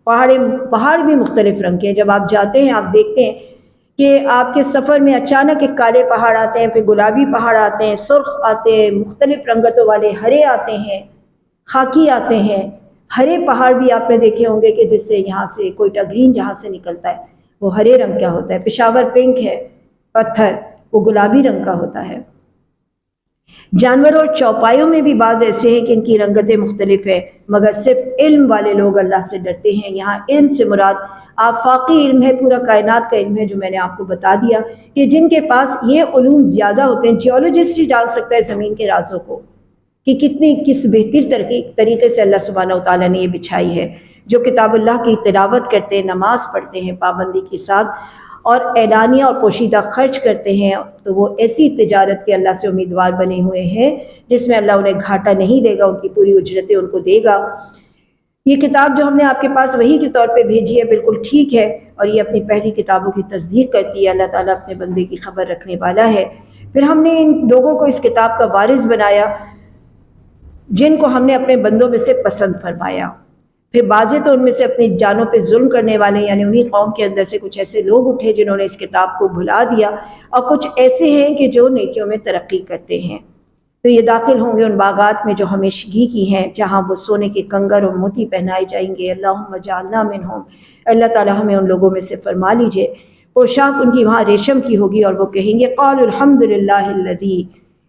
پہاڑ بھی مختلف رنگ کے ہیں۔ جب آپ جاتے ہیں آپ دیکھتے ہیں کہ آپ کے سفر میں اچانک ایک کالے پہاڑ آتے ہیں، پھر گلابی پہاڑ آتے ہیں، سرخ آتے ہیں، مختلف رنگتوں والے ہرے آتے ہیں، خاکی آتے ہیں۔ ہرے پہاڑ بھی آپ نے دیکھے ہوں گے کہ جس سے یہاں سے کوئٹہ گرین جہاں سے نکلتا ہے وہ ہرے رنگ کا ہوتا ہے، پشاور پنک ہے پتھر، وہ گلابی رنگ کا ہوتا ہے۔ جانوروں اور چوپایوں میں بھی بعض ایسے ہیں کہ ان کی رنگتیں مختلف ہیں، مگر صرف علم والے لوگ اللہ سے ڈرتے ہیں۔ یہاں علم سے مراد آفاقی علم ہے، پورا کائنات کا علم ہے، جو میں نے آپ کو بتا دیا کہ جن کے پاس یہ علوم زیادہ ہوتے ہیں، جیولوجسٹ ہی جان سکتا ہے زمین کے رازوں کو کہ کس بہتر طریقے سے اللہ سبحانہ وتعالیٰ نے یہ بچھائی ہے۔ جو کتاب اللہ کی تلاوت کرتے ہیں، نماز پڑھتے ہیں پابندی کے ساتھ، اور اعلانیہ اور پوشیدہ خرچ کرتے ہیں، تو وہ ایسی تجارت کے اللہ سے امیدوار بنے ہوئے ہیں جس میں اللہ انہیں گھاٹا نہیں دے گا، ان کی پوری اجرتیں ان کو دے گا۔ یہ کتاب جو ہم نے آپ کے پاس وحی کے طور پہ بھیجی ہے بالکل ٹھیک ہے، اور یہ اپنی پہلی کتابوں کی تصدیق کرتی ہے۔ اللہ تعالیٰ اپنے بندے کی خبر رکھنے والا ہے۔ پھر ہم نے ان لوگوں کو اس کتاب کا وارث بنایا جن کو ہم نے اپنے بندوں میں سے پسند فرمایا۔ پھر بعضے تو ان میں سے اپنی جانوں پہ ظلم کرنے والے، یعنی انہی قوم کے اندر سے کچھ ایسے لوگ اٹھے جنہوں نے اس کتاب کو بھلا دیا، اور کچھ ایسے ہیں کہ جو نیکیوں میں ترقی کرتے ہیں۔ تو یہ داخل ہوں گے ان باغات میں جو ہمیشگی کی ہیں، جہاں وہ سونے کے کنگر اور موتی پہنائے جائیں گے۔ اللہم اجعلنا منہم، اللہ تعالیٰ ہمیں ان لوگوں میں سے فرما لیجئے۔ پوشاک ان کی وہاں ریشم کی ہوگی، اور وہ کہیں گے قالوا الحمدللہ الذی،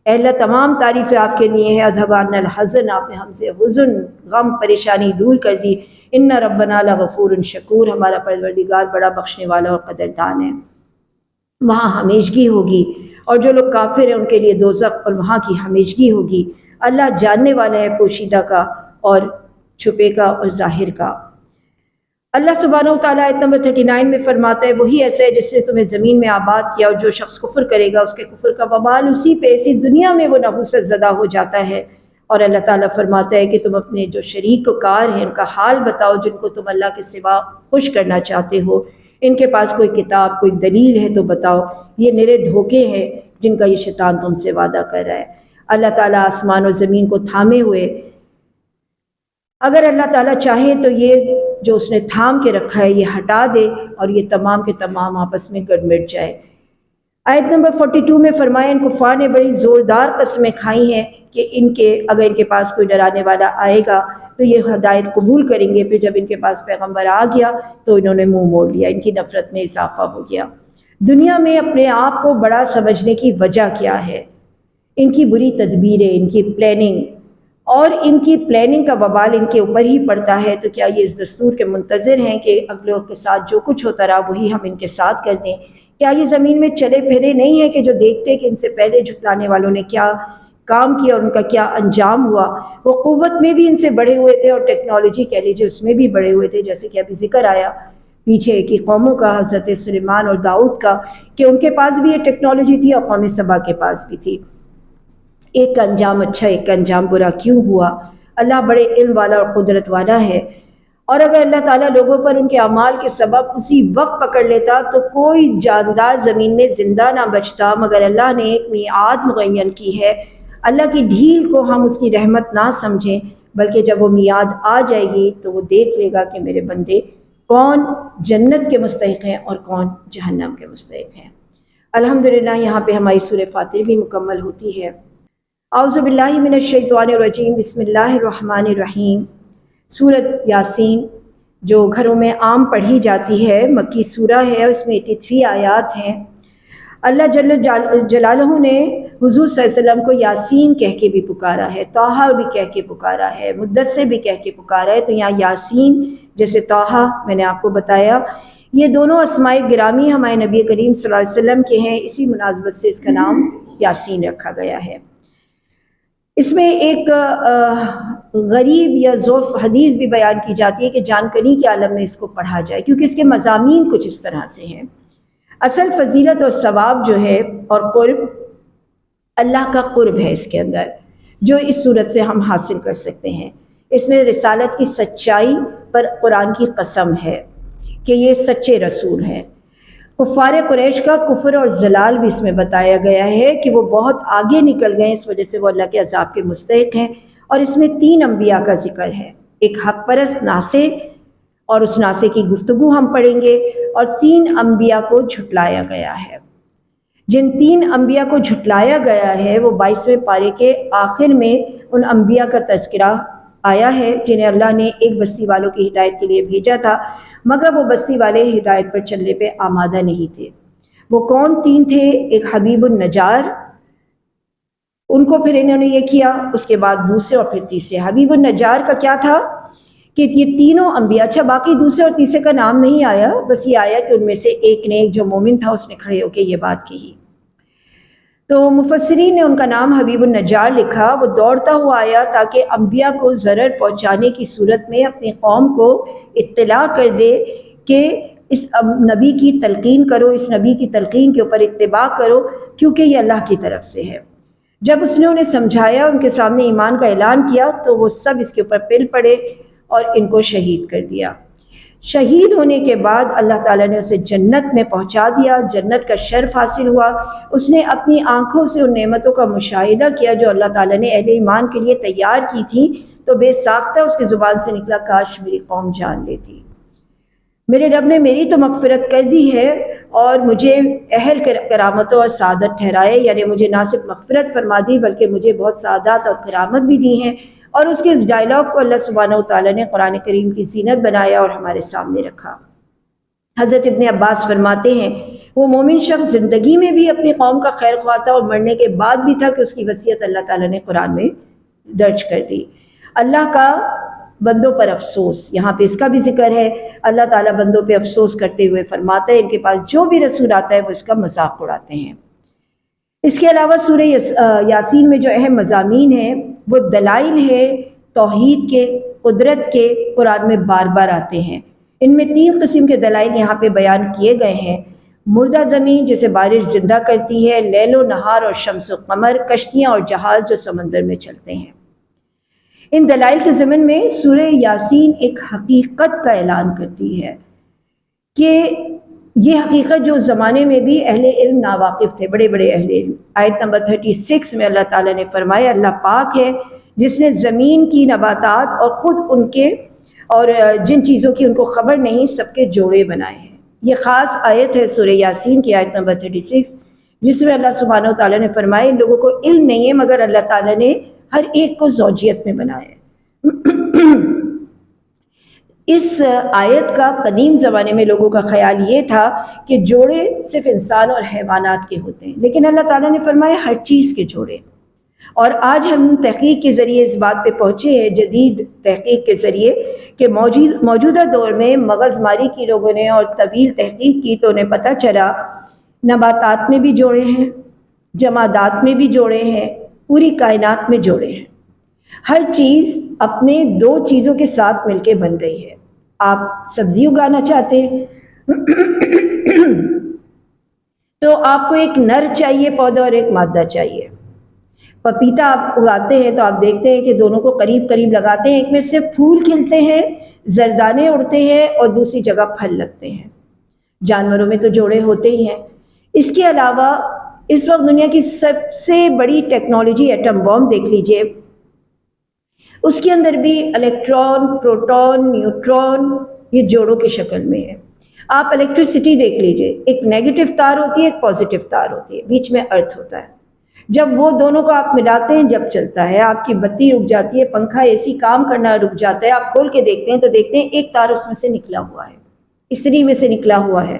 اے اللہ تمام تعریفیں آپ کے لیے ہیں، اذھب عنا الحزن، آپ نے ہم سے حزن، غم، پریشانی دور کر دی۔ ان ربنا لغفور شکور، ہمارا پروردگار بڑا بخشنے والا اور قدردان ہے۔ وہاں ہمیشگی ہوگی، اور جو لوگ کافر ہیں ان کے لیے دوزخ، اور وہاں کی ہمیشگی ہوگی۔ اللہ جاننے والا ہے پوشیدہ کا اور چھپے کا اور ظاہر کا۔ اللہ سبحانہ وتعالیٰ آیت نمبر 39 میں فرماتا ہے وہی ایسا ہے جس نے تمہیں زمین میں آباد کیا، اور جو شخص کفر کرے گا اس کے کفر کا وبال اسی پہ، اسی دنیا میں وہ نحوست زدہ ہو جاتا ہے۔ اور اللہ تعالیٰ فرماتا ہے کہ تم اپنے جو شریک و کار ہیں ان کا حال بتاؤ جن کو تم اللہ کے سوا خوش کرنا چاہتے ہو، ان کے پاس کوئی کتاب، کوئی دلیل ہے تو بتاؤ۔ یہ نرے دھوکے ہیں جن کا یہ شیطان تم سے وعدہ کر رہا ہے۔ اللہ تعالیٰ آسمان و زمین کو تھامے ہوئے، اگر اللہ تعالیٰ چاہے تو یہ جو اس نے تھام کے رکھا ہے یہ ہٹا دے، اور یہ تمام کے تمام آپس میں گڑ مٹ جائے۔ آیت نمبر 42 میں فرمایا ان کفار نے بڑی زوردار قسمیں کھائی ہیں کہ اگر ان کے پاس کوئی ڈرانے والا آئے گا تو یہ ہدایت قبول کریں گے، پھر جب ان کے پاس پیغمبر آ گیا تو انہوں نے منہ موڑ لیا، ان کی نفرت میں اضافہ ہو گیا۔ دنیا میں اپنے آپ کو بڑا سمجھنے کی وجہ کیا ہے؟ ان کی بری تدبیریں، ان کی پلاننگ، اور ان کی پلاننگ کا وبال ان کے اوپر ہی پڑتا ہے۔ تو کیا یہ اس دستور کے منتظر ہیں کہ اگلوں کے ساتھ جو کچھ ہوتا رہا وہی ہم ان کے ساتھ کر دیں؟ کیا یہ زمین میں چلے پھرے نہیں ہیں کہ جو دیکھتے کہ ان سے پہلے جھٹلانے والوں نے کیا کام کیا اور ان کا کیا انجام ہوا؟ وہ قوت میں بھی ان سے بڑھے ہوئے تھے، اور ٹیکنالوجی کہہ لیجیے اس میں بھی بڑھے ہوئے تھے، جیسے کہ ابھی ذکر آیا پیچھے کی قوموں کا، حضرت سلیمان اور داؤد کا، کہ ان کے پاس بھی یہ ٹیکنالوجی تھی اور قوم سبا کے پاس بھی تھی۔ ایک کا انجام اچھا، ایک کا انجام برا کیوں ہوا؟ اللہ بڑے علم والا اور قدرت والا ہے، اور اگر اللہ تعالیٰ لوگوں پر ان کے اعمال کے سبب اسی وقت پکڑ لیتا تو کوئی جاندار زمین میں زندہ نہ بچتا، مگر اللہ نے ایک میعاد معین کی ہے۔ اللہ کی ڈھیل کو ہم اس کی رحمت نہ سمجھیں، بلکہ جب وہ میعاد آ جائے گی تو وہ دیکھ لے گا کہ میرے بندے کون جنت کے مستحق ہیں اور کون جہنم کے مستحق ہیں۔ الحمدللہ یہاں پہ ہماری سورہ فاتر بھی مکمل ہوتی ہے۔ اعوذ باللہ من الشیطان الرجیم، بسم اللہ الرحمن الرحیم۔ سورۃ یاسین جو گھروں میں عام پڑھی جاتی ہے، مکی سورہ ہے، اس میں 83 آیات ہیں۔ اللہ جل جلالہ نے حضور صلی اللہ علیہ وسلم کو یاسین کہہ کے بھی پکارا ہے، طٰہٰ بھی کہہ کے پکارا ہے، مدثر بھی کہہ کے پکارا ہے۔ تو یہاں یاسین جیسے طٰہٰ میں نے آپ کو بتایا، یہ دونوں اسماء گرامی ہمارے نبی کریم صلی اللہ علیہ وسلم کے ہیں، اسی مناسبت سے اس کا نام یاسین رکھا گیا ہے۔ اس میں ایک غریب یا ضعف حدیث بھی بیان کی جاتی ہے کہ جانکنی کے عالم میں اس کو پڑھا جائے، کیونکہ اس کے مضامین کچھ اس طرح سے ہیں۔ اصل فضیلت اور ثواب جو ہے اور قرب، اللہ کا قرب ہے اس کے اندر، جو اس صورت سے ہم حاصل کر سکتے ہیں۔ اس میں رسالت کی سچائی پر قرآن کی قسم ہے کہ یہ سچے رسول ہیں۔ کفار قریش کا کفر اور ضلال بھی اس میں بتایا گیا ہے کہ وہ بہت آگے نکل گئے، اس وجہ سے وہ اللہ کے عذاب کے مستحق ہیں۔ اور اس میں 3 انبیاء کا ذکر ہے، ایک حق پرست ناصح، اور اس ناصح کی گفتگو ہم پڑھیں گے، اور 3 انبیاء کو جھٹلایا گیا ہے۔ جن 3 انبیاء کو جھٹلایا گیا ہے وہ 22ویں پارے کے آخر میں ان انبیاء کا تذکرہ آیا ہے جنہیں اللہ نے ایک بستی والوں کی ہدایت کے لیے بھیجا تھا، مگر وہ بستی والے ہدایت پر چلنے پہ آمادہ نہیں تھے۔ وہ کون 3 تھے؟ ایک حبیب النجار، ان کو پھر انہوں نے یہ کیا، اس کے بعد دوسرے اور پھر تیسرے۔ حبیب النجار کا کیا تھا کہ یہ تینوں انبیاء، اچھا باقی دوسرے اور تیسرے کا نام نہیں آیا، بس یہ آیا کہ ان میں سے ایک نے، ایک جو مومن تھا، اس نے کھڑے ہو کے یہ بات کہی۔ تو مفسرین نے ان کا نام حبیب النجار لکھا۔ وہ دوڑتا ہوا آیا تاکہ انبیاء کو ضرر پہنچانے کی صورت میں اپنی قوم کو اطلاع کر دے کہ اس نبی کی تلقین کرو، اس نبی کی تلقین کے اوپر اتباع کرو، کیونکہ یہ اللہ کی طرف سے ہے۔ جب اس نے انہیں سمجھایا، ان کے سامنے ایمان کا اعلان کیا، تو وہ سب اس کے اوپر پل پڑے اور ان کو شہید کر دیا۔ شہید ہونے کے بعد اللہ تعالیٰ نے اسے جنت میں پہنچا دیا، جنت کا شرف حاصل ہوا۔ اس نے اپنی آنکھوں سے ان نعمتوں کا مشاہدہ کیا جو اللہ تعالیٰ نے اہل ایمان کے لیے تیار کی تھی، تو بے ساختہ اس کی زبان سے نکلا، کاش میری قوم جان لیتی۔ میرے رب نے میری تو مغفرت کر دی ہے اور مجھے اہل کرامتوں اور سعادت ٹھہرائے، یعنی مجھے نہ صرف مغفرت فرما دی بلکہ مجھے بہت سعادت اور کرامت بھی دی ہیں۔ اور اس کے اس ڈائلاگ کو اللہ سبحانہ و تعالیٰ نے قرآن کریم کی زینت بنایا اور ہمارے سامنے رکھا۔ حضرت ابن عباس فرماتے ہیں وہ مومن شخص زندگی میں بھی اپنی قوم کا خیر خواہ تھا اور مرنے کے بعد بھی تھا کہ اس کی وصیت اللہ تعالیٰ نے قرآن میں درج کر دی۔ اللہ کا بندوں پر افسوس، یہاں پہ اس کا بھی ذکر ہے۔ اللہ تعالیٰ بندوں پہ افسوس کرتے ہوئے فرماتا ہے ان کے پاس جو بھی رسول آتا ہے وہ اس کا مذاق اڑاتے ہیں۔ اس کے علاوہ سورہ یاسین میں جو اہم مضامین ہیں وہ دلائل ہے توحید کے، قدرت کے، قرآن میں بار بار آتے ہیں۔ ان میں 3 قسم کے دلائل یہاں پہ بیان کیے گئے ہیں۔ مردہ زمین جسے بارش زندہ کرتی ہے، لیل و نہار اور شمس و قمر، کشتیاں اور جہاز جو سمندر میں چلتے ہیں۔ ان دلائل کے ضمن میں سورہ یاسین ایک حقیقت کا اعلان کرتی ہے کہ یہ حقیقت جو اس زمانے میں بھی اہل علم ناواقف تھے، بڑے بڑے اہل علم۔ آیت نمبر 36 میں اللہ تعالیٰ نے فرمایا اللہ پاک ہے جس نے زمین کی نباتات اور خود ان کے اور جن چیزوں کی ان کو خبر نہیں سب کے جوڑے بنائے ہیں۔ یہ خاص آیت ہے سورہ یاسین کی آیت نمبر 36، جس میں اللہ سبحانہ و تعالیٰ نے فرمایا ان لوگوں کو علم نہیں ہے مگر اللہ تعالیٰ نے ہر ایک کو زوجیت میں بنایا ہے۔ اس آیت کا قدیم زمانے میں لوگوں کا خیال یہ تھا کہ جوڑے صرف انسان اور حیوانات کے ہوتے ہیں، لیکن اللہ تعالیٰ نے فرمایا ہر چیز کے جوڑے۔ اور آج ہم تحقیق کے ذریعے اس بات پہ پہنچے ہیں، جدید تحقیق کے ذریعے، کہ موجودہ دور میں مغز ماری کی لوگوں نے اور طویل تحقیق کی تو انہیں پتہ چلا نباتات میں بھی جوڑے ہیں، جمادات میں بھی جوڑے ہیں، پوری کائنات میں جوڑے ہیں۔ ہر چیز اپنے 2 چیزوں کے ساتھ مل کے بن رہی ہے۔ آپ سبزی اگانا چاہتے ہیں تو آپ کو ایک نر چاہیے پودا اور ایک مادہ چاہیے۔ پپیتا آپ اگاتے ہیں تو آپ دیکھتے ہیں کہ دونوں کو قریب قریب لگاتے ہیں، ایک میں سے پھول کھلتے ہیں، زردانے اڑتے ہیں اور دوسری جگہ پھل لگتے ہیں۔ جانوروں میں تو جوڑے ہوتے ہی ہیں۔ اس کے علاوہ اس وقت دنیا کی سب سے بڑی ٹیکنالوجی ایٹم بم دیکھ لیجئے، اس کے اندر بھی الیکٹران، پروٹون، نیوٹرون یہ جوڑوں کی شکل میں ہے۔ آپ الیکٹریسٹی دیکھ لیجئے، ایک نیگیٹو تار ہوتی ہے، ایک پازیٹیو تار ہوتی ہے، بیچ میں ارتھ ہوتا ہے۔ جب وہ دونوں کو آپ ملاتے ہیں، جب چلتا ہے، آپ کی بتی رک جاتی ہے، پنکھا اے سی کام کرنا رک جاتا ہے، آپ کھول کے دیکھتے ہیں تو دیکھتے ہیں ایک تار اس میں سے نکلا ہوا ہے، استری میں سے نکلا ہوا ہے۔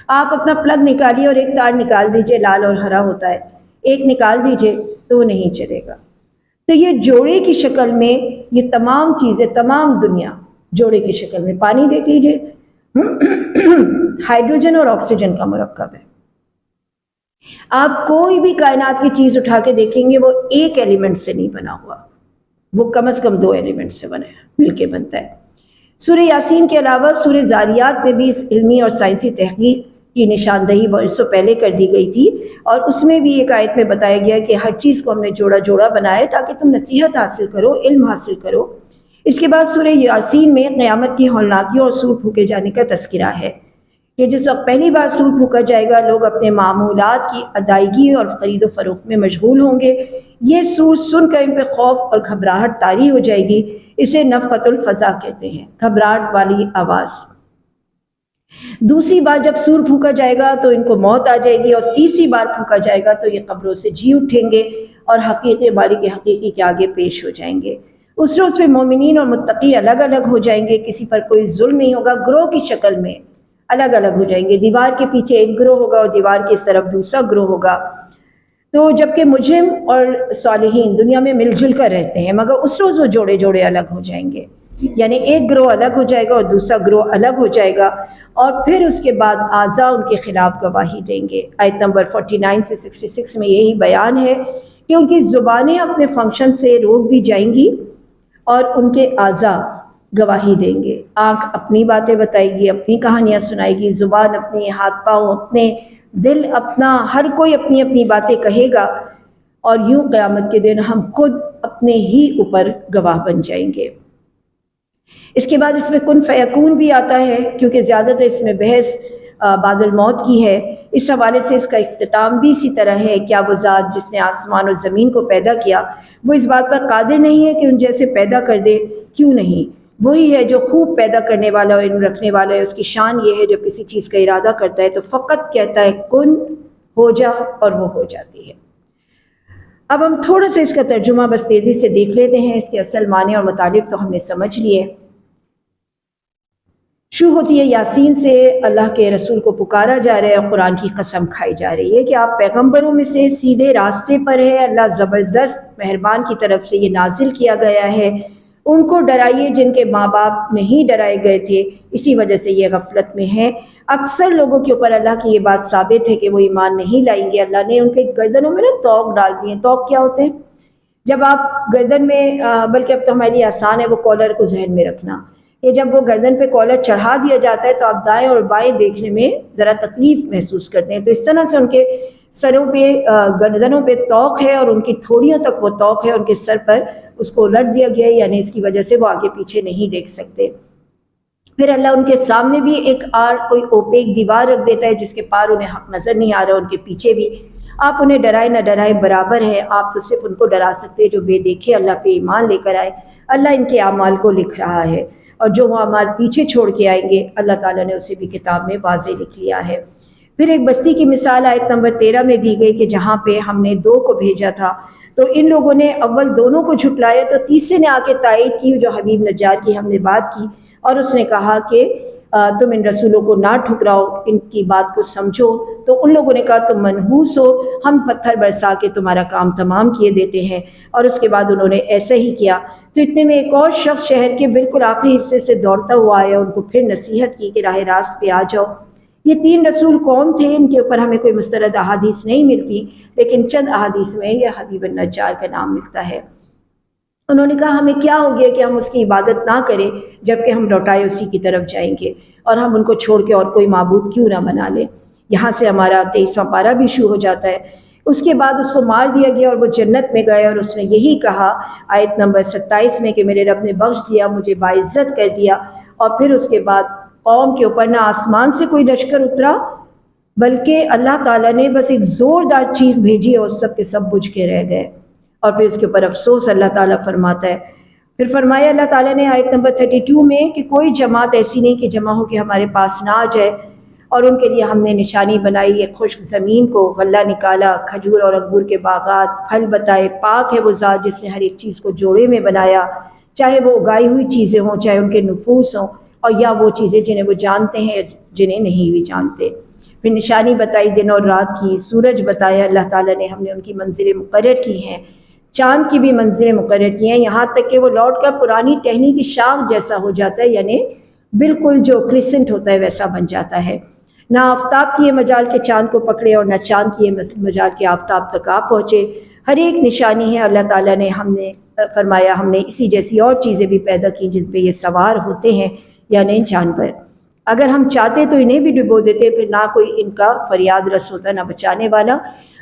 آپ اپنا پلگ نکالیے اور ایک تار نکال دیجئے، لال اور ہرا ہوتا ہے، ایک نکال دیجئے تو وہ نہیں چلے گا۔ تو یہ جوڑے کی شکل میں یہ تمام چیزیں، تمام دنیا جوڑے کی شکل میں۔ پانی دیکھ لیجئے، ہائیڈروجن اور آکسیجن کا مرکب ہے۔ آپ کوئی بھی کائنات کی چیز اٹھا کے دیکھیں گے وہ ایک ایلیمنٹ سے نہیں بنا ہوا، وہ کم از کم 2 ایلیمنٹ سے بنے، مل کے بنتا ہے۔ سورہ یاسین کے علاوہ سورہ ذاریات میں بھی اس علمی اور سائنسی تحقیق کی نشاندہی برسوں پہلے کر دی گئی تھی، اور اس میں بھی ایک آیت میں بتایا گیا کہ ہر چیز کو ہم نے جوڑا جوڑا بنایا ہے تاکہ تم نصیحت حاصل کرو، علم حاصل کرو۔ اس کے بعد سورہ یاسین میں قیامت کی ہولناکیوں اور سور پھونکے جانے کا تذکرہ ہے کہ جس وقت پہلی بار سور پھونکا جائے گا، لوگ اپنے معمولات کی ادائیگی اور خرید و فروخت میں مشغول ہوں گے۔ یہ سور سن کر ان پہ خوف اور گھبراہٹ طاری ہو جائے گی، اسے نفخۃ الفزع کہتے ہیں، گھبراہٹ والی آواز۔ دوسری بار جب سور پھونکا جائے گا تو ان کو موت آ جائے گی، اور تیسری بار پھونکا جائے گا تو یہ قبروں سے جی اٹھیں گے اور حقیقی مالک حقیقی کے آگے پیش ہو جائیں گے۔ اس روز میں مومنین اور متقی الگ الگ ہو جائیں گے، کسی پر کوئی ظلم نہیں ہوگا، گروہ کی شکل میں الگ الگ ہو جائیں گے۔ دیوار کے پیچھے ایک گروہ ہوگا اور دیوار کی اس طرف دوسرا گروہ ہوگا۔ تو جبکہ مجرم اور صالحین دنیا میں مل جل کر رہتے ہیں، مگر اس روز وہ جوڑے جوڑے الگ ہو جائیں گے، یعنی ایک گروہ الگ ہو جائے گا اور دوسرا گروہ الگ ہو جائے گا، اور پھر اس کے بعد اعضاء ان کے خلاف گواہی دیں گے۔ آیت نمبر 49 سے 66 میں یہی بیان ہے کہ ان کی زبانیں اپنے فنکشن سے روک دی جائیں گی اور ان کے اعضاء گواہی دیں گے۔ آنکھ اپنی باتیں بتائے گی، اپنی کہانیاں سنائے گی، زبان اپنی، ہاتھ پاؤں اپنے، دل اپنا، ہر کوئی اپنی اپنی باتیں کہے گا، اور یوں قیامت کے دن ہم خود اپنے ہی اوپر گواہ بن جائیں گے۔ اس کے بعد اس میں کن فیکون بھی آتا ہے، کیونکہ زیادہ تر اس میں بحث بعد الموت کی ہے۔ اس حوالے سے اس کا اختتام بھی اسی طرح ہے، کیا وہ ذات جس نے آسمان اور زمین کو پیدا کیا وہ اس بات پر قادر نہیں ہے کہ ان جیسے پیدا کر دے؟ کیوں نہیں، وہی ہے جو خوب پیدا کرنے والا اور علم رکھنے والا ہے۔ اس کی شان یہ ہے جب کسی چیز کا ارادہ کرتا ہے تو فقط کہتا ہے کن، ہو جا، اور وہ ہو جاتی ہے۔ اب ہم تھوڑا سا اس کا ترجمہ بس تیزی سے دیکھ لیتے ہیں۔ اس کے اصل معنی اور مطالب تو ہم نے سمجھ لیے۔ شروع ہوتی ہے یاسین سے، اللہ کے رسول کو پکارا جا رہا ہے اور قرآن کی قسم کھائی جا رہی ہے کہ آپ پیغمبروں میں سے سیدھے راستے پر ہے، اللہ زبردست مہربان کی طرف سے یہ نازل کیا گیا ہے۔ ان کو ڈرائیے جن کے ماں باپ نہیں ڈرائے گئے تھے، اسی وجہ سے یہ غفلت میں ہیں۔ اکثر لوگوں کے اوپر اللہ کی یہ بات ثابت ہے کہ وہ ایمان نہیں لائیں گے۔ اللہ نے ان کے گردنوں میں توق ڈال دیے۔ توق کیا ہوتے ہیں؟ جب آپ گردن میں، بلکہ اب تو ہمارے لیے آسان ہے وہ کالر کو ذہن میں رکھنا، کہ جب وہ گردن پہ کالر چڑھا دیا جاتا ہے تو آپ دائیں اور بائیں دیکھنے میں ذرا تکلیف محسوس کرتے ہیں۔ تو اس طرح سے ان کے سروں پہ، گردنوں پہ توق ہے، اور ان کی تھوڑیوں تک وہ توق ہے، ان کے سر پر اس کو الٹ دیا گیا ہے، یعنی اس کی وجہ سے وہ آگے پیچھے نہیں دیکھ سکتے۔ پھر اللہ ان کے سامنے بھی ایک کوئی اوپیک دیوار رکھ دیتا ہے جس کے پار انہیں حق نظر نہیں آ رہا، ان کے پیچھے بھی۔ آپ انہیں ڈرائے نہ ڈرائے برابر ہے، آپ تو صرف ان کو ڈرا سکتے ہیں جو بے دیکھے اللہ پہ ایمان لے کر آئے۔ اللہ ان کے اعمال کو لکھ رہا ہے، اور جو وہ اعمال پیچھے چھوڑ کے آئیں گے اللہ تعالیٰ نے اسے بھی کتاب میں واضح لکھ لیا ہے۔ پھر ایک بستی کی مثال آیت نمبر 13 میں دی گئی کہ جہاں پہ ہم نے 2 کو بھیجا تھا تو ان لوگوں نے اول دونوں کو جھٹلایا، تو تیسرے نے آ کے تائید کی، جو حبیب نجار کی ہم نے بات کی، اور اس نے کہا کہ تم ان رسولوں کو نہ ٹھکراؤ، ان کی بات کو سمجھو۔ تو ان لوگوں نے کہا تم منحوس ہو، ہم پتھر برسا کے تمہارا کام تمام کیے دیتے ہیں، اور اس کے بعد انہوں نے ایسا ہی کیا۔ تو اتنے میں ایک اور شخص شہر کے بالکل آخری حصے سے دوڑتا ہوا آیا، ان کو پھر نصیحت کی کہ راہ راست پہ آ جاؤ۔ یہ 3 رسول کون تھے؟ ان کے اوپر ہمیں کوئی مستند احادیث نہیں ملتی، لیکن چند احادیث میں یہ حبیب النجار کا نام ملتا ہے۔ انہوں نے کہا ہمیں کیا ہو گیا کہ ہم اس کی عبادت نہ کریں جبکہ ہم لوٹائے اسی کی طرف جائیں گے، اور ہم ان کو چھوڑ کے اور کوئی معبود کیوں نہ بنا لیں۔ یہاں سے ہمارا 23واں پارہ بھی شروع ہو جاتا ہے۔ اس کے بعد اس کو مار دیا گیا اور وہ جنت میں گئے، اور اس نے یہی کہا آیت نمبر 27 میں کہ میرے رب نے بخش دیا، مجھے باعزت کر دیا۔ اور پھر اس کے بعد قوم کے اوپر نہ آسمان سے کوئی لشکر اترا، بلکہ اللہ تعالیٰ نے بس ایک زوردار چیخ بھیجی اور سب کے سب بجھ کے رہ گئے۔ اور پھر اس کے اوپر افسوس، اللہ تعالیٰ فرماتا ہے پھر فرمایا اللہ تعالیٰ نے آیت نمبر 32 میں کہ کوئی جماعت ایسی نہیں کہ جمع ہو کے ہمارے پاس نہ آ جائے، اور ان کے لیے ہم نے نشانی بنائی ایک خشک زمین کو، غلہ نکالا، کھجور اور انگور کے باغات، پھل بتائے، پاک ہے وہ ذات جس نے ہر ایک چیز کو جوڑے میں بنایا، چاہے وہ اگائی ہوئی چیزیں ہوں، چاہے ان کے نفوس ہوں، اور یا وہ چیزیں جنہیں وہ جانتے ہیں جنہیں نہیں بھی جانتے۔ پھر نشانی بتائی دن اور رات کی، سورج بتایا اللہ تعالیٰ نے، ہم نے ان کی منزلیں مقرر کی ہیں، چاند کی بھی منزلیں مقرر کی ہیں، یہاں تک کہ وہ لوٹ کر پرانی ٹہنی کی شاخ جیسا ہو جاتا ہے، یعنی بالکل جو کرسنٹ ہوتا ہے ویسا بن جاتا ہے۔ نہ آفتاب کی یہ مجال کے چاند کو پکڑے اور نہ چاند کی یہ مجال کے آفتاب تک آ پہنچے، ہر ایک نشانی ہے۔ اللہ تعالیٰ نے ہم نے فرمایا ہم نے اسی جیسی اور چیزیں بھی پیدا کی جس پہ یہ سوار ہوتے ہیں، یعنی جانور۔ اگر ہم چاہتے تو انہیں بھی ڈبو دیتے، پھر نہ کوئی ان کا فریاد رس ہوتا نہ بچانے والا،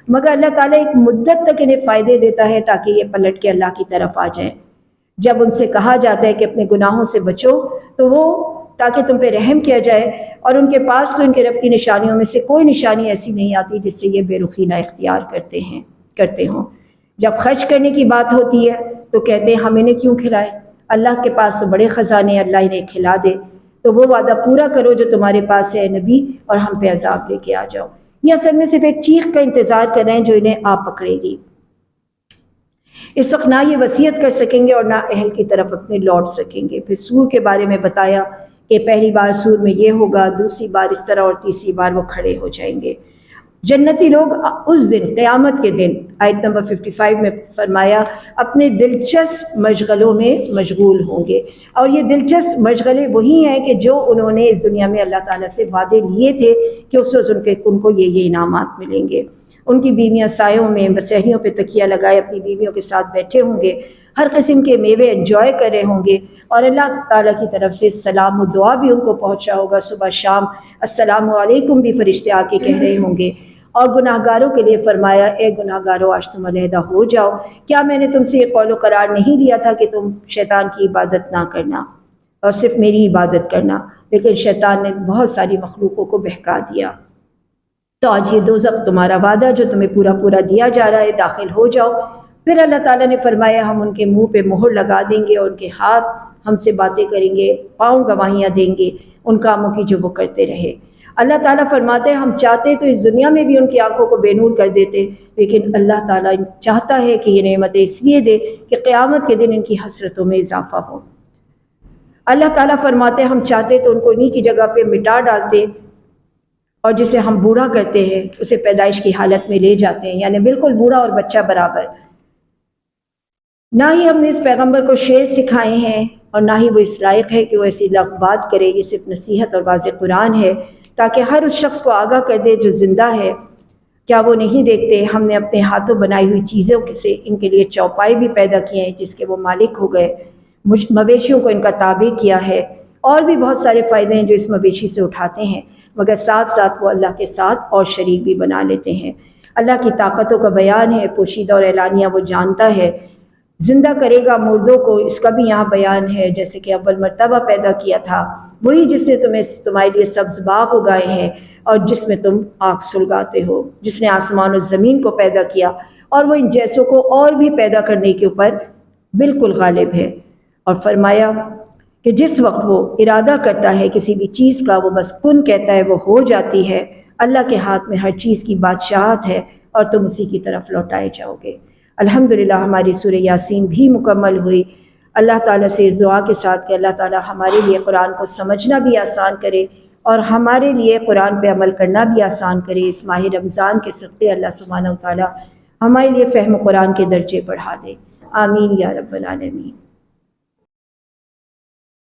مگر اللہ تعالیٰ ایک مدت تک انہیں فائدے دیتا ہے تاکہ یہ پلٹ کے اللہ کی طرف آ جائیں۔ جب ان سے کہا جاتا ہے کہ اپنے گناہوں سے بچو، تو وہ تاکہ تم پہ رحم کیا جائے، اور ان کے پاس تو ان کے رب کی نشانیوں میں سے کوئی نشانی ایسی نہیں آتی جس سے یہ بے رخی نہ اختیار کرتے ہوں۔ جب خرچ کرنے کی بات ہوتی ہے تو کہتے ہیں ہم انہیں کیوں کھلائیں، اللہ کے پاس تو بڑے خزانے، اللہ انہیں کھلا دے۔ تو وہ وعدہ پورا کرو جو تمہارے پاس ہے نبی، اور ہم پہ عذاب لے کے آ جاؤ۔ یہ اصل میں صرف ایک چیخ کا انتظار کر رہے ہیں جو انہیں آ پکڑے گی۔ اس وقت نہ یہ وصیت کر سکیں گے اور نہ اہل کی طرف اپنے لوٹ سکیں گے۔ پھر سور کے بارے میں بتایا کہ پہلی بار سور میں یہ ہوگا، دوسری بار اس طرح، اور تیسری بار وہ کھڑے ہو جائیں گے۔ جنتی لوگ اس دن، قیامت کے دن، آیت نمبر 55 میں فرمایا اپنے دلچسپ مشغلوں میں مشغول ہوں گے، اور یہ دلچسپ مشغلے وہی ہیں کہ جو انہوں نے اس دنیا میں اللہ تعالیٰ سے وعدے لیے تھے کہ اس روز ان کو یہ انعامات ملیں گے۔ ان کی بیویاں سایوں میں بسہریوں پہ تکیہ لگائے اپنی بیویوں کے ساتھ بیٹھے ہوں گے، ہر قسم کے میوے انجوائے کر رہے ہوں گے، اور اللہ تعالیٰ کی طرف سے سلام و دعا بھی ان کو پہنچا ہوگا، صبح شام السلام علیکم بھی فرشتے آ کے کہہ رہے ہوں گے۔ اور گناہ گاروں کے لیے فرمایا اے گناہ گاروں آج تم علیحدہ ہو جاؤ، کیا میں نے تم سے یہ قول و قرار نہیں لیا تھا کہ تم شیطان کی عبادت نہ کرنا اور صرف میری عبادت کرنا؟ لیکن شیطان نے بہت ساری مخلوقوں کو بہکا دیا۔ تو آج یہ دوزخ تمہارا وعدہ جو تمہیں پورا پورا دیا جا رہا ہے، داخل ہو جاؤ۔ پھر اللہ تعالیٰ نے فرمایا ہم ان کے منہ پہ مہر لگا دیں گے، اور ان کے ہاتھ ہم سے باتیں کریں گے، پاؤں گواہیاں دیں گے ان کاموں کی جو وہ کرتے رہے۔ اللہ تعالیٰ فرماتے ہیں ہم چاہتے تو اس دنیا میں بھی ان کی آنکھوں کو بے نور کر دیتے، لیکن اللہ تعالیٰ چاہتا ہے کہ یہ نعمتیں اس لیے دے کہ قیامت کے دن ان کی حسرتوں میں اضافہ ہو۔ اللہ تعالیٰ فرماتے ہیں ہم چاہتے تو ان کو انہی کی جگہ پہ مٹا ڈالتے، اور جسے ہم بوڑھا کرتے ہیں اسے پیدائش کی حالت میں لے جاتے ہیں، یعنی بالکل بوڑھا اور بچہ برابر۔ نہ ہی ہم نے اس پیغمبر کو شعر سکھائے ہیں، اور نہ ہی وہ اس لائق ہے کہ وہ ایسی لغو بات کرے، یہ صرف نصیحت اور واضح قرآن ہے تاکہ ہر اس شخص کو آگاہ کر دے جو زندہ ہے۔ کیا وہ نہیں دیکھتے ہم نے اپنے ہاتھوں بنائی ہوئی چیزوں سے ان کے لیے چوپائے بھی پیدا کیے ہیں جس کے وہ مالک ہو گئے، مویشیوں کو ان کا تابع کیا ہے، اور بھی بہت سارے فائدے ہیں جو اس مویشی سے اٹھاتے ہیں، مگر ساتھ ساتھ وہ اللہ کے ساتھ اور شریک بھی بنا لیتے ہیں۔ اللہ کی طاقتوں کا بیان ہے، پوشیدہ اور اعلانیہ وہ جانتا ہے۔ زندہ کرے گا مردوں کو، اس کا بھی یہاں بیان ہے، جیسے کہ اول مرتبہ پیدا کیا تھا، وہی جس نے تمہارے لیے سبز باغ اگائے ہیں اور جس میں تم آگ سلگاتے ہو، جس نے آسمان و زمین کو پیدا کیا، اور وہ ان جیسوں کو اور بھی پیدا کرنے کے اوپر بالکل غالب ہے۔ اور فرمایا کہ جس وقت وہ ارادہ کرتا ہے کسی بھی چیز کا، وہ بس کن کہتا ہے، وہ ہو جاتی ہے۔ اللہ کے ہاتھ میں ہر چیز کی بادشاہت ہے، اور تم اسی کی طرف لوٹائے جاؤ گے۔ الحمدللہ ہماری سورہ یاسین بھی مکمل ہوئی۔ اللہ تعالیٰ سے اس دعا کے ساتھ کہ اللہ تعالیٰ ہمارے لیے قرآن کو سمجھنا بھی آسان کرے اور ہمارے لیے قرآن پہ عمل کرنا بھی آسان کرے۔ اس ماہ رمضان کے صدقے اللہ سبحانہ و تعالیٰ ہمارے لیے فہم قرآن کے درجے بڑھا دے۔ آمین یا رب العالمین۔